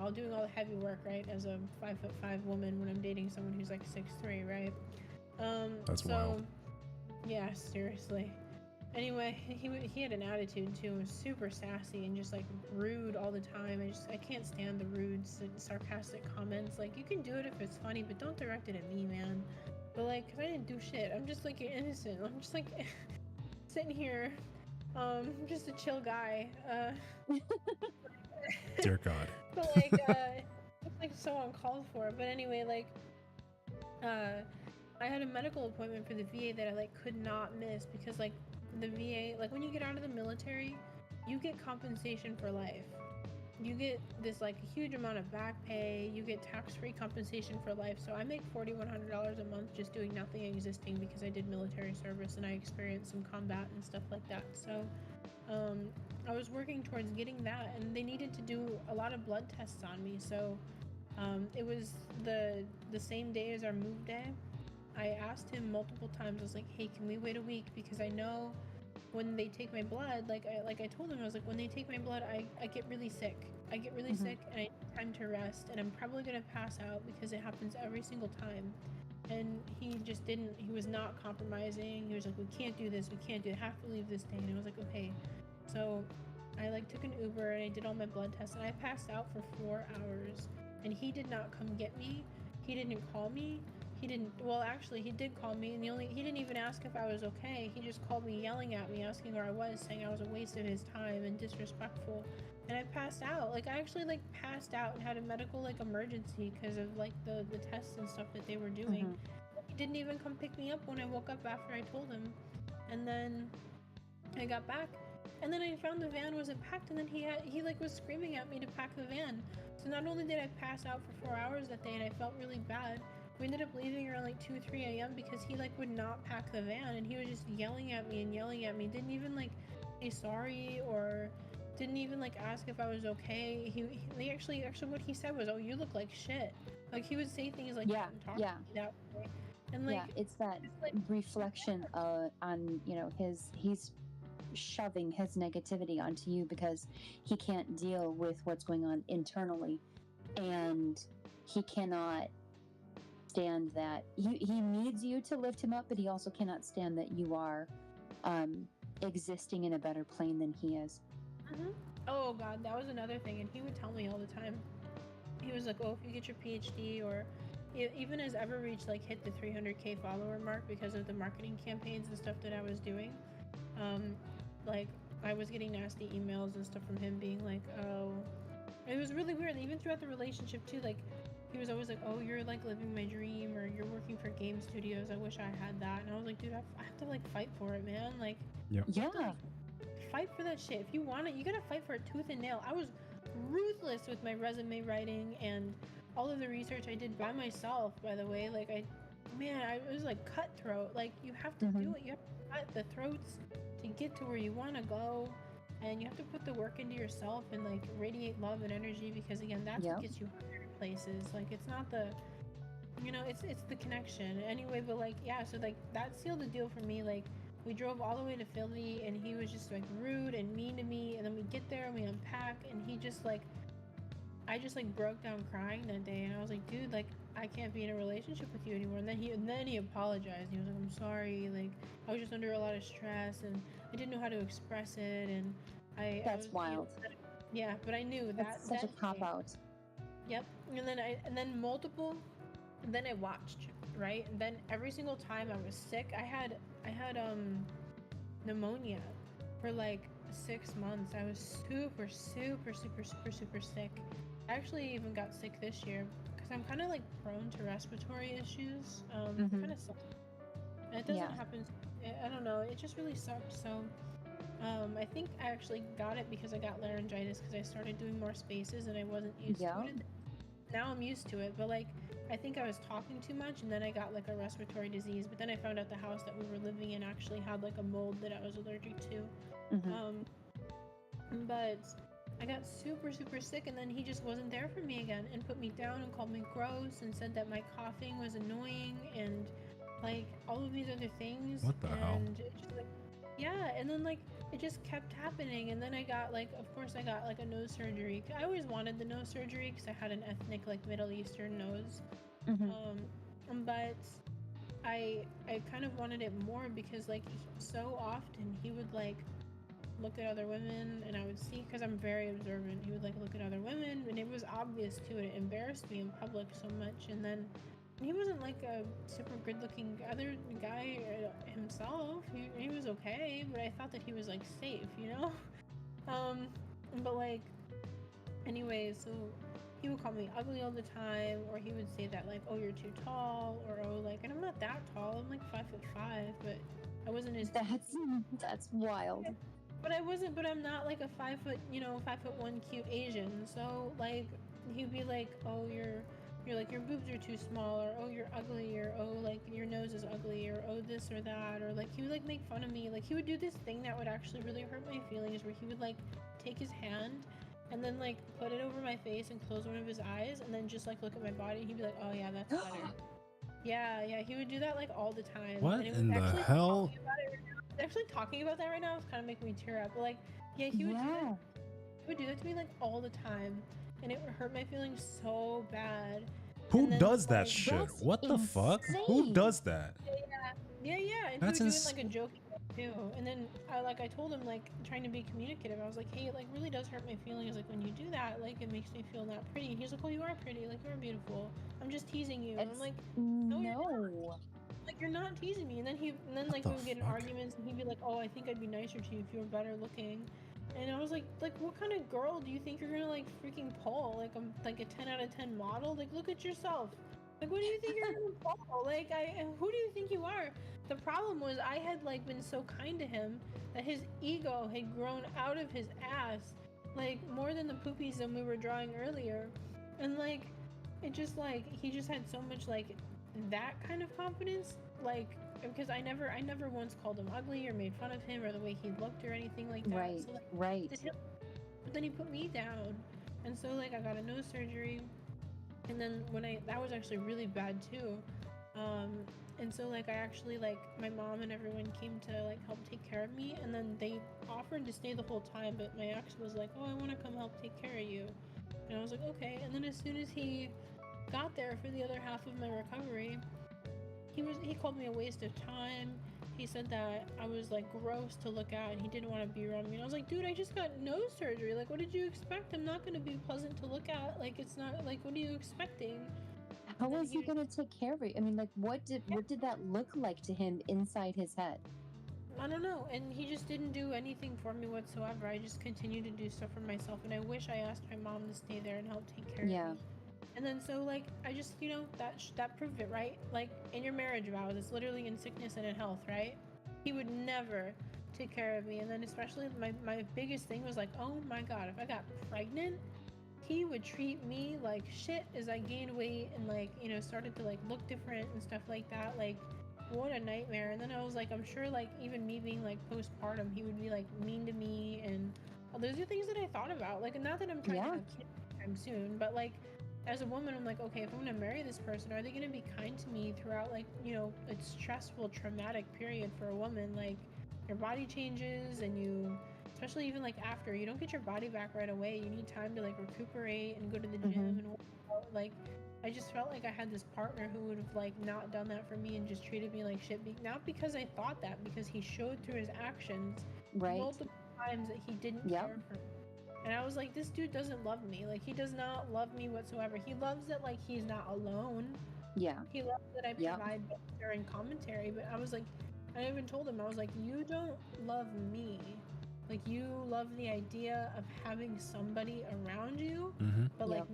All doing all the heavy work, right? As a 5'5" woman when I'm dating someone who's like 6'3", right? That's wild. Yeah, seriously. Anyway, he had an attitude too. He was super sassy and just like rude all the time. I can't stand the rude, sarcastic comments. Like, you can do it if it's funny, but don't direct it at me, man. But like, 'cause I didn't do shit. I'm just like, you're innocent. I'm just like sitting here. Just a chill guy. Dear God. But like, it's like so uncalled for. But anyway, like, I had a medical appointment for the VA that I like could not miss, because like the VA, like when you get out of the military, you get compensation for life. You get this like a huge amount of back pay. You get tax-free compensation for life. So I make $4,100 a month just doing nothing, existing, because I did military service and I experienced some combat and stuff like that. So I was working towards getting that, and they needed to do a lot of blood tests on me. So it was the same day as our move day. I asked him multiple times. I was like, hey, can we wait a week? Because I know when they take my blood, like I told him, I was like, when they take my blood, I get really sick. I get really sick, and I need time to rest, and I'm probably gonna pass out because it happens every single time. And he just didn't. He was not compromising. He was like, we can't do this. We can't do it. I have to leave this day. And I was like, okay. So I like took an Uber and I did all my blood tests, and I passed out for 4 hours. And he did not come get me. He didn't call me. he didn't. Well, actually, he did call me, and he didn't even ask if I was okay. He just called me, yelling at me, asking where I was, saying I was a waste of his time and disrespectful. And I passed out. Like, I actually like passed out and had a medical like emergency because of like the tests and stuff that they were doing. He didn't even come pick me up when I woke up after I told him. And then I got back, and then I found the van wasn't packed, and then he like was screaming at me to pack the van. So not only did I pass out for 4 hours that day, and I felt really bad. We ended up leaving around like 2 or 3 a.m. because he like would not pack the van, and he was just yelling at me and yelling at me. Didn't even like say sorry or didn't even like ask if I was okay. He actually what he said was, "Oh, you look like shit." Like he would say things like, Yeah, "Don't talk yeah. to me that way." And like, yeah, it's that reflection on, you know, he's shoving his negativity onto you because he can't deal with what's going on internally, and he cannot stand that he needs you to lift him up, but he also cannot stand that you are existing in a better plane than he is. Oh god, that was another thing, and he would tell me all the time. He was like, "Oh, if you get your PhD," or even as Everreach like hit the 300K follower mark because of the marketing campaigns and stuff that I was doing, like I was getting nasty emails and stuff from him being like, "Oh," it was really weird. And even throughout the relationship too, like he was always like, "Oh, you're like living my dream," or "You're working for game studios. I wish I had that." And I was like, "Dude, I have to like fight for it, man. Like, Yep. you have to, like, fight for that shit. If you want it, you gotta fight for it tooth and nail." I was ruthless with my resume writing and all of the research I did by myself, by the way. Like I was like cutthroat. Like you have to do it. You have to cut the throats to get to where you want to go, and you have to put the work into yourself and like radiate love and energy, because again, that's what gets you higher places. Like it's not the, you know, it's the connection anyway. But like, yeah, so like that sealed the deal for me. Like we drove all the way to Philly, and he was just like rude and mean to me, and then we get there and we unpack, and he just like, I just like broke down crying that day, and I was like, "Dude, like I can't be in a relationship with you anymore." And then he apologized. He was like, "I'm sorry, like I was just under a lot of stress and I didn't know how to express it." And That's was, wild. Yeah, but I knew That's that such a cop out. Yep. And then multiple, and then I watched, right? And then every single time I was sick, I had pneumonia for like 6 months. I was super sick. I actually even got sick this year because I'm kind of like prone to respiratory issues. Kind of sucks. And it doesn't happen. I don't know. It just really sucks. So, I think I actually got it because I got laryngitis because I started doing more spaces and I wasn't used to it. Now I'm used to it, but like I think I was talking too much, and then I got like a respiratory disease. But then I found out the house that we were living in actually had like a mold that I was allergic to. But I got super sick, and then he just wasn't there for me again and put me down and called me gross and said that my coughing was annoying and like all of these other things. What the hell? And it just, like, yeah, and then like it just kept happening, and then I got like, of course I got like a nose surgery. I always wanted the nose surgery because I had an ethnic like Middle Eastern nose. But I kind of wanted it more because like so often he would like look at other women, and I would see, because I'm very observant, he would like look at other women, and it was obvious too, and it embarrassed me in public so much. And then he wasn't like a super good looking other guy himself. He was okay, but I thought that he was like safe, you know. But like, anyway, so he would call me ugly all the time, or he would say that like, "Oh, you're too tall," or "Oh, like," and I'm not that tall. I'm like 5'5", but I wasn't as that's wild. But I wasn't. But I'm not like a 5'1" cute Asian. So like, he'd be like, "Oh, you're like, your boobs are too small," or "Oh, you're ugly," or "Oh, like your nose is ugly," or "Oh, this or that," or like he would like make fun of me. Like he would do this thing that would actually really hurt my feelings, where he would like take his hand and then like put it over my face and close one of his eyes, and then just like look at my body, and he'd be like, "Oh yeah, that's better." Yeah, he would do that like all the time. What and it in the hell? Actually talking about that right now is kind of making me tear up. But like, yeah, he would do that to me like all the time, and it would hurt my feelings so bad. Who does that shit? What the fuck? Who does that? Yeah. And That's he would do it like a joke. too. And then I told him, like, trying to be communicative. I was like, hey, it like really does hurt my feelings. Like when you do that, like it makes me feel not pretty. He's like, oh, you are pretty. Like you're beautiful. I'm just teasing you. And I'm like, no, you're not. Like you're not teasing me. And then like we would get in arguments, and he'd be like, oh, I think I'd be nicer to you if you were better looking. And I was like, what kind of girl do you think you're gonna like freaking pull? Like I'm like a 10 out of 10 model. Like look at yourself. Like what do you think you're gonna pull? Like who do you think you are? The problem was I had like been so kind to him that his ego had grown out of his ass, like more than the poopies that we were drawing earlier. And like it just like he just had so much like that kind of confidence, like because I never once called him ugly or made fun of him or the way he looked or anything like that. Right, so, like, right. But then he put me down, and so like I got a nose surgery, and then that was actually really bad too. And so like I actually like my mom and everyone came to like help take care of me, and then they offered to stay the whole time, but my ex was like, oh, I want to come help take care of you, and I was like, okay. And then as soon as he got there for the other half of my recovery, he called me a waste of time. He said that I was like gross to look at and he didn't want to be around me. And I was like, dude, I just got nose surgery. Like, what did you expect? I'm not going to be pleasant to look at. Like, it's not like, what are you expecting? How was he going to take care of it? I mean, like, what did that look like to him inside his head? I don't know. And he just didn't do anything for me whatsoever. I just continued to do stuff for myself. And I wish I asked my mom to stay there and help take care of me. And then so like I just, you know, that proved it, right? Like in your marriage vows, it's literally in sickness and in health, right? He would never take care of me. And then especially my biggest thing was like, oh my god, if I got pregnant, he would treat me like shit as I gained weight and like, you know, started to like look different and stuff like that. Like what a nightmare. And then I was like, I'm sure like even me being like postpartum, he would be like mean to me. And those are things that I thought about. Like, not that I'm trying to have kids anytime soon, but like as a woman, I'm like, okay, if I'm gonna marry this person, are they gonna be kind to me throughout, like, you know, a stressful, traumatic period for a woman? Like, your body changes, and you, especially even like after, you don't get your body back right away. You need time to like recuperate and go to the gym and work out. Like, I just felt like I had this partner who would have like not done that for me and just treated me like shit. Not because I thought that, because he showed through his actions multiple times that he didn't care for me. And I was like, this dude doesn't love me. Like, he does not love me whatsoever. He loves that, like, he's not alone. Yeah. He loves that I provide banter and commentary. But I was like, I even told him, I was like, you don't love me. Like, you love the idea of having somebody around you. But, like,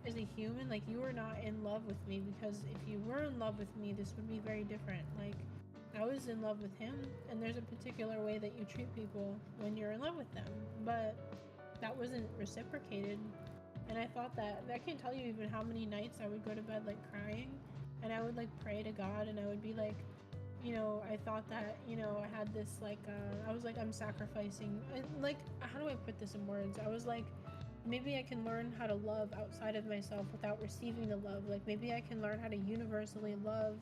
as a human, like, you are not in love with me. Because if you were in love with me, this would be very different. Like, I was in love with him. And there's a particular way that you treat people when you're in love with them. But that wasn't reciprocated. And I thought that I can't tell you even how many nights I would go to bed like crying, and I would like pray to God, and I would be like, you know, I thought that, you know, I had this like I was like, I'm sacrificing, and like, how do I put this in words? I was like, maybe I can learn how to love outside of myself without receiving the love. Like maybe I can learn how to universally love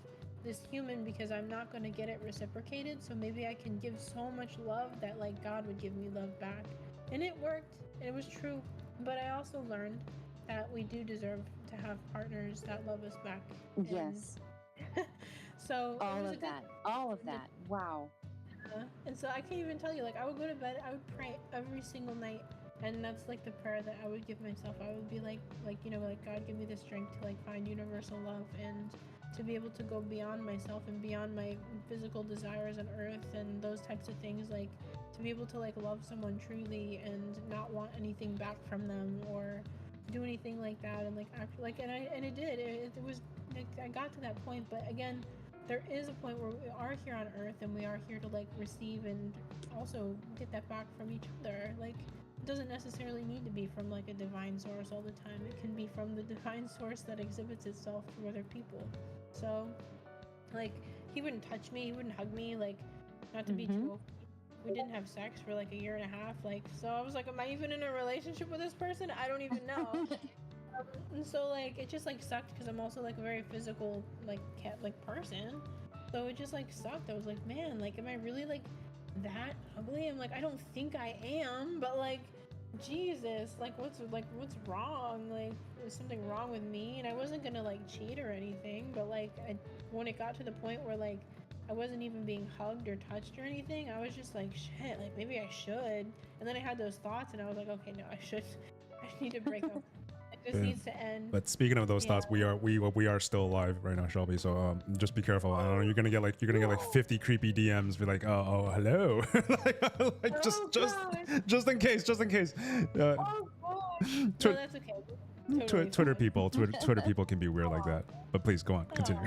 this human because I'm not going to get it reciprocated. So maybe I can give so much love that like God would give me love back. And it worked. It was true. But I also learned that we do deserve to have partners that love us back. Yes. So all of that. Wow. And so I can't even tell you, like, I would go to bed, I would pray every single night, and that's like the prayer that I would give myself. I would be like, you know, like, God, give me the strength to like find universal love and to be able to go beyond myself and beyond my physical desires on earth and those types of things, like to be able to like love someone truly and not want anything back from them or do anything like that. And like act like, and it did. It was like, I got to that point. But again, there is a point where we are here on earth and we are here to like receive and also get that back from each other. Like, it doesn't necessarily need to be from like a divine source all the time. It can be from the divine source that exhibits itself through other people. So like, he wouldn't touch me, he wouldn't hug me, like, not to be too open. We didn't have sex for like a year and a half. Like, so I was like, am I even in a relationship with this person? I don't even know. And so like, it just like sucked because I'm also like a very physical like person. So it just like sucked. I was like, man, like, am I really like that ugly? I'm like, I don't think I am, but like, Jesus, like what's wrong? Like, was something wrong with me? And I wasn't gonna like cheat or anything, but like when it got to the point where like I wasn't even being hugged or touched or anything. I was just like, shit, like maybe I should. And then I had those thoughts, and I was like, okay, no, I should. I need to break up. This Yeah. needs to end. But speaking of those Yeah. thoughts, we are still alive right now, Shelby. So just be careful. I don't know. You're gonna get like 50 creepy DMs. Be like, oh hello, like just in case. Oh gosh. No, that's okay. Totally Twitter fine. people, Twitter people can be weird like that. But please go on, continue.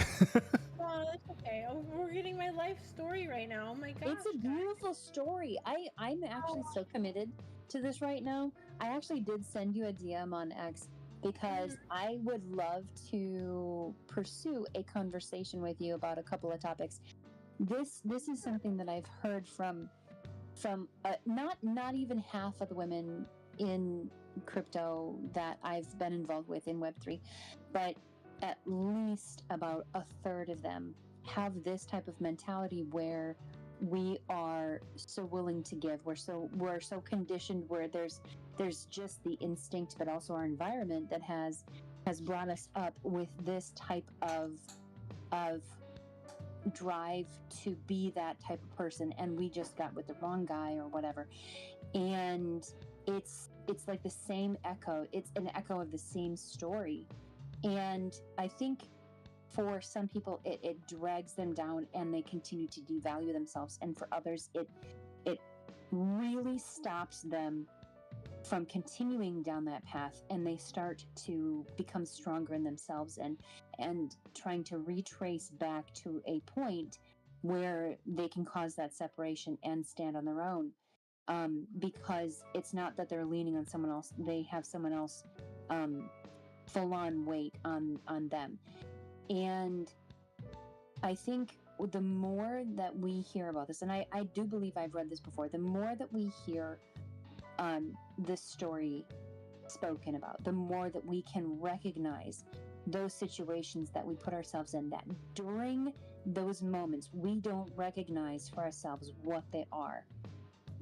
No, that's okay. Oh, we're getting my life story right now. Oh my gosh. It's a beautiful story. I'm actually so committed to this right now. I actually did send you a DM on X because I would love to pursue a conversation with you about a couple of topics. This is something that I've heard from not even half of the women in crypto that I've been involved with in Web3, but at least about a third of them have this type of mentality where we are so willing to give. We're so conditioned where there's just the instinct, but also our environment that has brought us up with this type of drive to be that type of person, and we just got with the wrong guy or whatever. And it's like the same echo. It's an echo of the same story. And I think for some people it drags them down and they continue to devalue themselves, and for others it really stops them from continuing down that path, and they start to become stronger in themselves and trying to retrace back to a point where they can cause that separation and stand on their own, because it's not that they're leaning on someone else, they have someone else full on weight on them. And I think the more that we hear about this, and I do believe I've read this before, the more that we hear this story spoken about, the more that we can recognize those situations that we put ourselves in, that during those moments we don't recognize for ourselves what they are.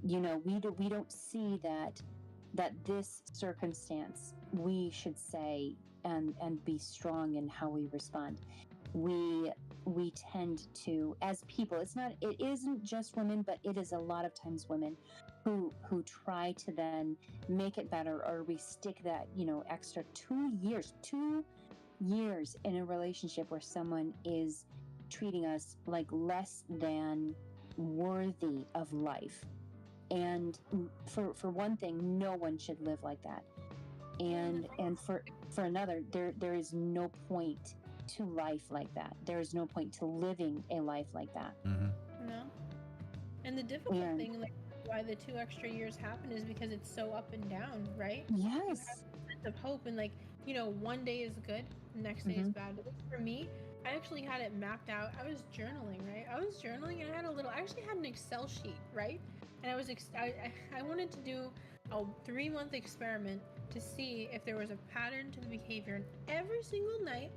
You know, we don't see that this circumstance, we should say and be strong in how we respond. We tend to, as people, it isn't just women, but it is a lot of times women who try to then make it better, or we stick that, extra 2 years in a relationship where someone is treating us like less than worthy of life. And for one thing, no one should live like that. And for another, there is no point to life like that. There is no point to living a life like that. Mm-hmm. No. And the difficult thing, like why the 2 extra years happen, is because it's so up and down, right? Yes. You have a sense of hope, and one day is good, the next day is bad. But for me, I actually had it mapped out. I was journaling, right? I actually had an Excel sheet, right? And I wanted to do a 3-month experiment to see if there was a pattern to the behavior. And every single night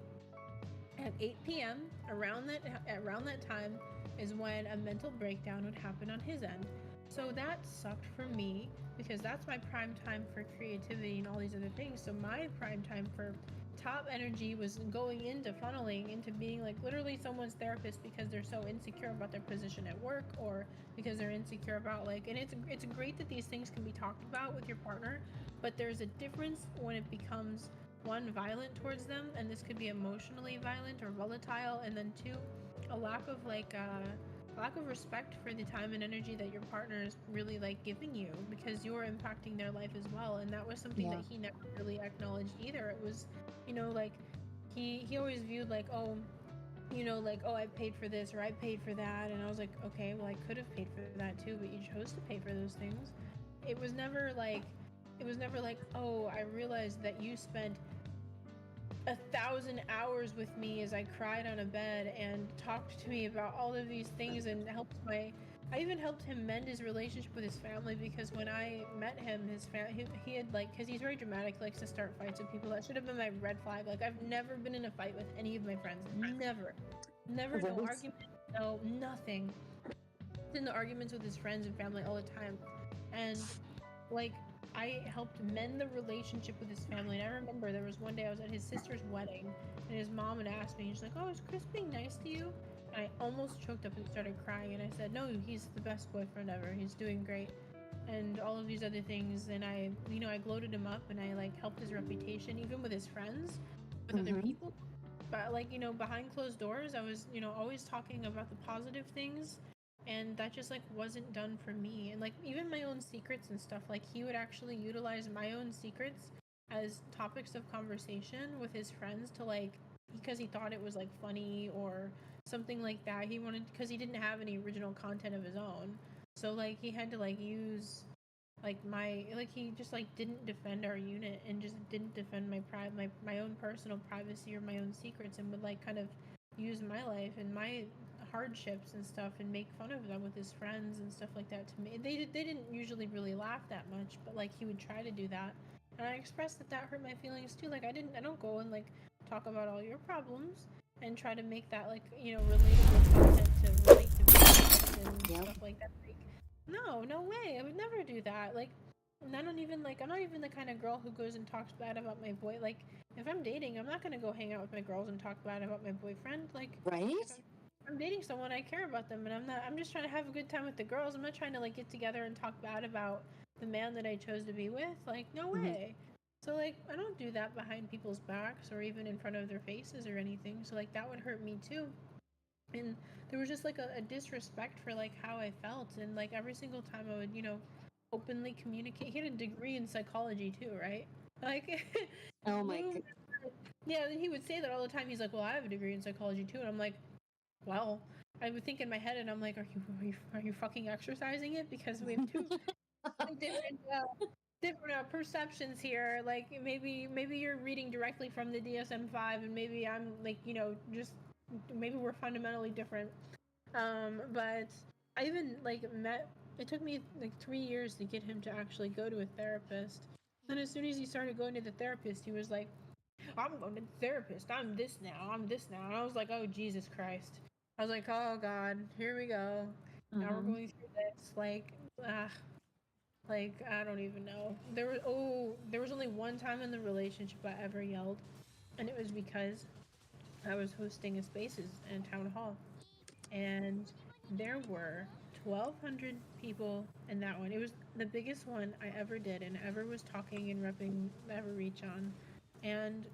at 8 p.m. around that time is when a mental breakdown would happen on his end. So that sucked for me, because that's my prime time for creativity and all these other things. So my prime time for top energy was going into funneling into being like literally someone's therapist, because they're so insecure about their position at work, or because they're insecure about and it's great that these things can be talked about with your partner, but there's a difference when it becomes, one, violent towards them, and this could be emotionally violent or volatile, and then 2, a lack of respect for the time and energy that your partner is really giving you, because you're impacting their life as well. And that was something that he never really acknowledged either. It was, he always viewed oh, I paid for this or I paid for that, and I was like, okay, well, I could have paid for that too, but you chose to pay for those things. It was never oh, I realized that you spent 1,000 hours with me as I cried on a bed and talked to me about all of these things, and I even helped him mend his relationship with his family, because when I met him, he had because he's very dramatic, likes to start fights with people. That should have been my red flag. I've never been in a fight with any of my friends. Never, no argument, no nothing. He's in the arguments with his friends and family all the time, and I helped mend the relationship with his family. And I remember there was one day I was at his sister's wedding, and his mom had asked me, she's like, oh, is Chris being nice to you? I almost choked up and started crying, and I said, "No, he's the best boyfriend ever. He's doing great." And all of these other things, and I, I gloated him up, and I like helped his reputation, even with his friends, with other people. But like, behind closed doors, I was, always talking about the positive things, and that just like wasn't done for me. And like even my own secrets and stuff, like he would actually utilize my own secrets as topics of conversation with his friends to like, because he thought it was like funny or something like that. He wanted, because he didn't have any original content of his own, so like he had to like use like he just like didn't defend our unit and just didn't defend my own personal privacy or my own secrets, and would like kind of use my life and my hardships and stuff and make fun of them with his friends and stuff like that. To me, they didn't usually really laugh that much, but like he would try to do that, and I expressed that hurt my feelings too. Like I don't go and like talk about all your problems and try to make that like relatable content to relate to me and stuff like that. Like, no way, I would never do that. Like, and I don't even like, I'm not even the kind of girl who goes and talks bad about my boy. Like, if I'm dating, I'm not gonna go hang out with my girls and talk bad about my boyfriend. Like, Right? if I'm dating someone, I care about them, and I'm just trying to have a good time with the girls. I'm not trying to like get together and talk bad about the man that I chose to be with. Like, no way. So like, I don't do that behind people's backs or even in front of their faces or anything. So like, that would hurt me too. And there was just like a disrespect for like how I felt, and like every single time I would openly communicate. He had a degree in psychology too, right? Like, Oh my god. yeah, and he would say that all the time. He's like, well, I have a degree in psychology too, and I'm like, well, I would think in my head, and I'm like, are you fucking exercising it? Because we have two different perceptions here. Like maybe you're reading directly from the DSM-5, and maybe I'm like just maybe we're fundamentally different. But I even like met. It took me like 3 years to get him to actually go to a therapist. And as soon as he started going to the therapist, he was like, "I'm going to the therapist. I'm this now. I'm this now." And I was like, "Oh Jesus Christ!" I was like, "Oh God, here we go. Now we're going through this." Like I don't even know. There was only one time in the relationship I ever yelled, and it was because I was hosting a spaces in a town hall, and there were 1,200 people in that one. It was the biggest one I ever did, and ever was talking and repping Ever Reach on. And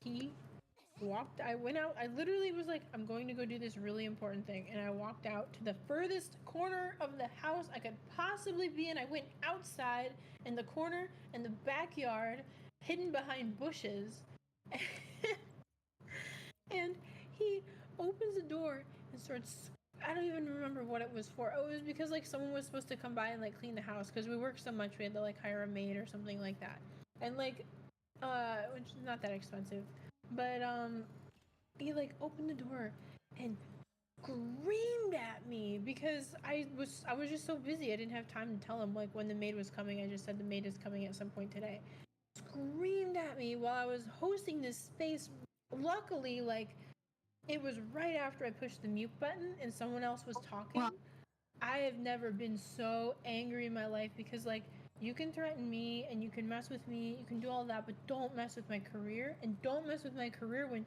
he I went out. I literally was like, I'm going to go do this really important thing. And I walked out to the furthest corner of the house I could possibly be in. I went outside in the corner in the backyard, hidden behind bushes. And he opens the door and starts. I don't even remember what it was for. Oh, it was because like someone was supposed to come by and like clean the house because we work so much we had to like hire a maid or something like that. And like, which is not that expensive, but he like opened the door and screamed at me because I was just so busy. I didn't have time to tell him like when the maid was coming. I just said the maid is coming at some point today. Screamed at me while I was hosting this space. Luckily, like it was right after I pushed the mute button and someone else was talking. I have never been so angry in my life because like you can threaten me and you can mess with me, you can do all that, but don't mess with my career, and don't mess with my career when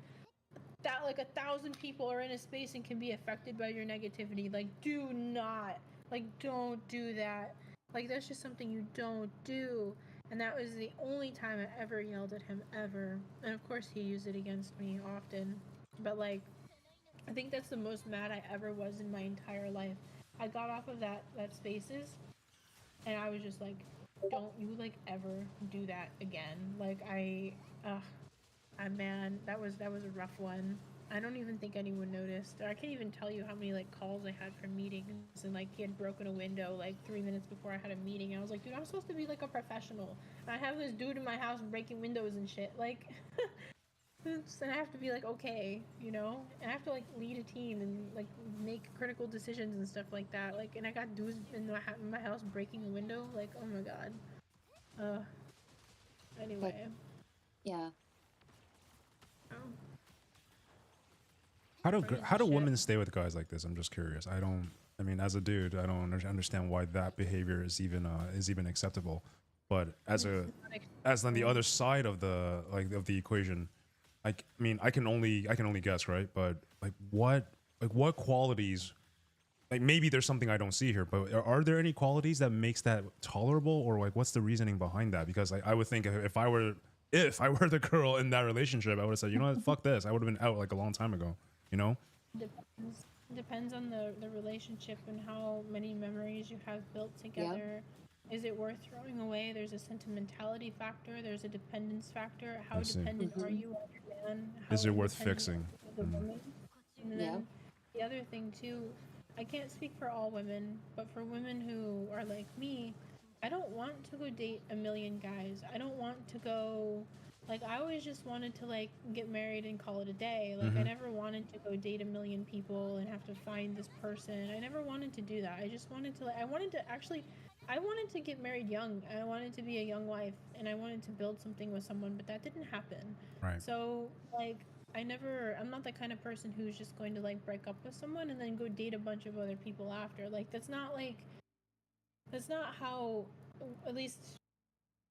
that like 1,000 people are in a space and can be affected by your negativity. Like do not, like don't do that. Like that's just something you don't do. And that was the only time I ever yelled at him ever. And of course he used it against me often. But like I think that's the most mad I ever was in my entire life. I got off of that spaces and I was just like, don't you like ever do that again. Like man, that was a rough one. I don't even think anyone noticed. I can't even tell you how many like calls I had from meetings, and like he had broken a window like 3 minutes before I had a meeting. I was like, dude, I'm supposed to be like a professional. And I have this dude in my house breaking windows and shit. Like, and I have to be like, okay, and I have to like lead a team and like make critical decisions and stuff like that. Like, and I got dudes in my house breaking a window. Like, oh my god. Anyway. Like, yeah. How do women stay with guys like this? I'm just curious. I mean, as a dude, I don't understand why that behavior is even acceptable. But as on the other side of the equation, I mean, I can only guess, right? But like, what like what qualities, like maybe there's something I don't see here, but are there any qualities that makes that tolerable, or like what's the reasoning behind that? Because I would think if I were the girl in that relationship, I would have said, you know what, fuck this. I would have been out like a long time ago, you know? Depends on the relationship and how many memories you have built together. Is it worth throwing away? There's a sentimentality factor. There's a dependence factor. How dependent are you on your man? How Is it worth independent fixing? are the woman? And then the other thing too, I can't speak for all women, but for women who are like me, I don't want to go date a million guys. I don't want to go, like, I always just wanted to like get married and call it a day. Like I never wanted to go date a million people and have to find this person. I never wanted to do that. I just wanted to like, I wanted to get married young. I wanted to be a young wife, and I wanted to build something with someone, but that didn't happen. Right. So like I'm not the kind of person who's just going to like break up with someone and then go date a bunch of other people after. Like that's not how, at least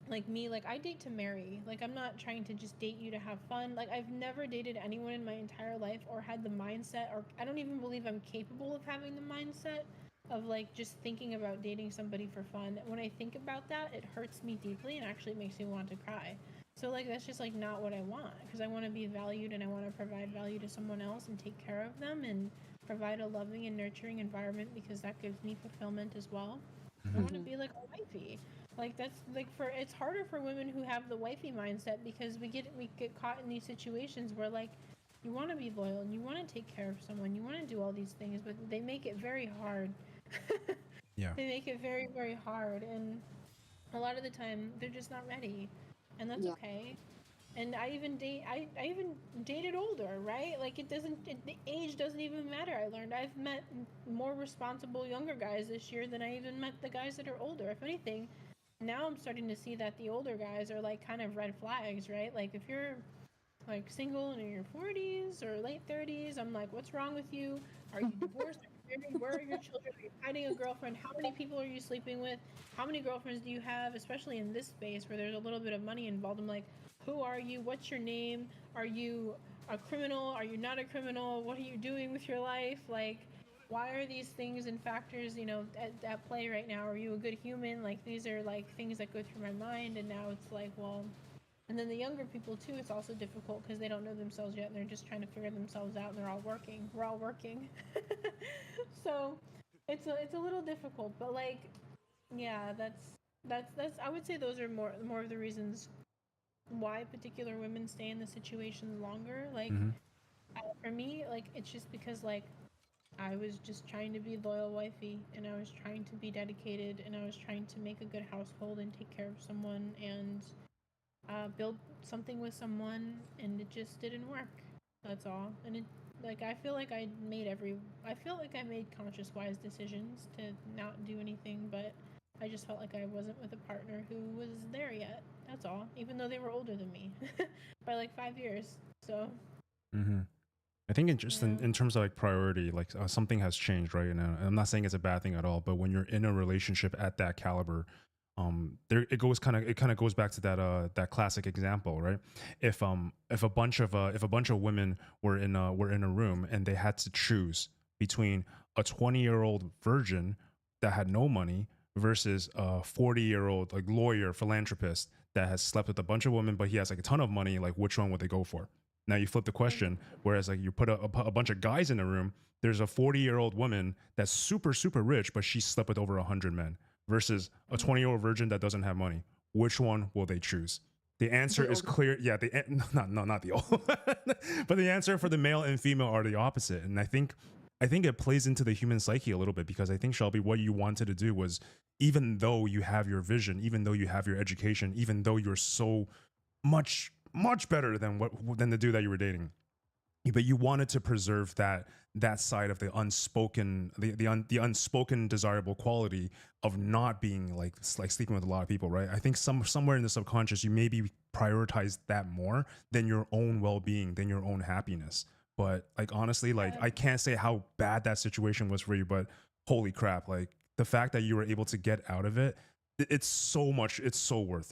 like me, like I date to marry. Like I'm not trying to just date you to have fun. Like I've never dated anyone in my entire life or had the mindset, or I don't even believe I'm capable of having the mindset of like just thinking about dating somebody for fun. When I think about that, it hurts me deeply and actually makes me want to cry. So like that's just like not what I want, because I want to be valued and I want to provide value to someone else and take care of them and provide a loving and nurturing environment, because that gives me fulfillment as well. I want to be like a wifey. Like that's like, for it's harder for women who have the wifey mindset, because we get caught in these situations where like you want to be loyal and you want to take care of someone, you want to do all these things, but they make it very hard. Yeah. They make it very, very hard, and a lot of the time they're just not ready, and that's okay. And I even dated older, right? Like the age doesn't even matter. I learned I've met more responsible younger guys this year than I even met the guys that are older. If anything, now I'm starting to see that the older guys are like kind of red flags, right? Like if you're like single and in your 40s or late 30s, I'm like, what's wrong with you? Are you divorced? Are you married? Where are your children? Are you hiding a girlfriend? How many people are you sleeping with? How many girlfriends do you have? Especially in this space where there's a little bit of money involved. I'm like, who are you? What's your name? Are you a criminal? Are you not a criminal? What are you doing with your life? Like, why are these things and factors, at play right now? Are you a good human? Like, these are like things that go through my mind, and now it's like, well, and then the younger people too, it's also difficult because they don't know themselves yet and they're just trying to figure themselves out, and they're all working. We're all working. So it's a little difficult, but like, yeah, that's I would say those are more of the reasons why particular women stay in the situation longer. Like, for me, like it's just because like I was just trying to be loyal wifey, and I was trying to be dedicated, and I was trying to make a good household and take care of someone and build something with someone, and it just didn't work. That's all. And it, like, I feel like I made conscious, wise decisions to not do anything, but I just felt like I wasn't with a partner who was there yet. That's all. Even though they were older than me by like 5 years. So. I think in terms of like priority, like something has changed, right? And I'm not saying it's a bad thing at all, but when you're in a relationship at that caliber, there it kind of goes back to that classic example, right? If a bunch of women were in a room and they had to choose between a 20-year-old virgin that had no money versus a 40-year-old like lawyer philanthropist that has slept with a bunch of women but he has like a ton of money, like which one would they go for? Now you flip the question, whereas like you put a bunch of guys in a room, there's a 40-year-old woman that's super, super rich, but she slept with over 100 men versus a 20-year-old virgin that doesn't have money. Which one will they choose? The answer is clear. Yeah, not the old, but the answer for the male and female are the opposite. And I think it plays into the human psyche a little bit, because I think, Shelby, what you wanted to do was, even though you have your vision, even though you have your education, even though you're so much better than the dude that you were dating, but you wanted to preserve that side of the unspoken, the unspoken desirable quality of not being like sleeping with a lot of people, right? I think somewhere in the subconscious you maybe prioritize that more than your own well-being, than your own happiness. But like honestly, like I can't say how bad that situation was for you, but holy crap, like the fact that you were able to get out of it, it's so worth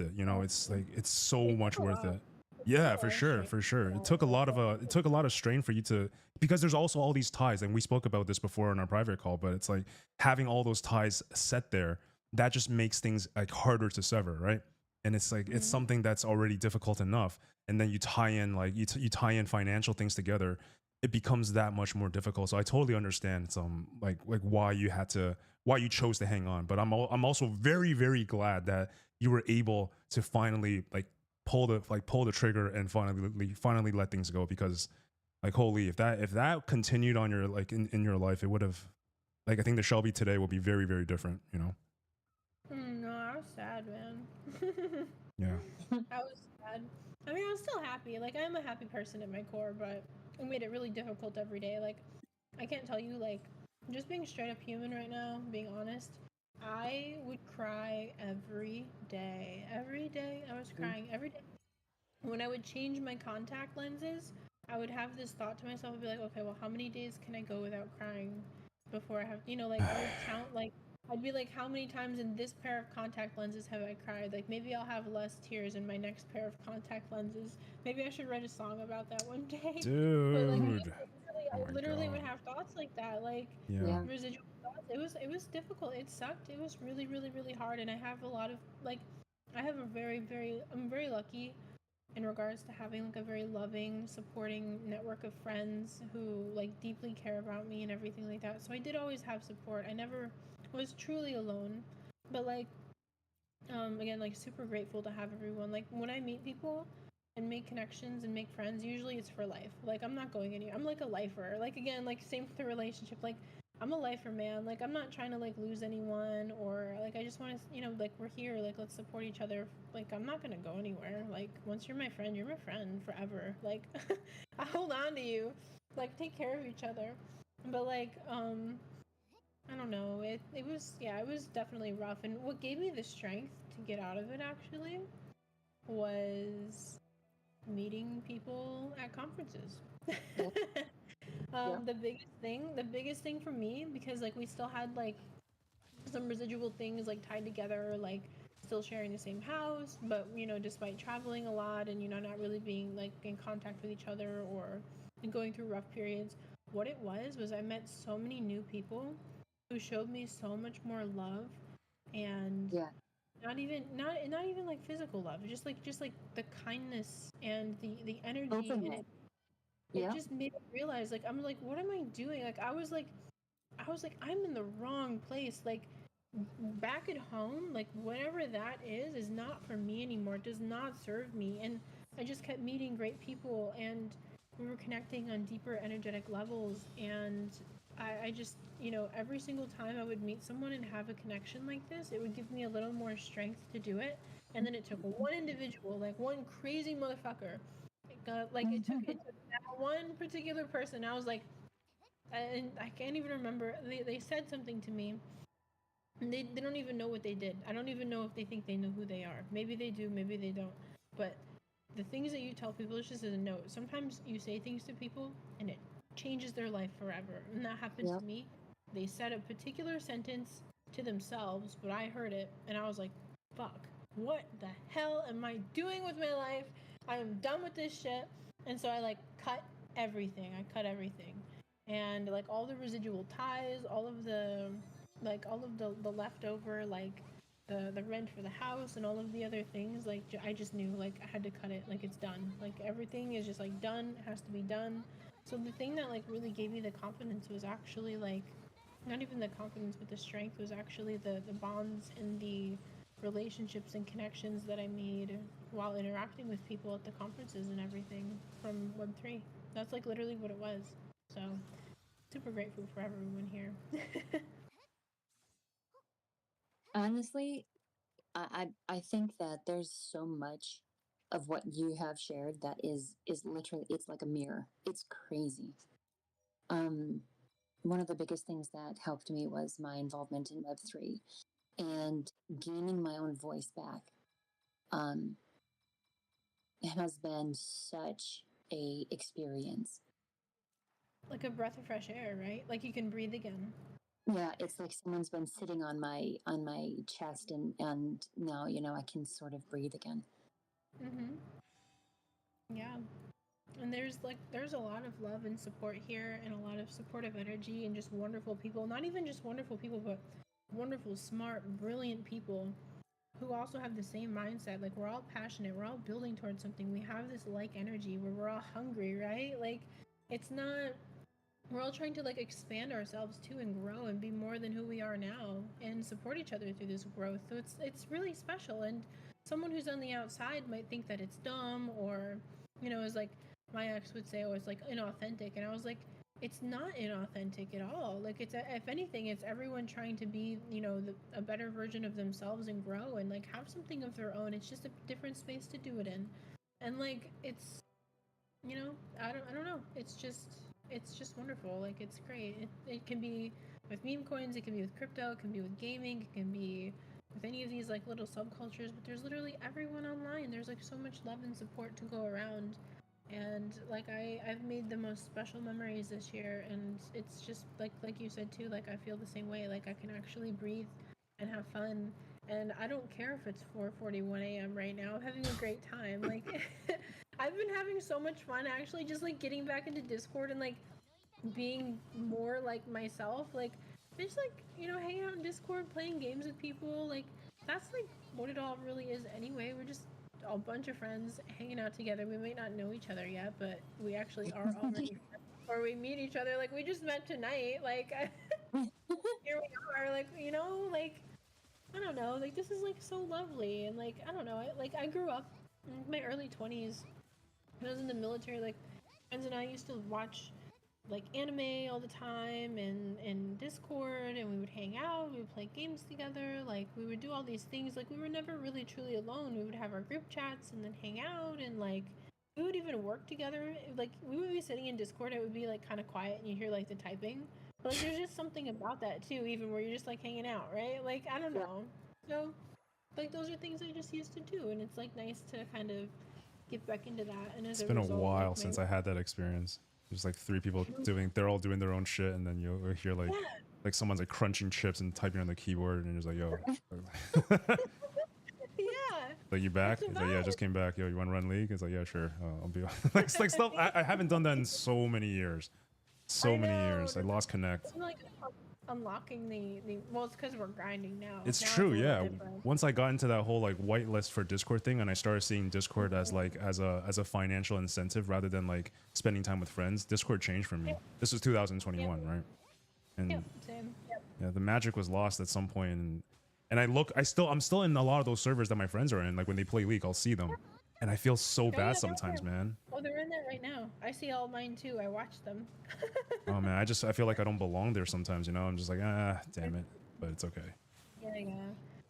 it. It's like it's so much worth it. Yeah, for sure, for sure. It took a lot of strain for you to, because there's also all these ties, and we spoke about this before in our private call, but it's like having all those ties set there, that just makes things like harder to sever, right? And it's like it's something that's already difficult enough, and then you tie in like you tie in financial things together, it becomes that much more difficult. So I totally understand some like why you chose to hang on, but I'm also very glad that you were able to finally like pull the trigger and finally let things go, because like holy, if that continued on your like in your life, it would have, like, I think the Shelby today will be very different, you know. No, I was sad, man. Yeah. I was sad. I mean, I was still happy. Like, I'm a happy person at my core, but it made it really difficult every day. Like, I can't tell you, like, just being straight up human right now, being honest, I would cry every day. Every day, I was crying every day. When I would change my contact lenses, I would have this thought to myself. I'd be like, okay, well, how many days can I go without crying before I have, like, I would count, like, I'd be like, how many times in this pair of contact lenses have I cried? Like, maybe I'll have less tears in my next pair of contact lenses. Maybe I should write a song about that one day. But like, Dude. I literally would have thoughts like that, like Yeah. residual thoughts. It was difficult. It sucked. It was really hard. And I have a lot of like, I have a I'm very lucky in regards to having like a very loving, supporting network of friends who like deeply care about me and everything like that. So I did always have support. I never was truly alone. But like again, like super grateful to have everyone. Like when I meet people and make connections and make friends, usually it's for life. Like I'm not going anywhere. I'm like a lifer. Like again, like same with the relationship. Like I'm a lifer, man. Like I'm not trying to like lose anyone or like I just want to, like we're here. Like let's support each other. Like I'm not gonna go anywhere. Like once you're my friend forever. Like I hold on to you. Like take care of each other. But like I don't know. It was it was definitely rough. And what gave me the strength to get out of it actually was meeting people at conferences. The biggest thing for me, because like we still had like some residual things like tied together, like still sharing the same house, but despite traveling a lot and not really being like in contact with each other or going through rough periods, what it was I met so many new people who showed me so much more love and not even like physical love, just like the kindness and the energy in it. It just made me realize like I'm like, what am I doing? Like I was like I'm in the wrong place. Like back at home, like whatever that is not for me anymore. It does not serve me. And I just kept meeting great people and we were connecting on deeper energetic levels. And I just, every single time I would meet someone and have a connection like this, it would give me a little more strength to do it. And then it took one individual, like one crazy motherfucker. It took that one particular person. I was like, and I can't even remember. They said something to me. And they don't even know what they did. I don't even know if they think they know who they are. Maybe they do, maybe they don't. But the things that you tell people is just as a note. Sometimes you say things to people and it changes their life forever. And that happened to me. They said a particular sentence to themselves, but I heard it and I was like, fuck, what the hell am I doing with my life? I am done with this shit. And so I like cut everything. And like all the residual ties, all of the leftover, like the rent for the house and all of the other things, like I just knew like I had to cut it. Like it's done. Like everything is just like done. It has to be done. So the thing that like really gave me the confidence was actually like not even the confidence but the strength was actually the bonds and the relationships and connections that I made while interacting with people at the conferences and everything from Web3. That's like literally what it was. So super grateful for everyone here. Honestly, I think that there's so much of what you have shared that is literally, it's like a mirror. It's crazy. One of the biggest things that helped me was my involvement in Web3 and gaining my own voice back. It has been such a experience. Like a breath of fresh air, right? Like you can breathe again. Yeah, it's like someone's been sitting on my chest and now I can sort of breathe again. Yeah. And there's a lot of love and support here and a lot of supportive energy and just wonderful people. Not even just wonderful people, but wonderful, smart, brilliant people who also have the same mindset. Like we're all passionate, we're all building towards something. We have this like energy where we're all hungry, right? Like it's not we're all trying to like expand ourselves too and grow and be more than who we are now and support each other through this growth. So it's really special. And someone who's on the outside might think that it's dumb or is like my ex would say, oh, it's like inauthentic. And I was like, it's not inauthentic at all. Like it's if anything, it's everyone trying to be a better version of themselves and grow and like have something of their own. It's just a different space to do it in. And like it's I don't know. It's just wonderful. Like it's great. It can be with meme coins, it can be with crypto, it can be with gaming, it can be with any of these like little subcultures, but there's literally everyone online. There's like so much love and support to go around. And like I've made the most special memories this year and it's just like you said too, like I feel the same way. Like I can actually breathe and have fun. And I don't care if it's 4:41 a.m. right now. I'm having a great time. Like I've been having so much fun actually just like getting back into Discord and like being more like myself. Like just like, hanging out in Discord, playing games with people, like that's like what it all really is anyway. We're just a bunch of friends hanging out together. We might not know each other yet, but we actually are already friends. Or we meet each other like we just met tonight. Like here we are, like like I don't know, like this is like so lovely. And like I don't know, I grew up in my early 20s. When I was in the military, like friends and I used to watch like anime all the time and Discord, and we would hang out, we would play games together, like we would do all these things. Like we were never really truly alone. We would have our group chats and then hang out, and like we would even work together. Like we would be sitting in Discord, it would be like kind of quiet and you hear like the typing. But like there's just something about that too, even where you're just like hanging out, right? Like I don't know. So like those are things I just used to do, and it's like nice to kind of get back into that. And as It's a been a result, while like, since I had that experience. There's like three people they're all doing their own shit, and then you'll hear like someone's like crunching chips and typing on the keyboard, and it's like, yo, yeah, like you back? It's like, yeah, I just came back. Yo, you want to run league? It's like, yeah, sure. I'll be like stuff. I haven't done that in so many years. So many years. I lost connect. I'm like unlocking the well, it's because we're grinding now. It's Now true, a little yeah. different. Once I got into that whole like whitelist for Discord thing, and I started seeing Discord as like as a financial incentive rather than like spending time with friends, Discord changed for me. This was 2021, right? And Same. yeah, the magic was lost at some point, and I'm still in a lot of those servers that my friends are in. Like when they play League, I'll see them, and I feel so bad sometimes, man. Oh, they're in there right now. I see all mine too. I watch them. Oh man, I feel like I don't belong there sometimes. I'm just like, damn it, but it's okay. Yeah.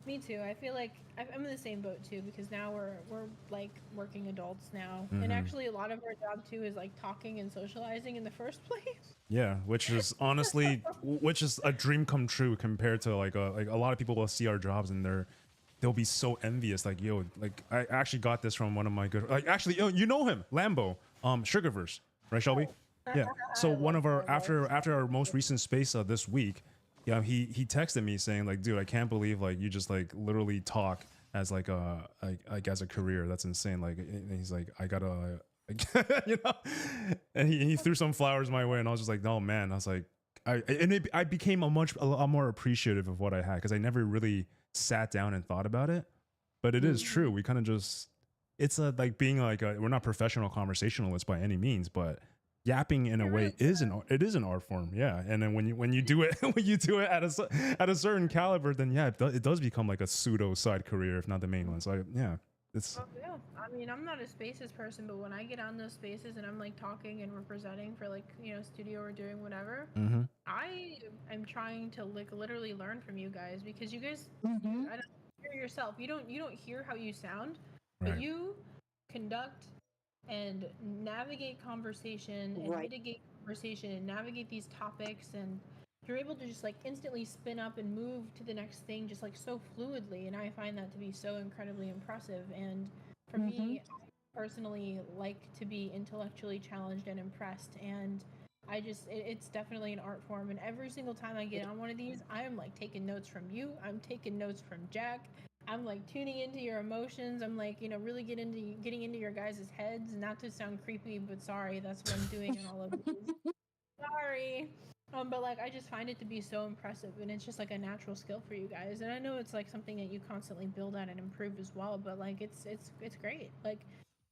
Me too. I feel like I'm in the same boat too, because now we're like working adults now, and actually a lot of our job too is like talking and socializing in the first place. Yeah, which is honestly, which is a dream come true compared to like a lot of people will see our jobs and they'll be so envious. Like, yo, like I actually got this from one of my good, like actually, you know him, Lambo, Sugarverse, right, Shelby? Yeah. So one of our after our most recent space this week, yeah, he texted me saying like, dude, I can't believe like you just like literally talk as like like as a career. That's insane. Like, and he's like, I gotta. And he threw some flowers my way, and I was just like, no man. I was like, I became a lot more appreciative of what I had, because I never really sat down and thought about it. But it is true. We kind of just, it's like being like we're not professional conversationalists by any means, but yapping in a way is an art form. Yeah. And then when you do it at a certain caliber, then yeah, it does become like a pseudo side career, if not the main one. So yeah. Yeah, I mean, I'm not a spaces person, but when I get on those spaces and I'm like talking and representing for like studio or doing whatever, I am trying to like literally learn from you guys, because you guys, I don't hear yourself. You don't hear how you sound, but you conduct and navigate conversation and mitigate conversation and navigate these topics, and you're able to just like instantly spin up and move to the next thing just like so fluidly, and I find that to be so incredibly impressive. And for me, I personally like to be intellectually challenged and impressed, and I just it's definitely an art form. And every single time I get on one of these, I'm like taking notes from you, I'm taking notes from Jack, I'm like tuning into your emotions. I'm like, you know, really getting into your guys' heads. Not to sound creepy, but sorry, that's what I'm doing in all of these. Sorry. But like I just find it to be so impressive, and it's just like a natural skill for you guys. And I know it's like something that you constantly build at and improve as well, but like it's great. Like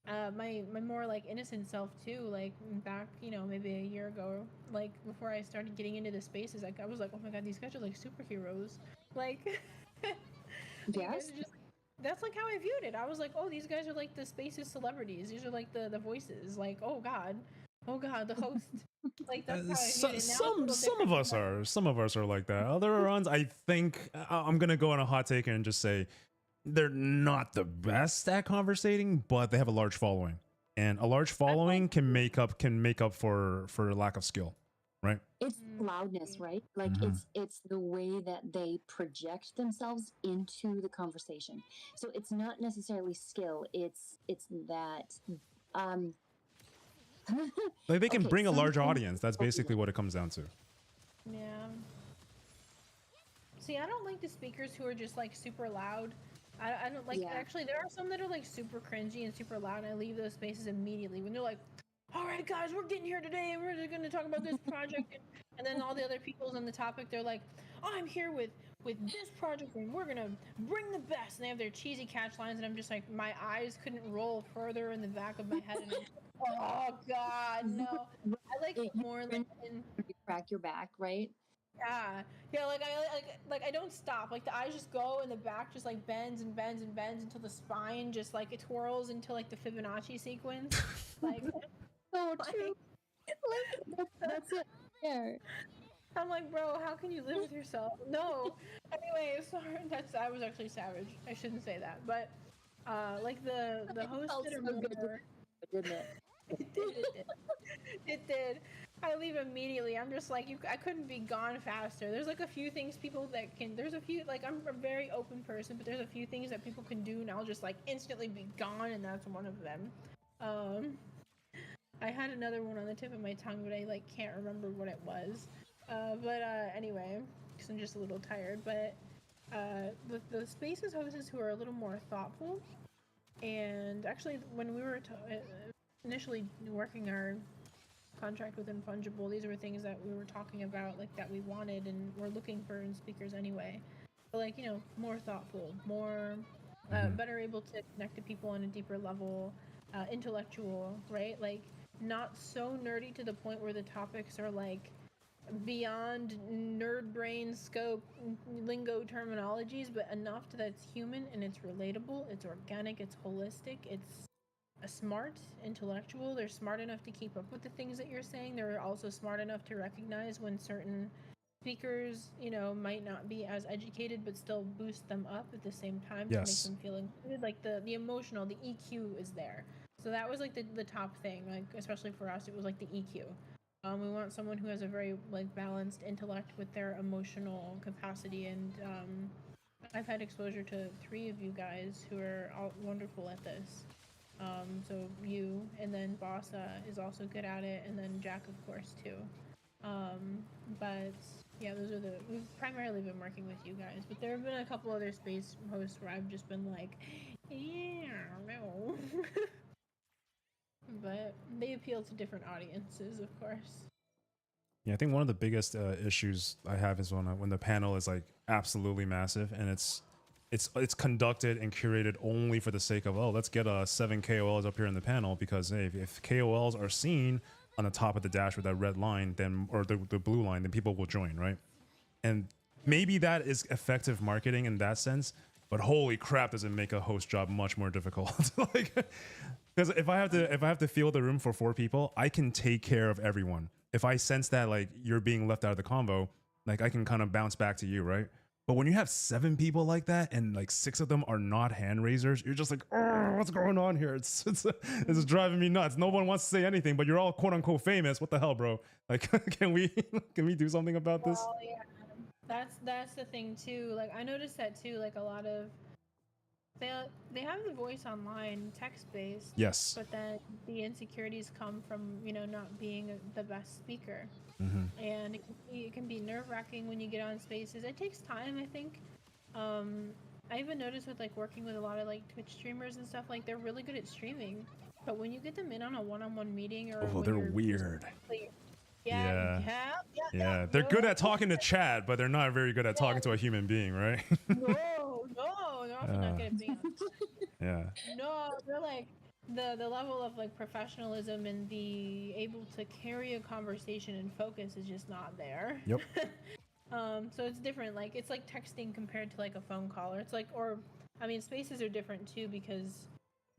my more like innocent self too, like back, you know, maybe a year ago, like before I started getting into the spaces, like I was like, oh my god, these guys are like superheroes. Like you guys Yes. are just that's like how I viewed it. I was like, oh, these guys are like the spaces celebrities. These are like the voices. Like, oh god, the host. Like that's how I viewed it. Now it's a little Some different. of us are. Some of us are like that. Other ones, I think I'm gonna go on a hot take and just say they're not the best at conversating, but they have a large following, and a large following can make up for lack of skill, right? It's loudness, right? Like it's the way that they project themselves into the conversation. So it's not necessarily skill. It's that um Like they can okay, bring a large something- audience. That's basically what it comes down to. Yeah. See, I don't like the speakers who are just like super loud. I don't like. Yeah. Actually, there are some that are like super cringy and super loud, and I leave those spaces immediately when they're like, "All right, guys, we're getting here today, and we're going to talk about this project," and then all the other people's on the topic, they're like, "I'm here with this project, and we're gonna bring the best," and they have their cheesy catch lines, and I'm just like, my eyes couldn't roll further in the back of my head, and I'm like, oh god, no. I like it more like in you crack your back, right? yeah, like I don't stop. Like the eyes just go, and the back just like bends and bends and bends until the spine just like it twirls into like the Fibonacci sequence. Like, So like, true. Like that's it. There. I'm like, bro, how can you live with yourself? No. Anyway, sorry. I was actually savage. I shouldn't say that, but like the hosts felt that are so good, more. didn't it? It did. It did. I leave immediately. I'm just like I couldn't be gone faster. There's like a few things people that can. There's a few like I'm a very open person, but there's a few things that people can do, and I'll just like instantly be gone, and that's one of them. I had another one on the tip of my tongue, but I like can't remember what it was. Anyway, because I'm just a little tired. But the spaces hosts who are a little more thoughtful, and actually when we were initially working our contract with Infungible, these were things that we were talking about, like that we wanted and we're looking for in speakers anyway. But like, you know, more thoughtful, more better able to connect to people on a deeper level, intellectual, right? Like not so nerdy to the point where the topics are like beyond nerd brain scope lingo terminologies, but enough that it's human and it's relatable, it's organic, it's holistic, it's a smart intellectual. They're smart enough to keep up with the things that you're saying. They're also smart enough to recognize when certain speakers, you know, might not be as educated but still boost them up at the same time to make Yes. them feel included. Like the emotional, the EQ is there. So that was like the top thing, like especially for us, it was like the EQ. We want someone who has a very like balanced intellect with their emotional capacity, and I've had exposure to 3 of you guys who are all wonderful at this. So you, and then Bossa is also good at it, and then Jack, of course, too. But yeah, we've primarily been working with you guys, but there have been a couple other space hosts where I've just been like, yeah, no. But they appeal to different audiences, of course. Yeah, I think one of the biggest issues I have is when the panel is like absolutely massive and it's conducted and curated only for the sake of, oh, let's get 7 KOLs up here in the panel, because hey, if KOLs are seen on the top of the dash with that red line, then or the blue line, then people will join, right? And maybe that is effective marketing in that sense, but holy crap, does it make a host job much more difficult? Like, because if I have to fill the room for 4 people, I can take care of everyone. If I sense that like you're being left out of the convo, like I can kind of bounce back to you, right? But when you have 7 people like that and like 6 of them are not hand raisers, you're just like, oh, what's going on here? It's driving me nuts. No one wants to say anything, but you're all quote unquote famous. What the hell, bro? Like, can we do something about this? Well, yeah, that's the thing too. Like I noticed that too. Like a lot of they have the voice online, text based. Yes. But then the insecurities come from, you know, not being the best speaker. And it can be nerve wracking when you get on spaces. It takes time, I think. I even noticed with like working with a lot of like Twitch streamers and stuff, like they're really good at streaming, but when you get them in on a one-on-one meeting or Oh, when they're you're weird. yeah, Yeah, they're good at talking to chat, but they're not very good at talking to a human being, right? no, they're also not good at being on Yeah. No, they're like the level of like professionalism and the able to carry a conversation and focus is just not there. Yep. So it's different. Like it's like texting compared to like a phone call, or it's like, or I mean, spaces are different too because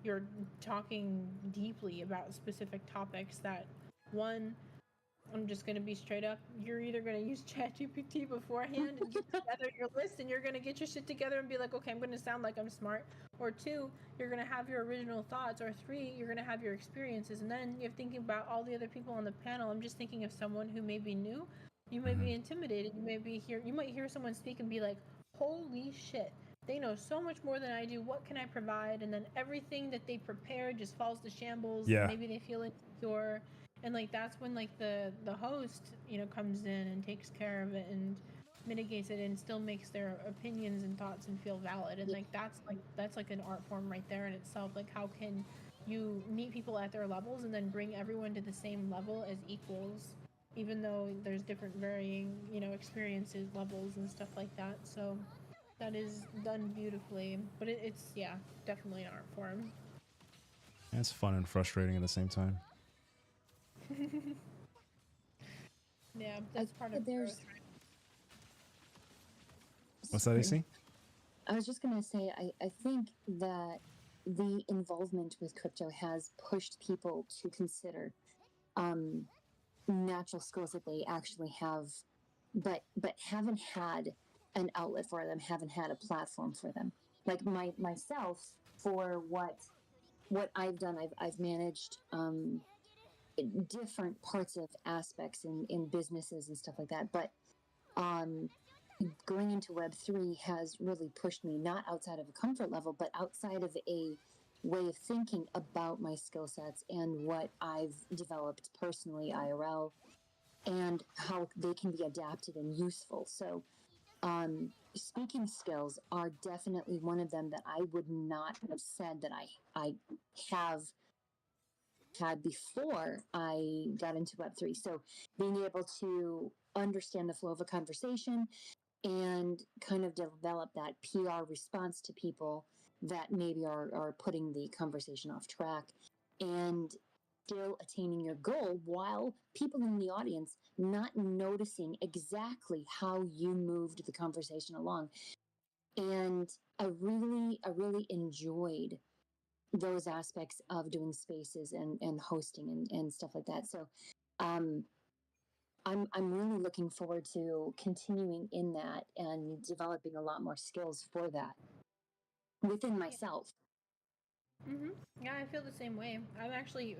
you're talking deeply about specific topics that one. I'm just gonna be straight up. You're either gonna use ChatGPT beforehand and get together your list, and you're gonna get your shit together and be like, okay, I'm gonna sound like I'm smart. Or two, you're gonna have your original thoughts. Or three, you're gonna have your experiences. And then you're thinking about all the other people on the panel. I'm just thinking of someone who may be new. You may be intimidated. You might hear someone speak and be like, holy shit. They know so much more than I do. What can I provide? And then everything that they prepared just falls to shambles. Yeah. Maybe they feel insecure. And like that's when like the host comes in and takes care of it and mitigates it and still makes their opinions and thoughts and feel valid. And like that's like an art form right there in itself. Like how can you meet people at their levels and then bring everyone to the same level as equals, even though there's different varying experiences, levels and stuff like that. So that is done beautifully, but it's definitely an art form. It's fun and frustrating at the same time. Yeah, that's part of there's. growth, right? What's that, AC? I was just going to say, I think that the involvement with crypto has pushed people to consider natural skills that they actually have, but haven't had an outlet for them, haven't had a platform for them. Like myself, for what I've done, I've managed different parts of aspects in businesses and stuff like that, but going into Web3 has really pushed me not outside of a comfort level, but outside of a way of thinking about my skill sets and what I've developed personally IRL and how they can be adapted and useful. So speaking skills are definitely one of them that I would not have said that I have had before I got into Web3. So being able to understand the flow of a conversation and kind of develop that PR response to people that maybe are putting the conversation off track and still attaining your goal while people in the audience not noticing exactly how you moved the conversation along. And I really enjoyed those aspects of doing spaces and hosting and stuff like that. So I'm really looking forward to continuing in that and developing a lot more skills for that within myself. Yeah, I feel the same way. I'm actually,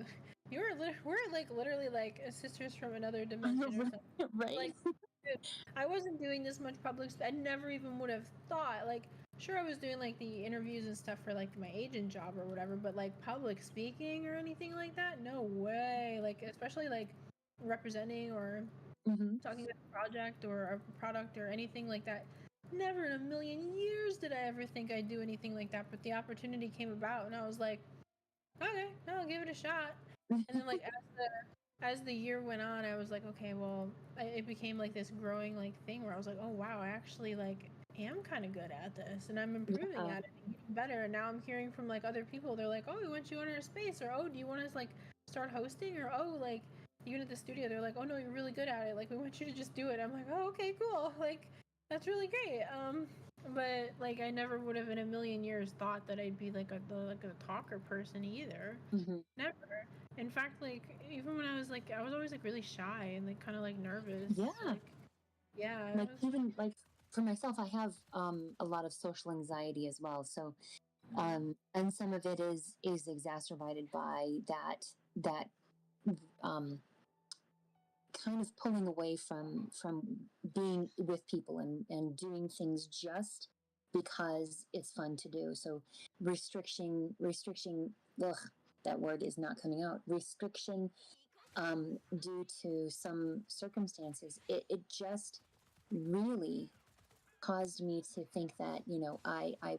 we're like literally like sisters from another dimension or something. Right. Like, dude, I wasn't doing this much public. I never even would have thought. Like, sure, I was doing like the interviews and stuff for like my agent job or whatever, but like public speaking or anything like that, no way. Like, especially like representing or talking about a project or a product or anything like that. Never in a million years did I ever think I'd do anything like that, but the opportunity came about and I was like, okay, I'll give it a shot. And then like as the year went on, I was like, okay, well, it became like this growing like thing where I was like, oh wow, I actually like am kind of good at this and I'm improving at it and getting better. And now I'm hearing from like other people, they're like, oh, we want you in our space, or oh, do you want us like start hosting, or oh, like even at the studio, they're like, oh no, you're really good at it, like we want you to just do it. I'm like, oh, okay, cool, like that's really great. But like I never would have in a million years thought that I'd be like a talker person either. Never. In fact, like even when I was always like really shy and like kind of like nervous. Yeah. Like, yeah. Like even like for myself, I have a lot of social anxiety as well. So and some of it is exacerbated by that kind of pulling away from being with people and doing things just because it's fun to do. So restriction, ugh, that word is not coming out. Restriction due to some circumstances, it just really caused me to think that, I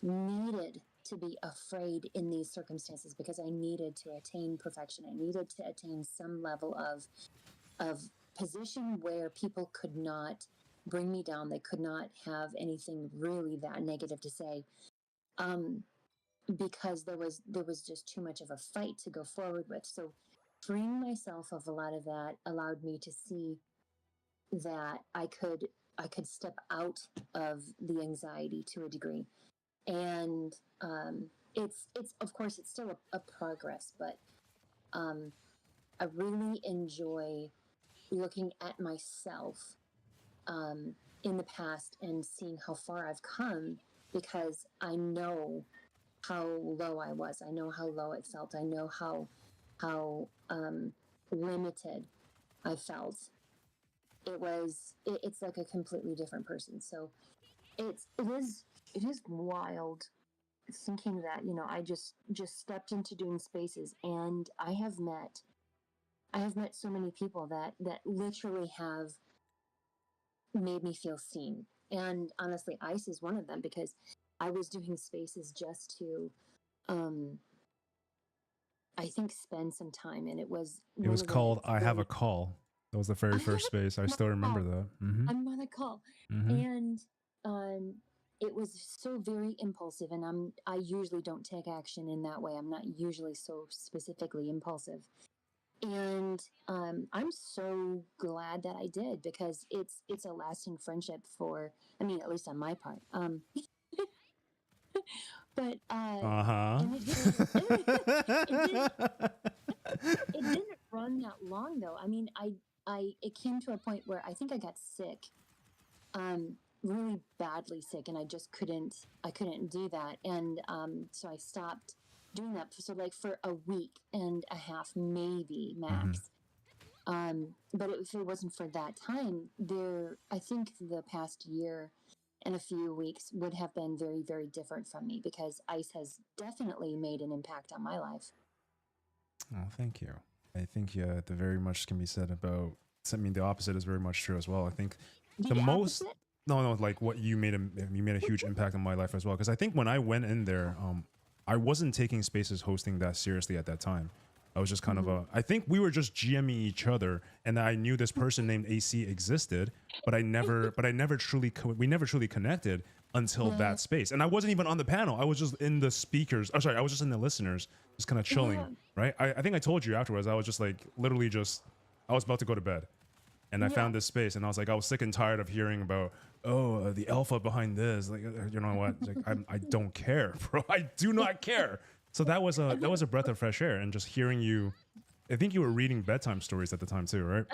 needed to be afraid in these circumstances because I needed to attain perfection. I needed to attain some level of position where people could not bring me down. They could not have anything really that negative to say, because there was just too much of a fight to go forward with. So freeing myself of a lot of that allowed me to see that I could step out of the anxiety to a degree. And it's of course it's still a progress, but I really enjoy looking at myself in the past and seeing how far I've come, because I know how low I was. I know how low it felt. I know how limited I felt. It's like a completely different person. So it is wild thinking that, I just stepped into doing spaces, and I have met so many people that literally have made me feel seen. And honestly, Ice is one of them, because I was doing spaces just to I think spend some time, and it was called I Have a Call. That was the very first space. I still remember that. Mm-hmm. I'm on a call. Mm-hmm. And it was so very impulsive, and I usually don't take action in that way. I'm not usually so specifically impulsive. And I'm so glad that I did, because it's a lasting friendship for, I mean, at least on my part. But and it didn't run that long though. I mean, it came to a point where I think I got sick, really badly sick, and I couldn't do that. And so I stopped doing that. So like for a week and a half, maybe max. But if it wasn't for that time, I think the past year and a few weeks would have been very, very different from me, because Ice has definitely made an impact on my life. Oh, thank you. I think the very much can be said about. I mean, the opposite is very much true as well. I think the most. No, like what you made a huge impact on my life as well. Because I think when I went in there, I wasn't taking spaces hosting that seriously at that time. I was just kind of I think we were just GMing each other, and I knew this person named AC existed, but we never truly connected until that space. And I wasn't even on the panel. I was just in the speakers. Oh, sorry, I was just in the listeners, just kind of chilling, right? I think I told you afterwards, I was just like, literally I was about to go to bed. And I found this space, and I was like, I was sick and tired of hearing about, the alpha behind this. Like, you know what? Like, I don't care, bro. I do not care. So that was a breath of fresh air, and just hearing you. I think you were reading bedtime stories at the time too, right?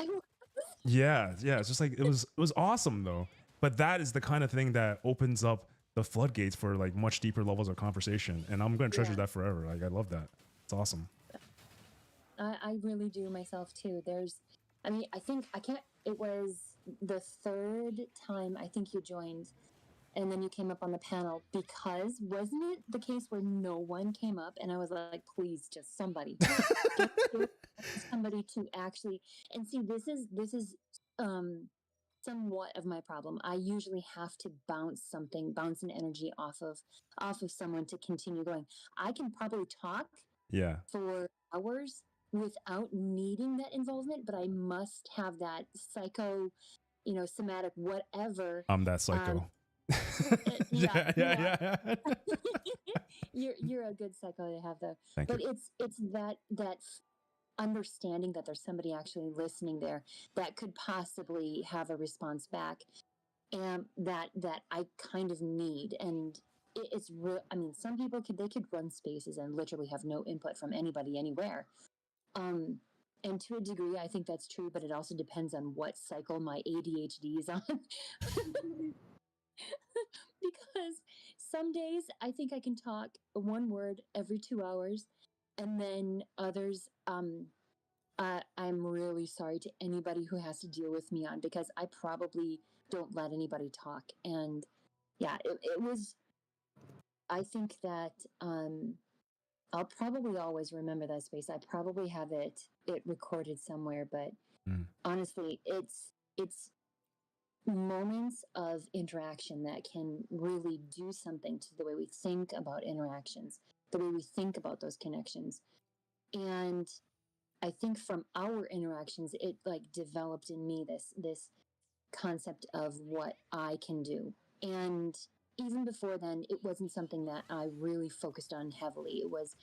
Yeah. It's just like it was awesome though. But that is the kind of thing that opens up the floodgates for like much deeper levels of conversation, and I'm going to treasure that forever. Like I love that. It's awesome. I really do myself too. I think it was the third time I think you joined, and then you came up on the panel, because wasn't it the case where no one came up? And I was like, please, just somebody, somebody to actually, and see, this is somewhat of my problem. I usually have to bounce an energy off of someone to continue going. I can probably talk for hours without needing that involvement, but I must have that psycho, somatic, whatever. I'm that psycho. Yeah. You're a good psycho to have though. Thank but you. It's that understanding that there's somebody actually listening there that could possibly have a response back, and that I kind of need. And it's real. I mean, some people could run spaces and literally have no input from anybody anywhere. And to a degree, I think that's true, but it also depends on what cycle my ADHD is on. Because some days I think I can talk one word every 2 hours, and then others, I'm really sorry to anybody who has to deal with me on, because I probably don't let anybody talk. And yeah, it was. I think that I'll probably always remember that space. I probably have it recorded somewhere, but honestly, it's moments of interaction that can really do something to the way we think about interactions, the way we think about those connections. And I think from our interactions, it like developed in me this concept of what I can do. And even before then, it wasn't something that I really focused on heavily. It was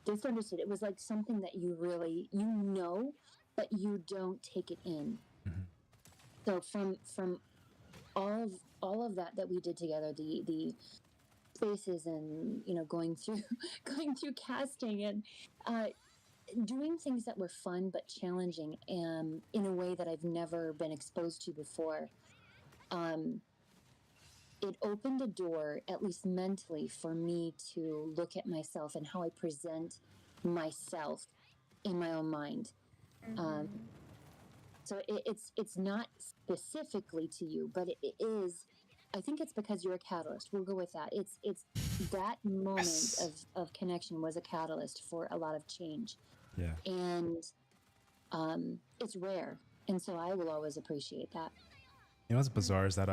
just understood. It was like something that you really but you don't take it in. Mhm. So from all of that we did together, the spaces and going through going through casting and doing things that were fun but challenging in a way that I've never been exposed to before. It opened a door, at least mentally, for me to look at myself and how I present myself in my own mind. So it's not specifically to you, but it is. I think it's because you're a catalyst. We'll go with that. It's that moment of connection was a catalyst for a lot of change. Yeah. And it's rare, and so I will always appreciate that. You know what's bizarre is that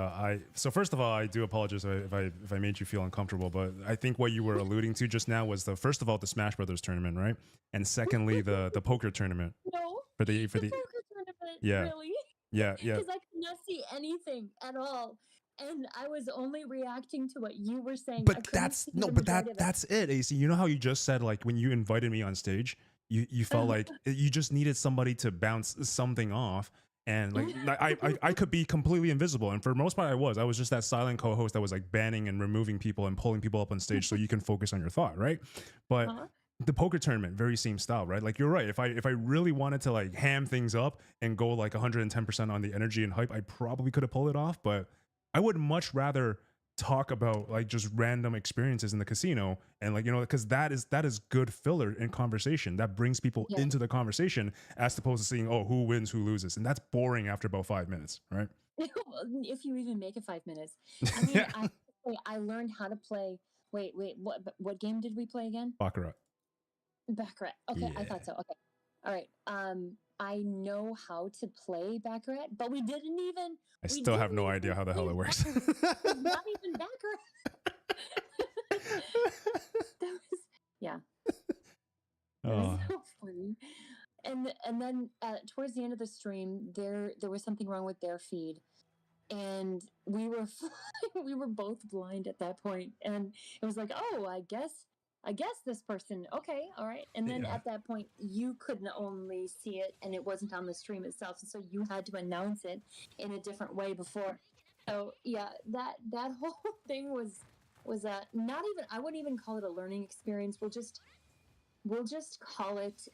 so first of all, I do apologize if I made you feel uncomfortable, but I think what you were alluding to just now was first of all the Smash Brothers tournament, right? And secondly the poker tournament. No, for the poker tournament, yeah. really? Yeah. Because I could not see anything at all, and I was only reacting to what you were saying. But that's it, AC. You know how you just said like when you invited me on stage, you felt like you just needed somebody to bounce something off. And like I could be completely invisible, and for the most part I was just that silent co-host that was like banning and removing people and pulling people up on stage so you can focus on your thought, right? But the poker tournament, very same style, right? Like you're right. If I really wanted to like ham things up and go like 110% on the energy and hype, I probably could have pulled it off. But I would much rather talk about like just random experiences in the casino and like because that is good filler in conversation that brings people into the conversation as opposed to seeing who wins who loses, and that's boring after about 5 minutes, right? If you even make it 5 minutes. I mean, I learned how to play. Wait, what game did we play again? Baccarat. Okay, yeah. I thought so. Okay, all right. I know how to play Baccarat, but we didn't even. I still have no idea how the hell it works. Not even Baccarat. That was That was so funny. And then towards the end of the stream, there was something wrong with their feed, and we were both blind at that point, and it was like, oh, I guess this person, okay, all right. And then at that point, you couldn't only see it, and it wasn't on the stream itself, and so you had to announce it in a different way before. So yeah, that whole thing was not even, I wouldn't even call it a learning experience. We'll just call it.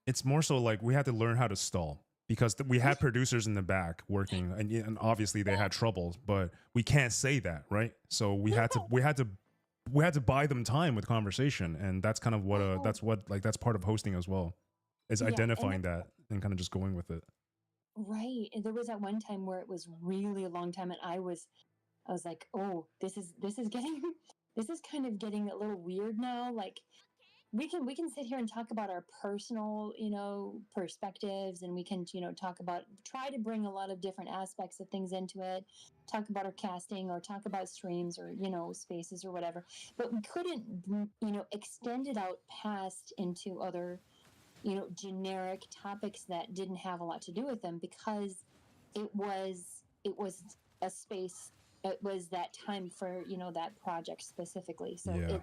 It's more so like we had to learn how to stall. Because we had producers in the back working, and obviously they had trouble, but we can't say that, right? So we had to buy them time with conversation, and that's kind of what that's part of hosting as well, is identifying that and kind of just going with it. Right. And there was that one time where it was really a long time, and I was like, oh, this is kind of getting a little weird now. Like, we can sit here and talk about our personal, perspectives, and we can, try to bring a lot of different aspects of things into it, talk about our casting or talk about streams or, spaces or whatever. But we couldn't, extend it out past into other, generic topics that didn't have a lot to do with them, because it was a space. It was that time for, that project specifically. So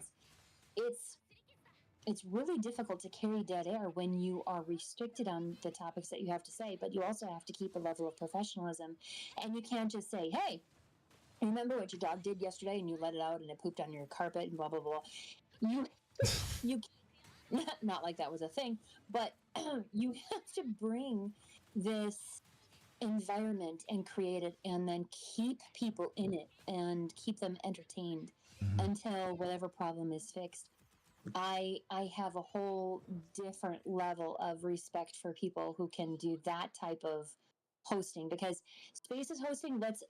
it's really difficult to carry dead air when you are restricted on the topics that you have to say, but you also have to keep a level of professionalism. And you can't just say, hey, remember what your dog did yesterday and you let it out and it pooped on your carpet and blah, blah, blah. You not like that was a thing, but you have to bring this environment and create it and then keep people in it and keep them entertained until whatever problem is fixed. I have a whole different level of respect for people who can do that type of hosting, because Spaces hosting, let's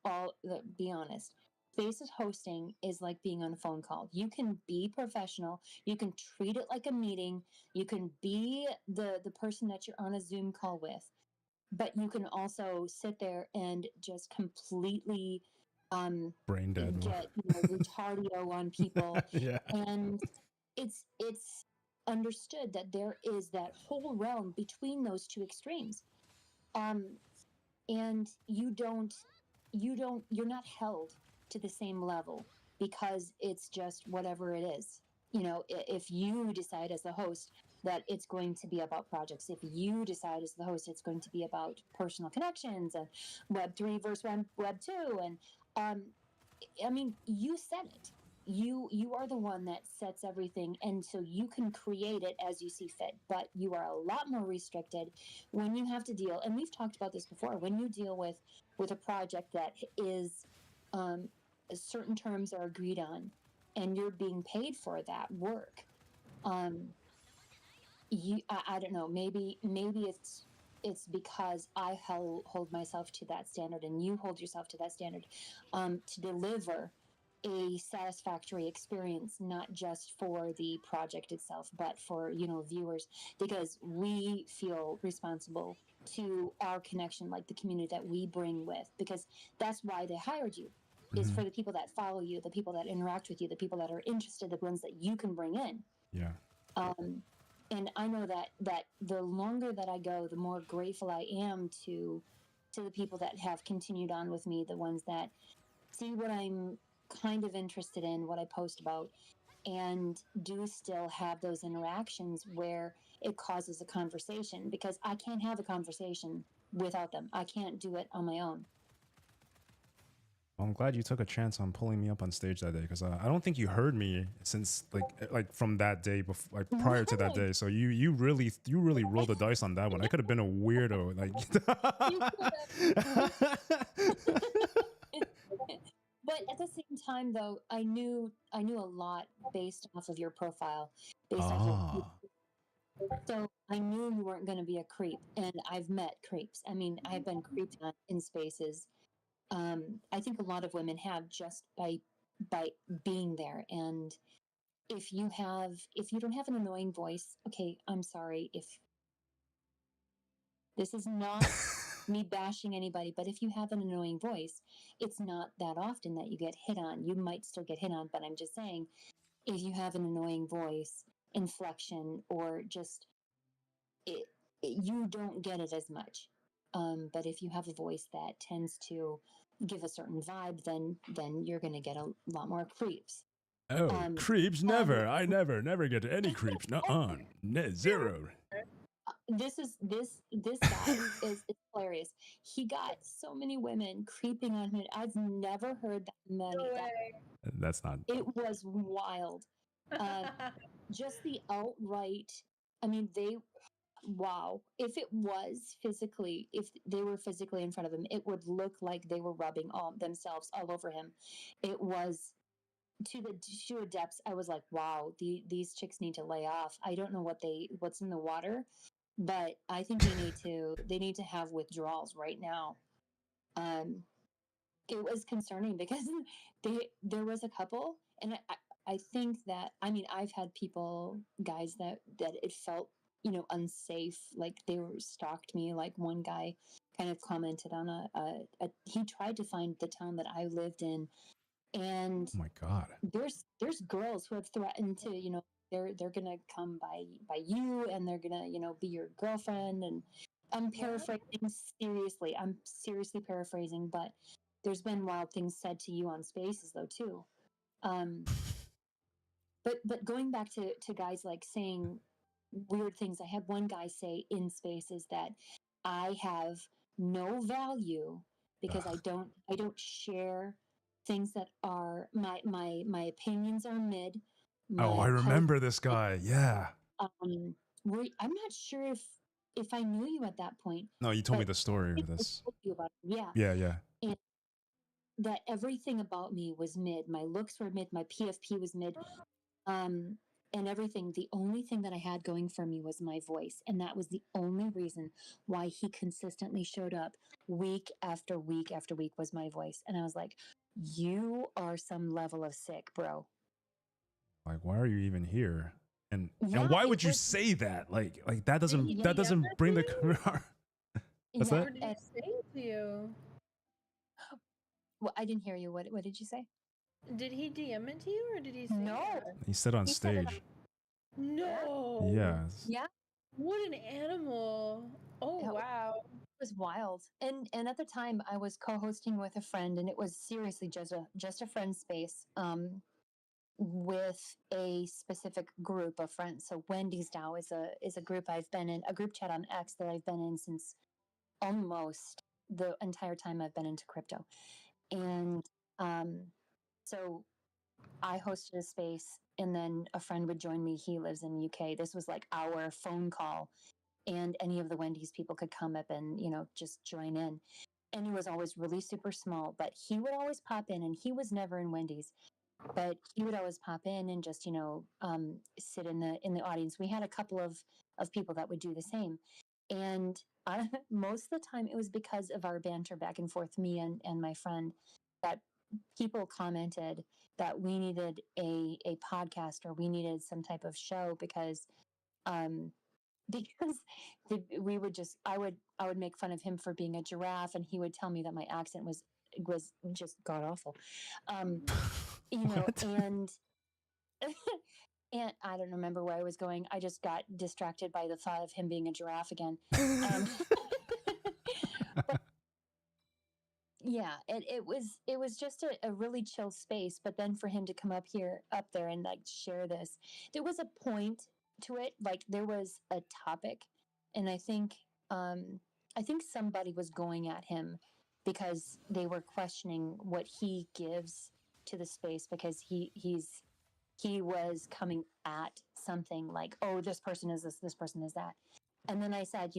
all be honest. Spaces hosting is like being on a phone call. You can be professional. You can treat it like a meeting. You can be the person that you're on a Zoom call with. but you can also sit there and just completely Brain dead. get retardio on people. Yeah. And it's understood that there is that whole realm between those two extremes. And you're not held to the same level because it's just whatever it is. If you decide as the host that it's going to be about projects, if you decide as the host it's going to be about personal connections and Web3 versus Web2, and I mean, you said it. You are the one that sets everything, and so you can create it as you see fit. But you are a lot more restricted when you have to deal. And we've talked about this before. When you deal with a project that is certain terms are agreed on, and you're being paid for that work. I don't know. Maybe it's because I hold myself to that standard, and you hold yourself to that standard, to deliver a satisfactory experience, not just for the project itself, but for viewers, because we feel responsible to our connection, like the community that we bring with, because that's why they hired you, is for the people that follow you, the people that interact with you, the people that are interested, the ones that you can bring in. Yeah. And I know that the longer that I go, the more grateful I am to the people that have continued on with me, the ones that see what I'm kind of interested in, what I post about, and do still have those interactions where it causes a conversation, because I can't have a conversation without them. I can't do it on my own. Well, I'm glad you took a chance on pulling me up on stage that day, because I don't think you heard me since like from that day before, like prior to that day. So you really rolled the dice on that one. I could have been a weirdo, like. But at the same time, though, I knew a lot based off of your profile, based off your. So I knew you weren't going to be a creep, and I've met creeps. I mean, I've been creeped on in spaces. I think a lot of women have, just by being there. And if you don't have an annoying voice, okay, I'm sorry. If this is not me bashing anybody, but if you have an annoying voice, it's not that often that you get hit on. You might still get hit on, but I'm just saying, if you have an annoying voice, inflection, or just you don't get it as much. But if you have a voice that tends to give a certain vibe, then you're going to get a lot more creeps. Oh, creeps? Never. I never get any creeps. Nuh-uh. Zero. This guy is hilarious. He got so many women creeping on him. I've never heard that many. That's not. It was wild. Just the outright. I mean, wow. If they were physically in front of him, it would look like they were rubbing themselves all over him. It was to a depths. I was like, wow, these chicks need to lay off. I don't know what's in the water, but I think they need to have withdrawals right now. It was concerning because there was a couple, and I think that, I mean, I've had guys that it felt unsafe, like they were stalked me. Like one guy kind of commented on he tried to find the town that I lived in, and oh my God, there's girls who have threatened to they're gonna come by you, and they're gonna be your girlfriend. And I'm paraphrasing, seriously. I'm seriously paraphrasing, but there's been wild things said to you on spaces though too. But going back to guys like saying weird things, I had one guy say in spaces that I have no value because I don't share things that are my opinions are mid. I remember this guy. Yeah. I'm not sure if I knew you at that point. No, you told me the story of this. Yeah. And that everything about me was mid. My looks were mid. My PFP was mid. And everything. The only thing that I had going for me was my voice. And that was the only reason why he consistently showed up week after week after week, was my voice. And I was like, you are some level of sick, bro. Like, why are you even here? And why would you say that? Like that doesn't bring the What's Yeah, that? What did he and say to you? well, I didn't hear you. What did you say? Did he DM it to you or did he say No, that? He said on he said it. stage. No. Yes. Yeah, What an animal. Oh it wow. was wild. And at the time, I was co-hosting with a friend, and it was seriously just a friend space. With a specific group of friends. So Wendy's DAO is a group I've been in, a group chat on X that I've been in since almost the entire time I've been into crypto. And um, so I hosted a space, and then a friend would join me. He lives in the UK. This was like our phone call, and any of the Wendy's people could come up and just join in. And it was always really super small, but he would always pop in, and he was never in Wendy's, but he would always pop in and just sit in the audience. We had a couple of people that would do the same, and most of the time it was because of our banter back and forth, me and my friend, that people commented that we needed a podcast, or we needed some type of show, um because we would just I would make fun of him for being a giraffe, and he would tell me that my accent was just god awful. um What? and and I don't remember where I was going. I just got distracted by the thought of him being a giraffe again. Um, but yeah, it was just a really chill space. But then for him to come up there and like share this, there was a point to it. Like there was a topic, and I think somebody was going at him because they were questioning what he gives to the space, because he was coming at something like, oh, this person is this person is that. And then I said,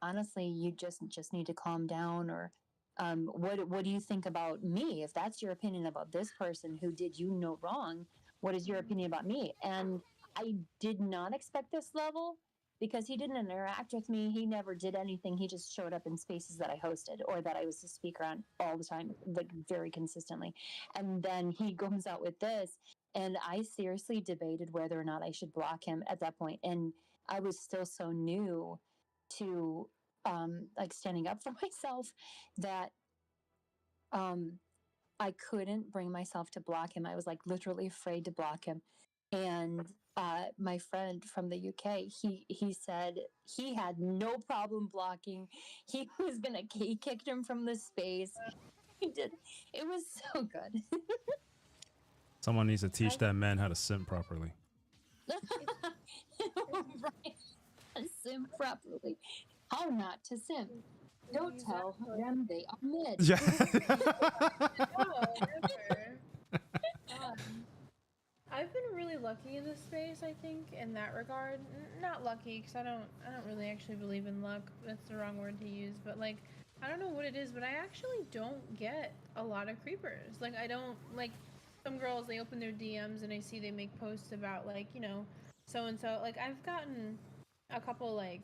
honestly, you just need to calm down. Or what do you think about me? If that's your opinion about this person who did you no wrong, what is your opinion about me? And I did not expect this level, because he didn't interact with me. He never did anything. He just showed up in spaces that I hosted, or that I was the speaker on, all the time, like very consistently. And then he goes out with this, and I seriously debated whether or not I should block him at that point. And I was still so new to like standing up for myself, that um I couldn't bring myself to block him. I was like literally afraid to block him. And my friend from the UK, he said he had no problem blocking. He kicked him from the space. He did. It was so good. Someone needs to teach that man how to simp properly. Right. Simp properly. How not to simp. Don't tell them they are mid. Yeah. No, never. I've been really lucky in this space, I think, in that regard. Not lucky, because I don't really actually believe in luck. That's the wrong word to use. But like, I don't know what it is, but I actually don't get a lot of creepers. Like, I don't like some girls. They open their DMs and I see they make posts about like so and so. Like, I've gotten a couple like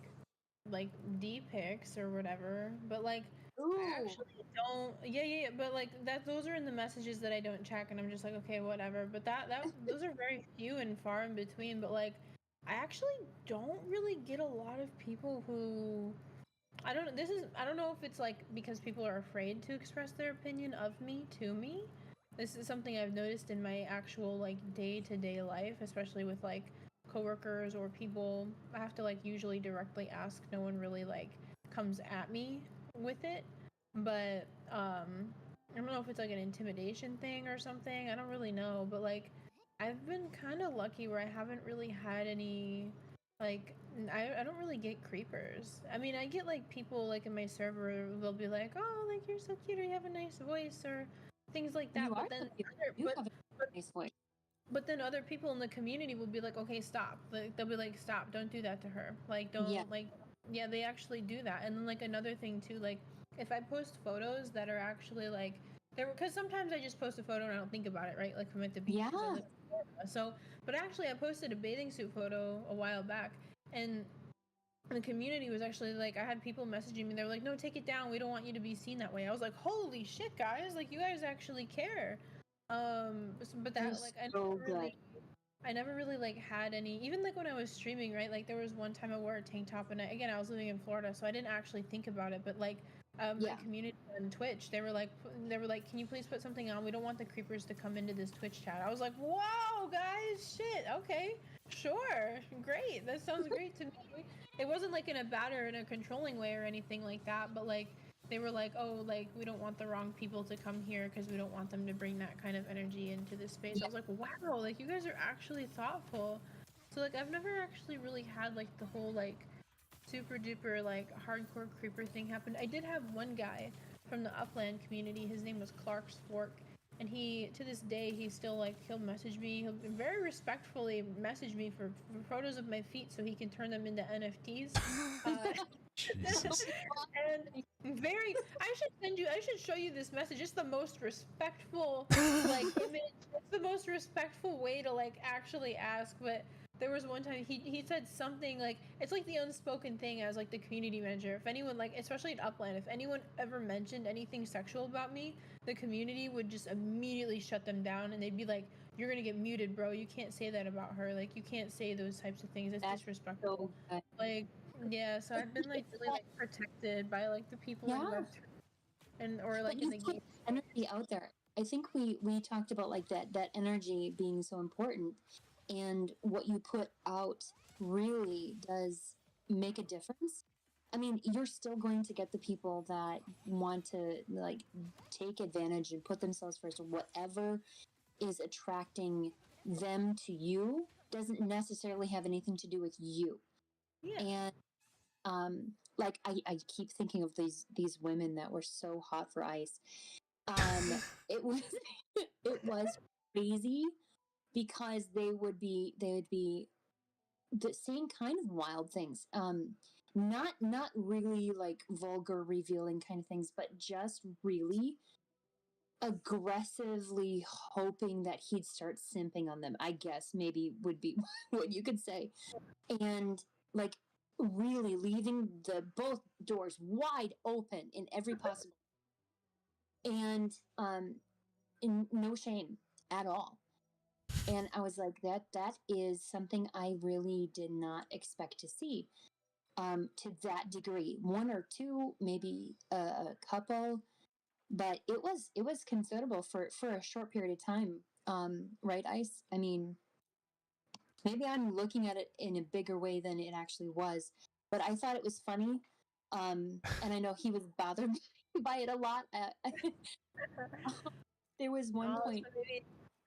D pics or whatever, but like I actually don't. Yeah. But like that, those are in the messages that I don't check, and I'm just like, okay, whatever. But that those are very few and far in between. But like, I actually don't really get a lot of people who I don't. I don't know if it's like because people are afraid to express their opinion of me to me. This is something I've noticed in my actual like day-to-day life, especially with like coworkers or people. I have to like usually directly ask. No one really like comes at me with it. But I don't know if it's like an intimidation thing or something. I don't really know, but like I've been kind of lucky where I haven't really had any like I don't really get creepers. I mean, I get like people like in my server, they'll be like, "Oh, like you're so cute, or you have a nice voice," or things like that. You But are then so cute. other, You have a nice voice. but then other people in the community will be like, "Okay, stop." Like they'll be like, "Stop! Don't do that to her." Like don't Yeah. like yeah, they actually do that. And then like another thing too, like if I post photos that are actually like there, because sometimes I just post a photo and I don't think about it, right? Like from at the beach. 'Cause I Yeah. live in Florida. So, but actually, I posted a bathing suit photo a while back, and the community was actually like, I had people messaging me. They were like, "No, take it down. We don't want you to be seen that way." I was like, "Holy shit, guys! Like, you guys actually care." But You're that, like, I so never good. really, I never really like had any, even like when I was streaming, right? Like there was one time I wore a tank top, and again, I was living in Florida, so I didn't actually think about it. But like, my Yeah. community on Twitch, they were like, can you please put something on? We don't want the creepers to come into this Twitch chat. I was like, whoa, guys, shit, okay, sure, great, that sounds great to me. It wasn't like in a bad or in a controlling way or anything like that, but like they were like, oh, like we don't want the wrong people to come here because we don't want them to bring that kind of energy into this space. I was like, wow, like you guys are actually thoughtful. So like I've never actually really had like the whole like super duper like hardcore creeper thing happen. I did have one guy from the upland community. His name was Clark's Fork, and he, to this day, he still like, he'll message me. He'll very respectfully message me for photos of my feet so he can turn them into NFTs. Jesus. And very, I should show you this message. It's the most respectful like image. It's the most respectful way to like actually ask. But there was one time he said something like, it's like the unspoken thing as like the community manager. If anyone, like especially at Upland, if anyone ever mentioned anything sexual about me, the community would just immediately shut them down, and they'd be like, you're gonna get muted, bro. You can't say that about her. Like you can't say those types of things. It's That's disrespectful. so good. Like, yeah, so I've been like really like protected by like the people in Yeah. Web3 and or But like in you the put game. energy out there. I think we talked about like that energy being so important, and what you put out really does make a difference. I mean, you're still going to get the people that want to like take advantage and put themselves first, or whatever is attracting them to you doesn't necessarily have anything to do with you. Yeah. And like I keep thinking of these women that were so hot for ice. It was it was crazy because they would be the same kind of wild things. Not really like vulgar revealing kind of things, but just really aggressively hoping that he'd start simping on them, I guess maybe would be what you could say. And like really leaving the both doors wide open in every possible, and in no shame at all. And I was like, that is something I really did not expect to see, to that degree. One or two, maybe a couple, but it was considerable for a short period of time. Right, Ice? I mean, maybe I'm looking at it in a bigger way than it actually was, but I thought it was funny. And I know he was bothered by it a lot. There was one point.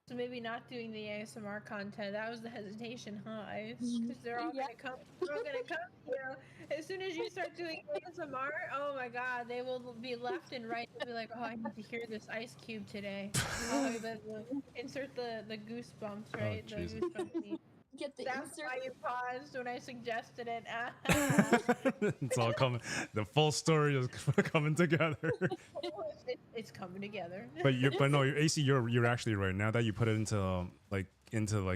So maybe not doing the ASMR content. That was the hesitation, huh, Ice? Because they're all Yeah. gonna come. They're all gonna come. You know, as soon as you start doing ASMR, oh my God, they will be left and right. They'll be like, oh, I need to hear this Ice Cube today. Oh, insert the goosebumps, right? Oh, the Jesus. goosebumps. Get the That's insert. why you paused when I suggested it. It's all coming. The full story is coming together. It's coming together. But no, AC, you're actually right. Now that you put it into like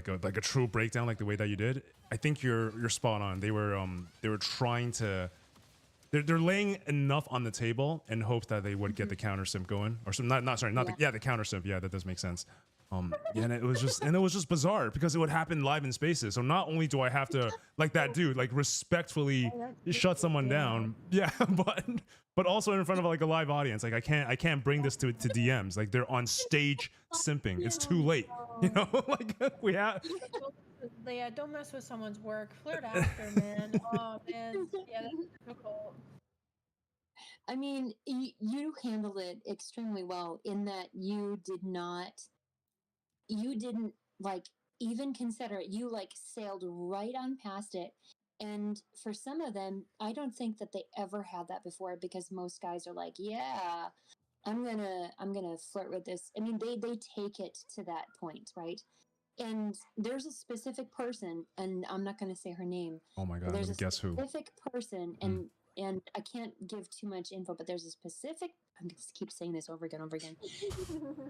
a true breakdown, like the way that you did, I think you're spot on. They were trying to. They're laying enough on the table in hopes that they would get the counter simp going, or some not sorry, not the counter simp. Yeah, that does make sense. Yeah, and it was just bizarre because it would happen live in spaces. So not only do I have to, like that dude, like respectfully shut someone down, yeah, but also in front of like a live audience. Like I can't bring this to DMs. Like they're on stage simping. It's too late, you know. Like we have. Yeah, don't mess with someone's work. Flirt after, man. Oh man, yeah, that's difficult. I mean, you handled it extremely well in that you didn't like even consider it. You like sailed right on past it. And for some of them, I don't think that they ever had that before, because most guys are like, yeah, I'm gonna flirt with this. I mean, they take it to that point, right? And there's a specific person, and I'm not going to say her name. Oh my But god! there's Let me a guess who. specific person, and I can't give too much info, but there's a specific. I'm going to keep saying this over again, over again.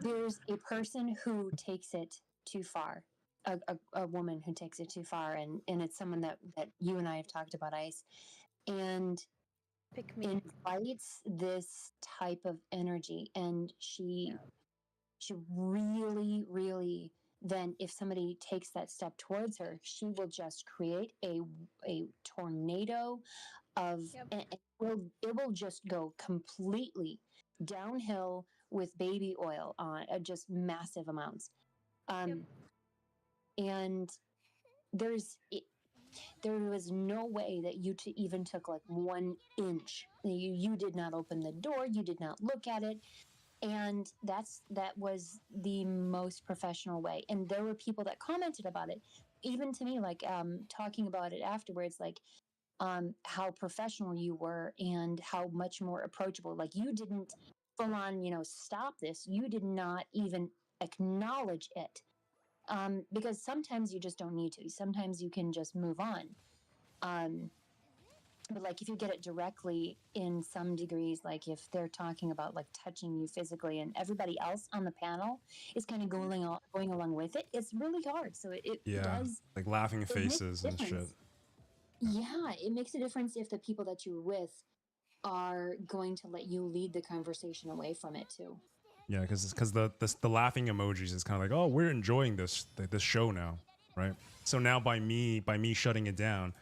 There's a person who takes it too far. A woman who takes it too far, and it's someone that you and I have talked about, Ice, and Pick me. invites this type of energy, and she really then if somebody takes that step towards her, she will just create a tornado of and it will just go completely downhill with baby oil on just massive amounts. And there's there was no way that you even took like 1 inch. You did not open the door, you did not look at it, and that was the most professional way. And there were people that commented about it, even to me, like talking about it afterwards, like how professional you were and how much more approachable. Like you didn't full on, stop this. You did not even acknowledge it. Because sometimes you just don't need to. Sometimes you can just move on. But like if you get it directly in some degrees, like if they're talking about like touching you physically and everybody else on the panel is kind of going along with it, it's really hard. So it does, like laughing faces and shit. Yeah, it makes a difference if the people that you're with are going to let you lead the conversation away from it too. Yeah, because the laughing emojis is kind of like, oh, we're enjoying this show now, right? So now by me shutting it down,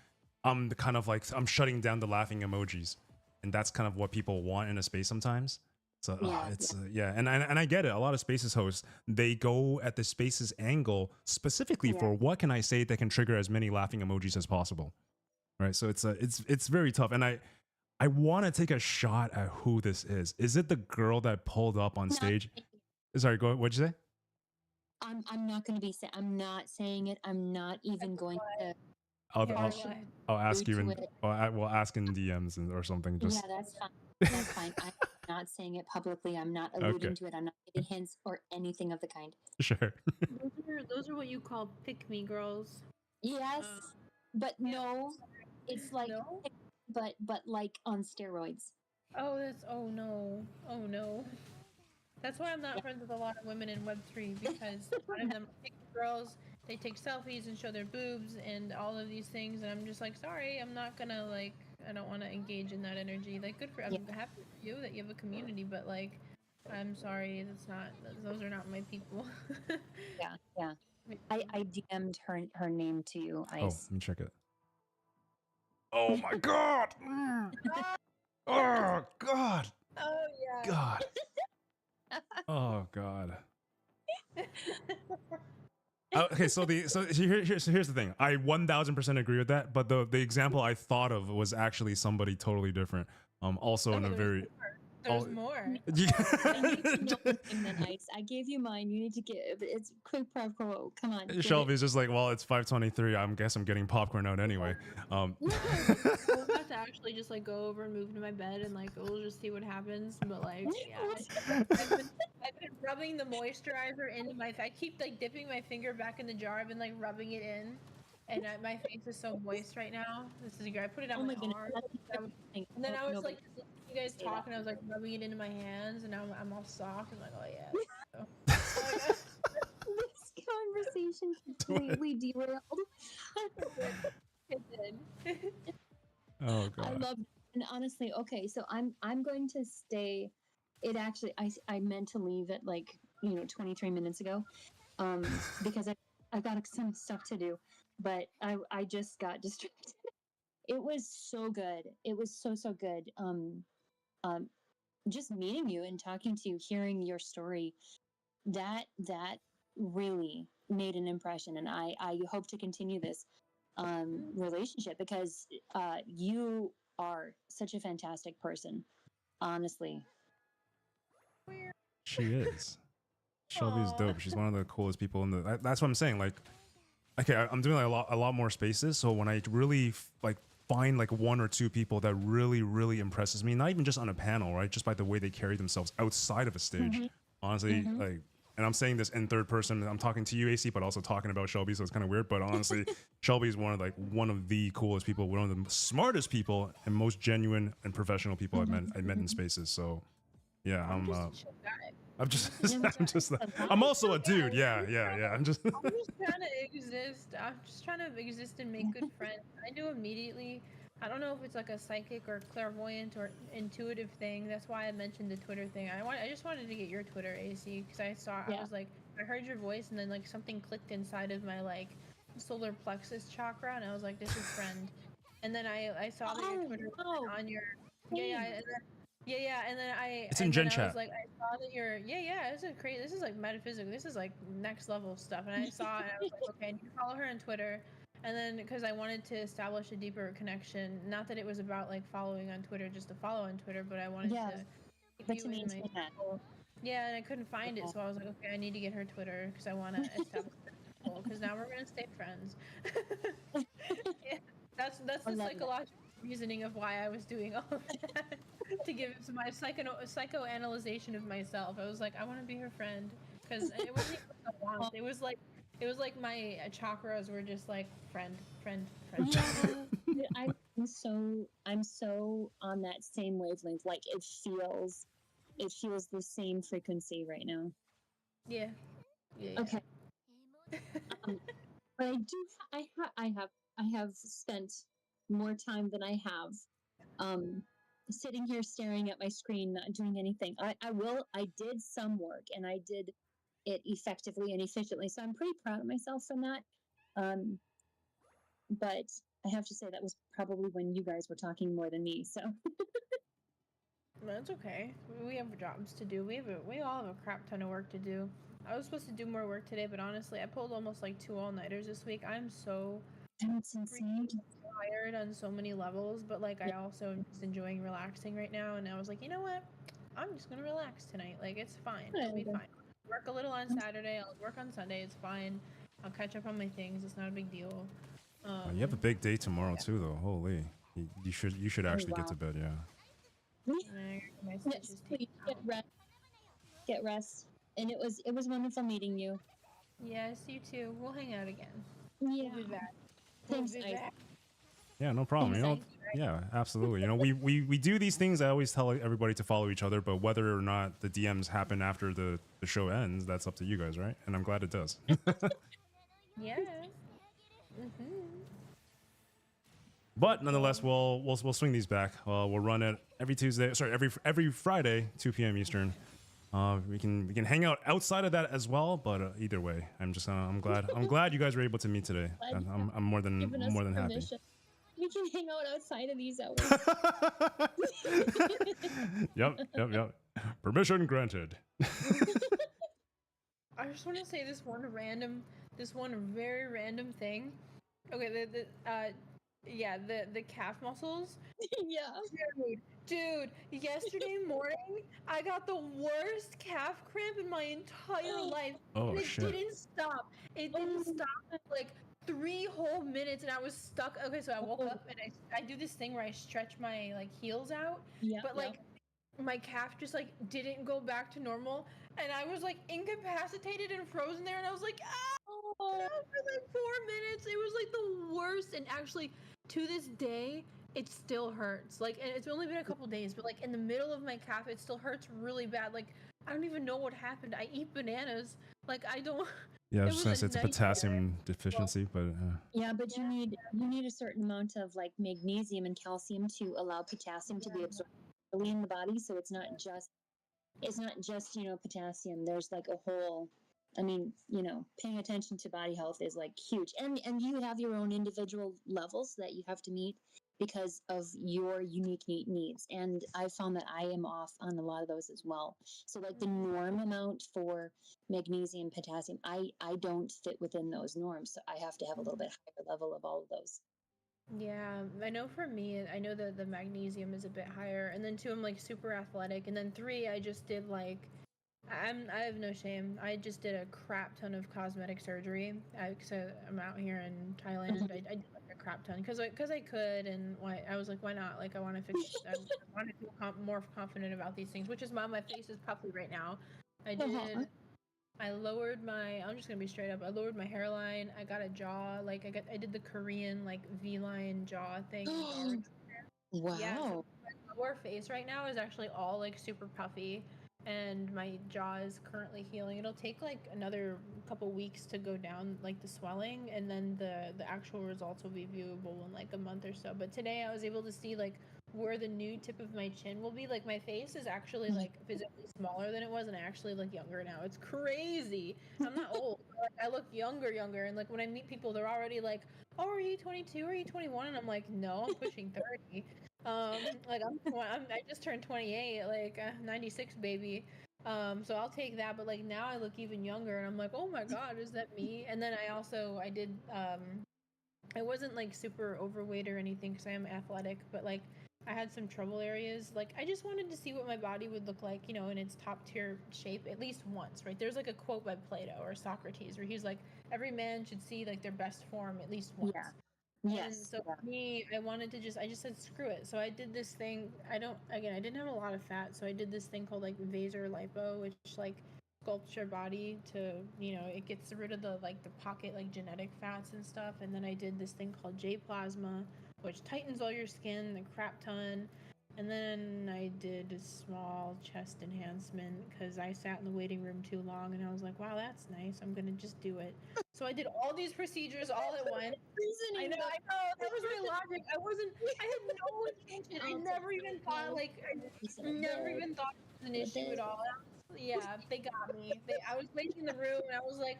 I'm kind of like I'm shutting down the laughing emojis, and that's kind of what people want in a space sometimes. So and I get it. A lot of Spaces hosts, they go at the Spaces angle specifically for what can I say that can trigger as many laughing emojis as possible, right? So it's very tough, and I want to take a shot at who this is. Is it the girl that pulled up on stage? Sorry, go ahead. What'd you say? I'm not going to be saying. I'm not saying it. I'm not even going to. I'll ask you in. We'll ask in DMs or something. Just yeah, that's fine. That's fine. I'm not saying it publicly. I'm not alluding to it. I'm not giving hints or anything of the kind. Sure. those are what you call pick me girls. Yes, but no, it's like, but like on steroids. Oh no. That's why I'm not friends with a lot of women in Web3 because a lot of them are pick girls. They take selfies and show their boobs and all of these things, and I'm just like, sorry, I'm not gonna like. I don't want to engage in that energy. Like, good for I'm happy for you that you have a community, but like, I'm sorry, those are not my people. yeah. I DM'd her name to you, Ice. Oh, let me check it. Oh my god! Oh god! Oh yeah. God. Oh god. Okay, so here's the thing. I 1000% agree with that, but the example I thought of was actually somebody totally different. Also in a very. There's more. Yeah. I need to know then, Ice. I gave you mine. You need to get it's quick prep quote. Come on. Shelby's just like, well, it's 5:23. I guess I'm getting popcorn out anyway. We'll have to actually just like go over and move to my bed and like we'll just see what happens. But like, yeah, I've been rubbing the moisturizer into my. I keep like dipping my finger back in the jar. I've been like rubbing it in, and my face is so moist right now. This is great. I put it on my arm, and then I was like. You guys talk and I was like rubbing it into my hands and now I'm all soft and like, oh yeah. This conversation completely derailed. It did. Oh god. I love it. And honestly, okay, so I'm going to stay. It actually I meant to leave it like 23 minutes ago, because I got some stuff to do, but I just got distracted. It was so good. It was so good. Just meeting you and talking to you, hearing your story, that really made an impression, and I hope to continue this relationship because you are such a fantastic person, honestly. She is. Shelby's dope. She's one of the coolest people in the. That's what I'm saying. Like, okay, I'm doing like a lot more spaces, so when I really find like 1 or 2 people that really impresses me, not even just on a panel, right? Just by the way they carry themselves outside of a stage. Honestly, like, and I'm saying this in third person. I'm talking to you, AC, but also talking about Shelby, so it's kind of weird. But honestly, Shelby is one of the coolest people, one of the smartest people, and most genuine and professional people I've met in spaces. So, yeah, I'm also a dude. Yeah. I'm just trying to exist. I'm just trying to exist and make good friends. I knew immediately I don't know if it's like a psychic or clairvoyant or intuitive thing. That's why I mentioned the Twitter thing. I just wanted to get your Twitter, AC, because I was like, I heard your voice, and then like something clicked inside of my like solar plexus chakra, and I was like, this is friend. And then I saw that your Twitter was on your and then It's in Gen I was Chat. like, I saw that you're this is crazy. This is like metaphysical. This is like next level stuff. And I saw it, and I was like, okay, I need to follow her on Twitter. And then because I wanted to establish a deeper connection, not that it was about like following on Twitter just to follow on Twitter, but I wanted to keep you in my circle. Yeah, and I couldn't find it, so I was like, okay, I need to get her Twitter because I want to establish a circle. Because now we're gonna stay friends. Yeah, that's the psychological reasoning of why I was doing all of that to give it my psychoanalyzation of myself. I was like, I want to be her friend because it wasn't even a want. It was like my chakras were just like friend. Yeah, I'm so on that same wavelength. Like it feels the same frequency right now. Yeah. Okay. But I have spent more time than I have sitting here staring at my screen, not doing anything. I did some work, and I did it effectively and efficiently. So I'm pretty proud of myself from that. But I have to say that was probably when you guys were talking more than me. So that's okay. We have jobs to do. We all have a crap ton of work to do. I was supposed to do more work today, but honestly, I pulled almost like 2 all-nighters this week. I'm so tired on so many levels, but like I also am just enjoying relaxing right now. And I was like, you know what? I'm just gonna relax tonight. Like it's fine. It'll be fine. Work a little on Saturday. I'll work on Sunday. It's fine. I'll catch up on my things. It's not a big deal. You have a big day tomorrow too, though. Holy, you should actually get to bed. Yeah. Yes, please get rest. And it was wonderful meeting you. Yes, you too. We'll hang out again. Yeah. We'll be back. Thanks, we'll be back. Yeah, no problem. You know, yeah, absolutely. You know, we do these things. I always tell everybody to follow each other, but whether or not the DMs happen after the show ends, that's up to you guys, right? And I'm glad it does. Yeah. But nonetheless, we'll swing these back. We'll run it every Tuesday. Sorry, every Friday, 2 p.m. Eastern. We can hang out outside of that as well. But either way, I'm glad you guys were able to meet today. I'm more than happy. We can hang out outside of these hours. Yep. Permission granted. I just want to say this one very random thing. Okay, the calf muscles. Yeah. Dude, yesterday morning I got the worst calf cramp in my entire life. Oh, and it shit. didn't stop. It didn't stop for like 3 whole minutes, and I was stuck. Okay, so I woke up and I do this thing where I stretch my like heels out. Yeah. But like my calf just like didn't go back to normal, and I was like incapacitated and frozen there, and I was like, for like 4 minutes. It was like the worst, and actually to this day it still hurts. Like, and it's only been a couple days, but like in the middle of my calf it still hurts really bad. Like I don't even know what happened. I eat bananas. Like I don't. Yeah, I was just gonna say it's a potassium deficiency, but yeah, but you need a certain amount of like magnesium and calcium to allow potassium to be absorbed in the body. So it's not just potassium. There's like a whole. I mean, paying attention to body health is like huge, and you have your own individual levels that you have to meet because of your unique needs. And I found that I am off on a lot of those as well. So like the norm amount for magnesium, potassium, I don't fit within those norms. So I have to have a little bit higher level of all of those. Yeah, I know for me, I know that the magnesium is a bit higher. And then 2, I'm like super athletic. And then 3, I just did like, I have no shame. I just did a crap ton of cosmetic surgery. So I'm out here in Thailand. I did like a crap ton because I could, and I was like, why not? Like I want to fix. I want to feel more confident about these things. Which is why my face is puffy right now. I lowered my. I'm just gonna be straight up. I lowered my hairline. I got a jaw. Like I did the Korean like V-line jaw thing. Wow. Yeah. So my lower face right now is actually all like super puffy. and my jaw is currently healing. It'll take like another couple weeks to go down, like the swelling, and then the actual results will be viewable in like a month or so. But today I was able to see like where the new tip of my chin will be. Like my face is actually like physically smaller than it was, and I actually look younger now. It's crazy. I'm not old. Like, I look younger, and like when I meet people, they're already like, "Oh, are you 22? Are you 21?" And I'm like, "No, I'm pushing 30." Like I just turned 28, like 96 baby. So I'll take that, but like now I look even younger, and I'm like, oh my god, is that me? And then I did I wasn't like super overweight or anything because I am athletic, but like I had some trouble areas. Like I just wanted to see what my body would look like, you know, in its top tier shape at least once, right? There's like a quote by Plato or Socrates where he's like, every man should see like their best form at least once. Yeah. And Yes. so for me, I just said screw it. So I did this thing. I didn't have a lot of fat, so I did this thing called like vasor lipo, which like sculpts your body to, you know, it gets rid of the like the pocket like genetic fats and stuff. And then I did this thing called J plasma, which tightens all your skin a crap ton. And then I did a small chest enhancement because I sat in the waiting room too long, and I was like, wow, that's nice. I'm gonna just do it. So I did all these procedures all at once. I know. That was my logic. I had no intention. I never even thought, I never even thought it was an issue at all. Yeah, they got me. I was waiting in the room, and I was like,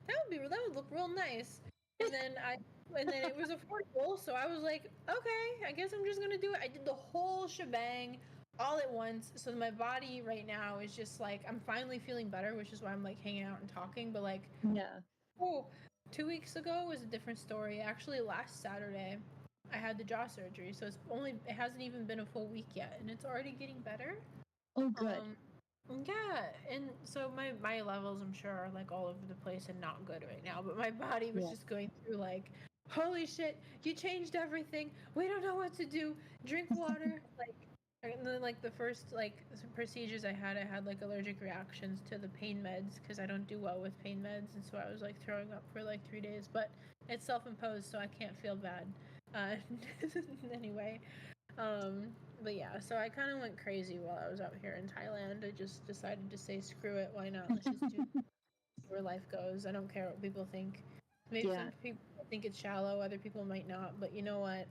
that would look real nice. And then it was affordable, so I was like, okay, I guess I'm just gonna do it. I did the whole shebang all at once. So my body right now is just like, I'm finally feeling better, which is why I'm like hanging out and talking. But like, Yeah. oh, 2 weeks ago was a different story. Actually, last Saturday, I had the jaw surgery, so it hasn't even been a full week yet, and it's already getting better. Oh, good. Yeah, and so my levels, I'm sure, are like all over the place and not good right now. But my body was just going through like, holy shit, you changed everything. We don't know what to do. Drink water. And then like the first like procedures I had like allergic reactions to the pain meds because I don't do well with pain meds, and so I was like throwing up for like 3 days. But it's self-imposed, so I can't feel bad. Anyway, but yeah, so I kind of went crazy while I was out here in Thailand. I just decided to say screw it, why not? Let's just do where life goes. I don't care what people think. Maybe some people think it's shallow, other people might not, but you know what?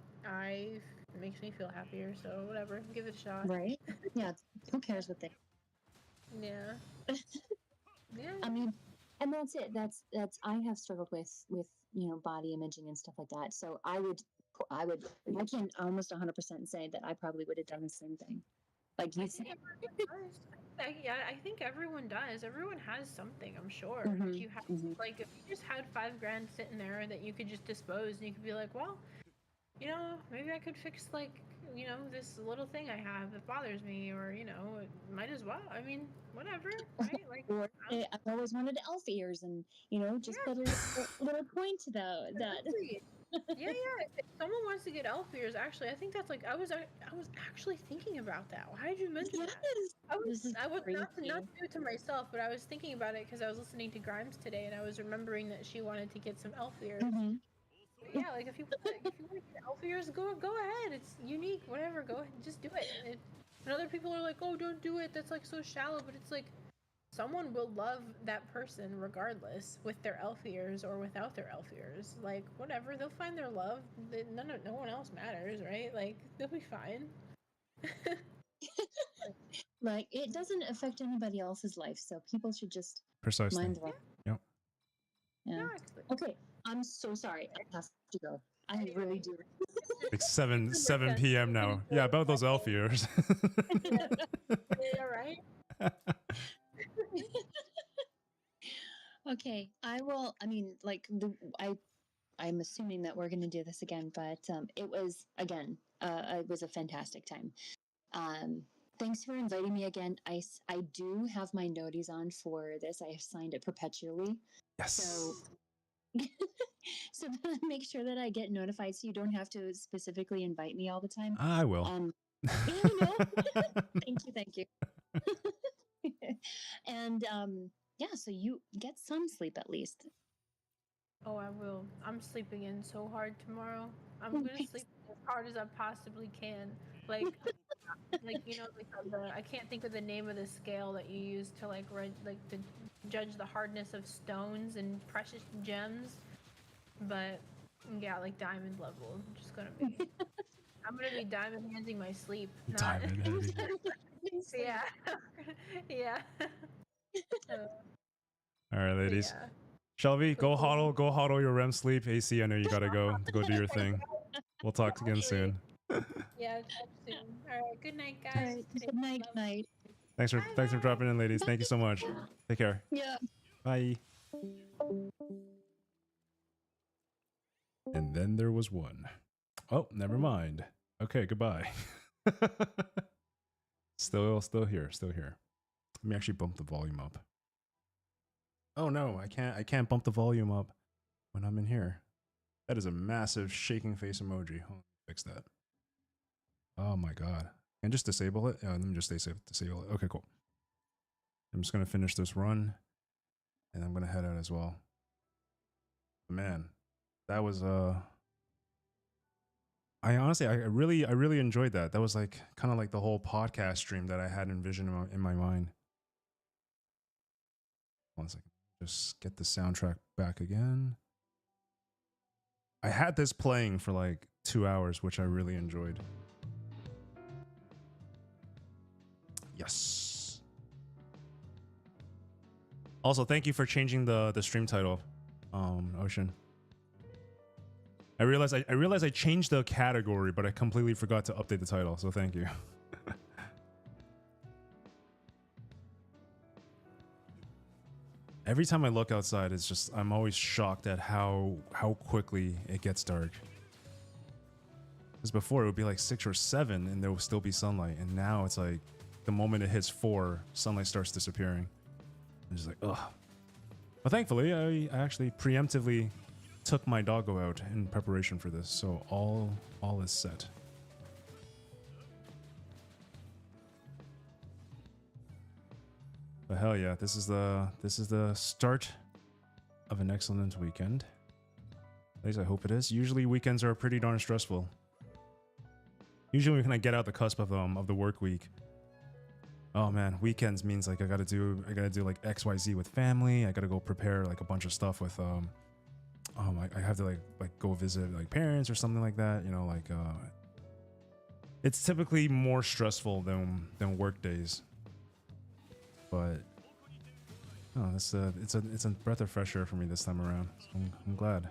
It makes me feel happier, so whatever, give it a shot. Right? Yeah. Who cares what they? Yeah. Yeah. I mean, and that's it. That's I have struggled with body imaging and stuff like that. So I can almost 100% say that I probably would have done the same thing. Like you said. I think everyone does. Everyone has something, I'm sure. Mm-hmm. You have like if you just had $5,000 sitting there that you could just dispose, and you could be like, well, you know, maybe I could fix like, you know, this little thing I have that bothers me, or you know, it might as well. I mean, whatever, right? Like, or I've always wanted elf ears, and you know, just put a little point to that. Yeah. If someone wants to get elf ears, actually, I think that's like I was actually thinking about that. Why did you mention that? I was not new to myself, but I was thinking about it because I was listening to Grimes today, and I was remembering that she wanted to get some elf ears. Mm-hmm. Yeah, like if you want to get elf ears, go ahead. It's unique. Whatever, go ahead, just do it. And other people are like, oh, don't do it. That's like so shallow. But it's like someone will love that person regardless, with their elf ears or without their elf ears. Like whatever, they'll find their love. No one else matters, right? Like they'll be fine. Like it doesn't affect anybody else's life, so people should just precisely mind their Yep. Yeah. Okay, I'm so sorry. I have to go. I really do. Like 7 p.m. now. Yeah, about those elf ears. Yeah, right. Okay, I will. I mean, like I'm assuming that we're going to do this again, but it was a fantastic time. Thanks for inviting me again. I do have my noties on for this. I have signed it perpetually. Yes. So make sure that I get notified, so you don't have to specifically invite me all the time. I will. Thank you. And yeah, so you get some sleep at least. Oh, I will. I'm sleeping in so hard tomorrow. I'm gonna sleep as hard as I possibly can. Like like I can't think of the name of the scale that you use to to judge the hardness of stones and precious gems, but yeah, like diamond level. I'm just gonna be. I'm gonna be diamond handing my sleep. Not... Diamond handing. Yeah, yeah. All right, ladies. Yeah. Shelby, go hodl your REM sleep. AC, I know you gotta go do your thing. We'll talk again soon. Yeah, talk soon. All right, good night, All guys. right. Good night, night. Thanks for dropping in, ladies. Thank you so much. Take care. Yeah. Bye. And then there was one. Oh, never mind. Okay, goodbye. Still here. Let me actually bump the volume up. Oh no, I can't bump the volume up when I'm in here. That is a massive shaking face emoji. Hold on, fix that. Oh my god. And just disable it? Let me just disable it. Okay, cool. I'm just gonna finish this run and I'm gonna head out as well. Man, that was I honestly I really enjoyed that. That was like kind of like the whole podcast stream that I had envisioned in my mind. One second. Just get the soundtrack back again. I had this playing for like 2 hours, which I really enjoyed. Yes. Also, thank you for changing the stream title, Ocean. I realized I changed the category, but I completely forgot to update the title. So thank you. Every time I look outside, it's just I'm always shocked at how quickly it gets dark. Because before it would be like 6 or 7 and there will still be sunlight, and now it's like the moment it hits 4, sunlight starts disappearing. I'm just like, ugh. But thankfully, I actually preemptively took my doggo out in preparation for this, so all is set. But hell yeah, this is the start of an excellent weekend. At least I hope it is. Usually weekends are pretty darn stressful. Usually when I get out the cusp of the work week. Oh man, weekends means like I gotta do like XYZ with family. I gotta go prepare like a bunch of stuff with I have to like go visit like parents or something like that. You know, like it's typically more stressful than work days. But oh, it's a breath of fresh air for me this time around. So I'm glad.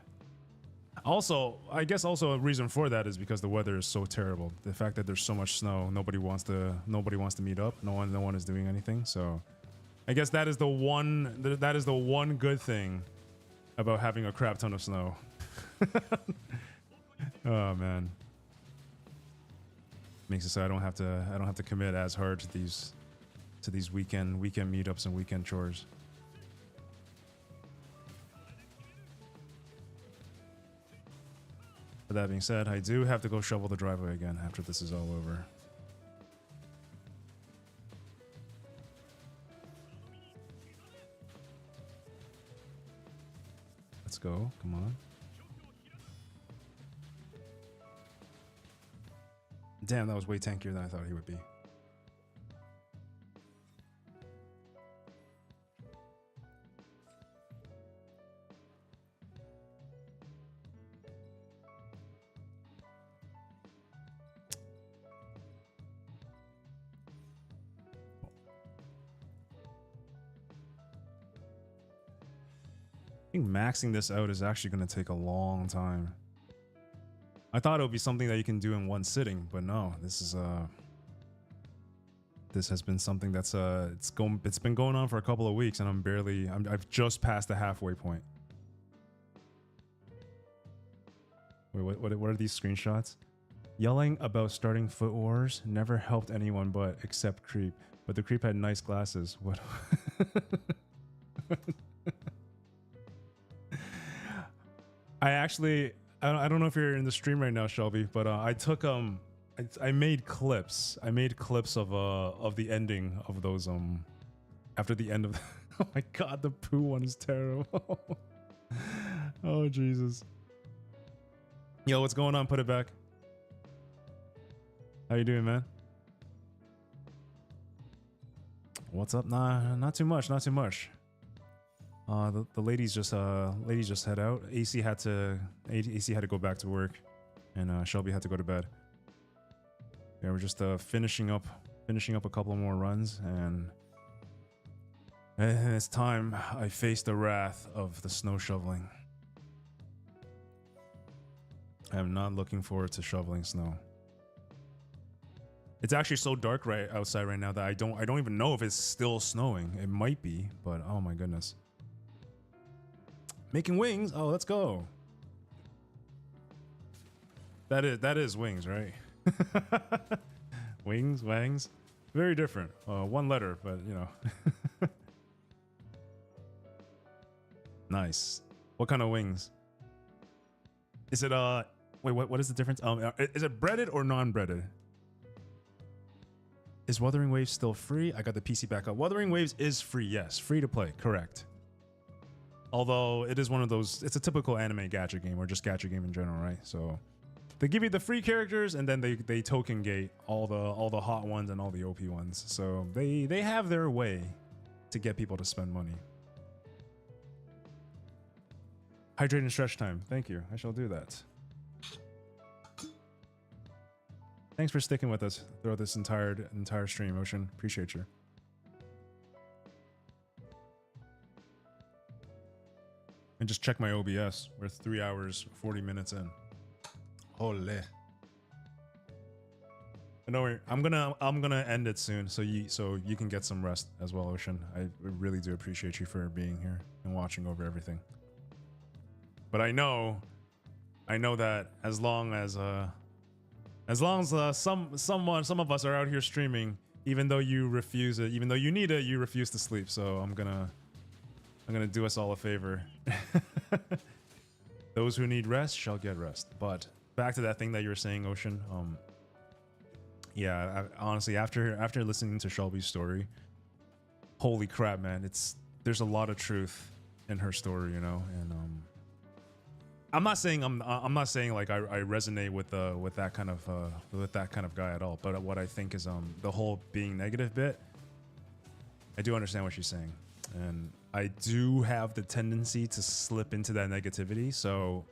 Also, I guess also a reason for that is because the weather is so terrible. The fact that there's so much snow, nobody wants to meet up. No one is doing anything. So, I guess that is the one good thing about having a crap ton of snow. Oh man, makes it so I don't have to commit as hard to these weekend meetups and weekend chores. But that being said, I do have to go shovel the driveway again after this is all over. Let's go. Come on. Damn, that was way tankier than I thought he would be. I think maxing this out is actually going to take a long time. I thought it would be something that you can do in one sitting, but no, this has been something that's it's been going on for a couple of weeks, and I've just passed the halfway point. Wait, what are these screenshots? Yelling about starting foot wars never helped anyone but except Creep, but the Creep had nice glasses. What? I don't know if you're in the stream right now, Shelby, but I took I made clips. I made clips of the ending of those after the end of oh my god, the poo one is terrible. Oh Jesus. Yo, what's going on? Put it back. How you doing, man? What's up? Nah, not too much. Not too much. The ladies just head out. AC had to go back to work, and Shelby had to go to bed. Yeah, we're just finishing up a couple more runs, and it's time I face the wrath of the snow shoveling. I am not looking forward to shoveling snow. It's actually so dark right outside right now that I don't even know if it's still snowing. It might be, but oh my goodness. Making wings. Oh, let's go. That is wings, right? Wings, wangs. Very different. One letter, but you know. Nice. What kind of wings? Is it wait, what is the difference? Is it breaded or non-breaded? Is Wuthering Waves still free? I got the PC back up. Wuthering Waves is free, yes. Free to play, correct. Although it is one of those, it's a typical anime gacha game, or just gacha game in general, right? So they give you the free characters, and then they token gate all the hot ones and all the OP ones. So they have their way to get people to spend money. Hydrate and stretch time. Thank you. I shall do that. Thanks for sticking with us throughout this entire stream, Ocean. Appreciate you. And just check my OBS. We're 3 hours, 40 minutes in. Holy. No worry, I'm gonna end it soon, so you can get some rest as well, Ocean. I really do appreciate you for being here and watching over everything. But I know that as long as some of us are out here streaming, even though you refuse it, even though you need it, you refuse to sleep. So I'm gonna do us all a favor. Those who need rest shall get rest. But back to that thing that you were saying, Ocean. Yeah, honestly, after listening to Shelby's story, holy crap, man! There's a lot of truth in her story, you know, and I'm not saying like I resonate with that kind of guy at all. But what I think is the whole being negative bit. I do understand what she's saying, and I do have the tendency to slip into that negativity. So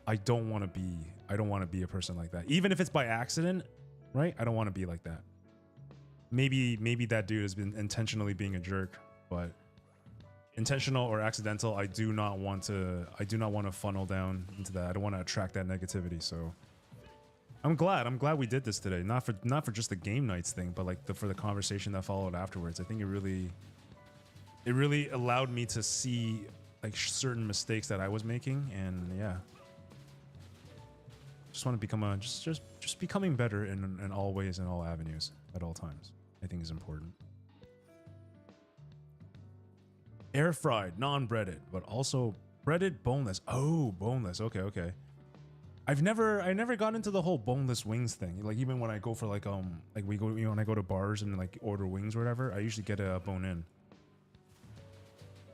I don't want to be a person like that, even if it's by accident, right? I don't want to be like that. Maybe that dude has been intentionally being a jerk, but intentional or accidental, I do not want to funnel down into that. I don't want to attract that negativity. So I'm glad we did this today. Not for just the game nights thing, but like for the conversation that followed afterwards. I think it really allowed me to see like certain mistakes that I was making, and yeah, just want to become just becoming better in all ways and all avenues at all times. I think is important. Air fried, non-breaded, but also breaded, boneless. Oh, boneless. Okay. I never got into the whole boneless wings thing. Like even when I go for like we go, you know, when I go to bars and like order wings or whatever, I usually get a bone in.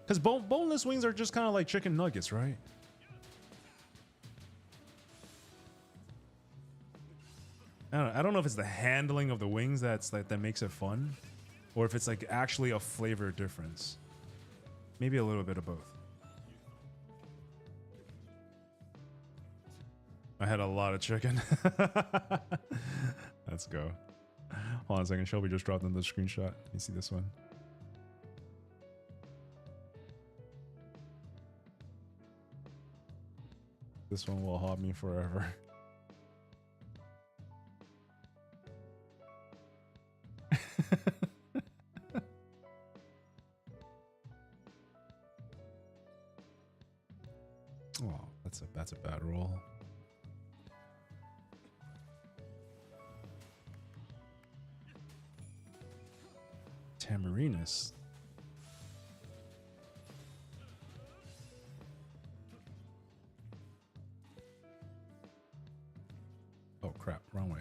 Because boneless wings are just kind of like chicken nuggets, right? I don't know if it's the handling of the wings that makes it fun, or if it's like actually a flavor difference. Maybe a little bit of both. I had a lot of chicken. Let's go. Hold on a second. Shelby just dropped another screenshot. You see this one? This one will haunt me forever. Oh, that's a bad roll. Tamarinus. Oh crap, wrong way.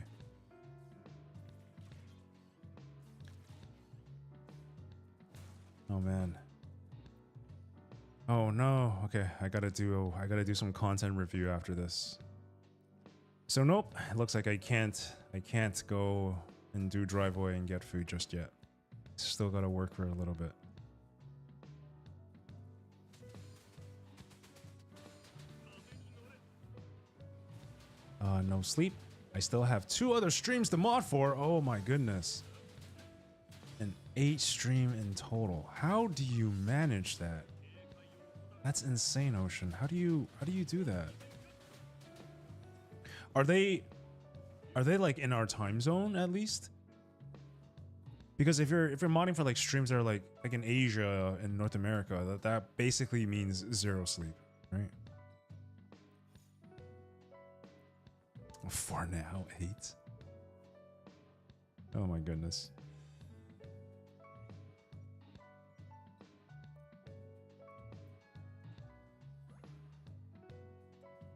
Oh man. Oh no. Okay, I gotta do some content review after this. So nope, it looks like I can't go and do driveway and get food just yet. Still gotta work for a little bit. No sleep. I still have 2 other streams to mod for. Oh my goodness. An 8 stream in total. How do you manage that? That's insane, Ocean. How do you do that? Are they like in our time zone at least? Because if you're modding for like streams that are like in Asia and North America, that basically means 0 sleep, right? For now, 8. Oh my goodness.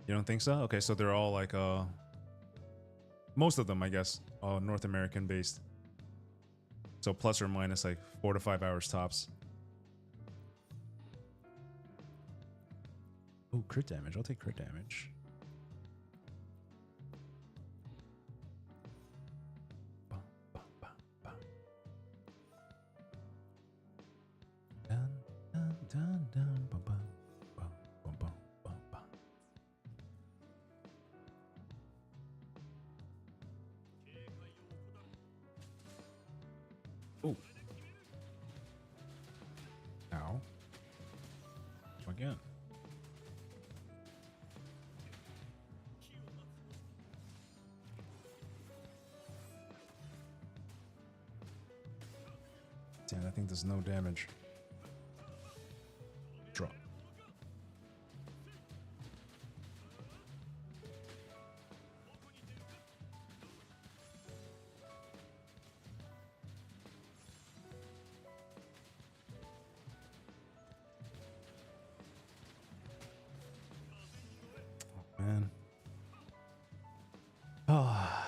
You don't think so? Okay, so they're all like most of them, I guess, North American based. So plus or minus like 4 to 5 hours tops. Oh, crit damage. I'll take crit damage. Dun, dun, bum, bum, bum, bum, bum, bum, bum. Oh. Ow. Again. Damn, I think there's no damage. Drop. Oh, man. Oh.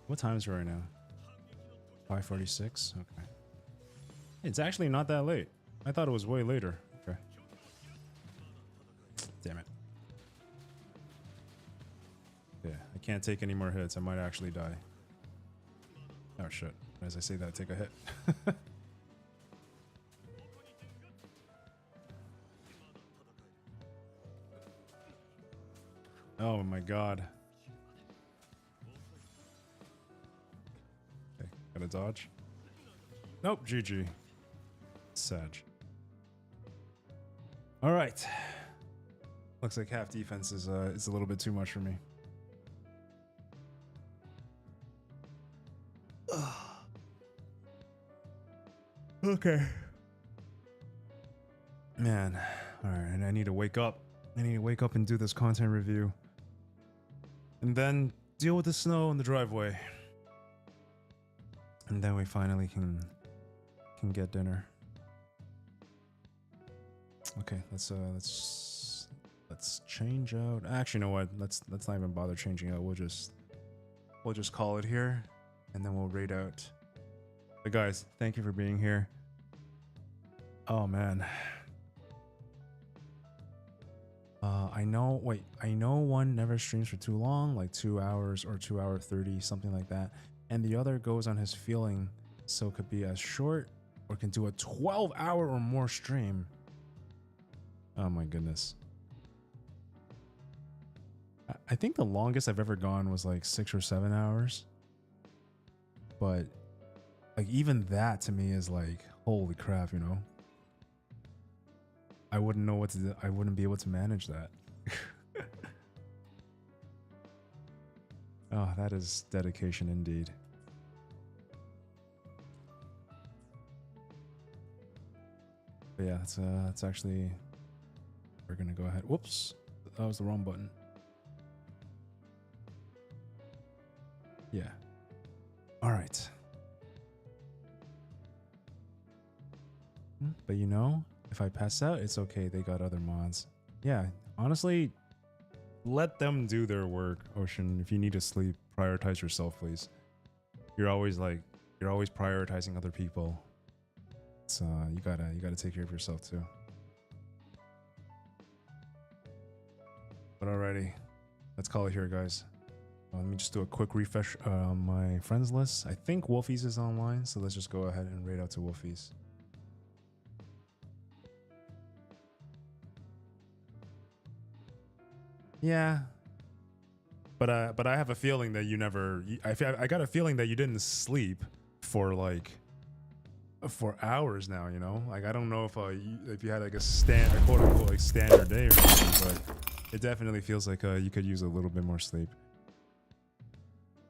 What time is it right now? 5:46? Okay. It's actually not that late. I thought it was way later. Okay. Damn it. Yeah, I can't take any more hits. I might actually die. Oh shit. As I say that, take a hit. Oh my god. Okay, gotta dodge. Nope, GG. Sag. All right. Looks like half defense is a little bit too much for me. Okay. Man, all right, and I need to wake up. I need to wake up and do this content review. And then deal with the snow in the driveway. And then we finally can get dinner. Okay, let's change out. Actually, you know what? Let's not even bother changing out. We'll just call it here, and then we'll raid out. But guys, thank you for being here. Oh man. I know one never streams for too long, like 2 hours or 2 hour 30, something like that. And the other goes on his feeling, so it could be as short or can do a 12-hour or more stream. Oh my goodness. I think the longest I've ever gone was like 6 or 7 hours. But like even that to me is like, holy crap, you know? I wouldn't know what to do. I wouldn't be able to manage that. Oh, that is dedication indeed. But yeah, that's actually, we're gonna go ahead. Whoops, that was the wrong button. Yeah. All right. But you know, if I pass out, it's okay. They got other mods. Yeah, honestly, let them do their work. Ocean, if you need to sleep, prioritize yourself, please. You're always prioritizing other people. So you gotta take care of yourself too. But alrighty, let's call it here, guys. Let me just do a quick refresh on my friends list. I think Wolfies is online, so let's just go ahead and raid out to Wolfies. Yeah, but I have a feeling that you never. I got a feeling that you didn't sleep for like for hours now. You know, like I don't know if you had like a quote unquote like standard day or something, but it definitely feels like you could use a little bit more sleep.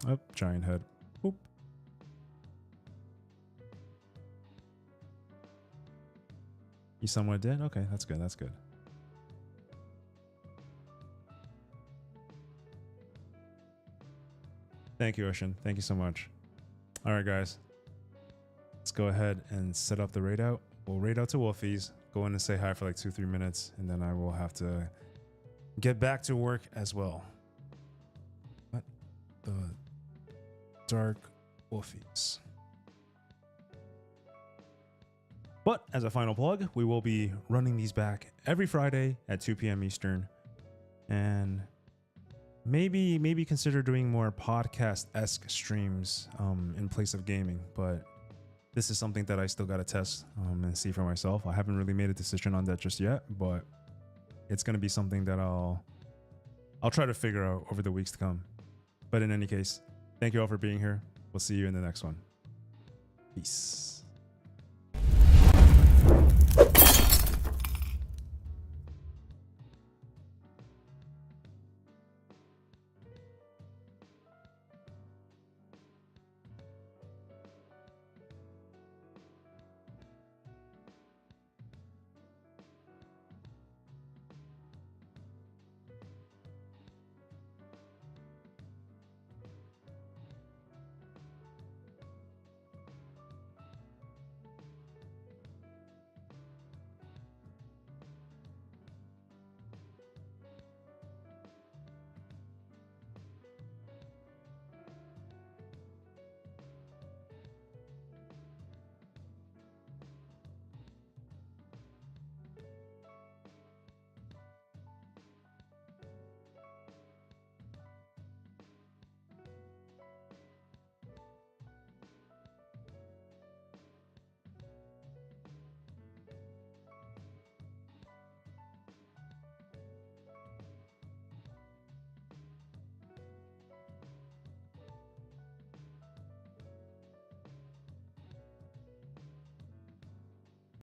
Oh, giant head. Oop. You somewhat did? Okay, that's good. That's good. Thank you, Ocean. Thank you so much. All right, guys. Let's go ahead and set up the raid out. We'll raid out to Wolfies. Go in and say hi for like 2-3 minutes, and then I will have to get back to work as well. What the dark Wolfies. But as a final plug, we will be running these back every Friday at 2 p.m. Eastern, and maybe consider doing more podcast-esque streams in place of gaming. But this is something that I still got to test and see for myself. I haven't really made a decision on that just yet, but it's going to be something that I'll try to figure out over the weeks to come. But in any case, thank you all for being here. We'll see you in the next one. Peace.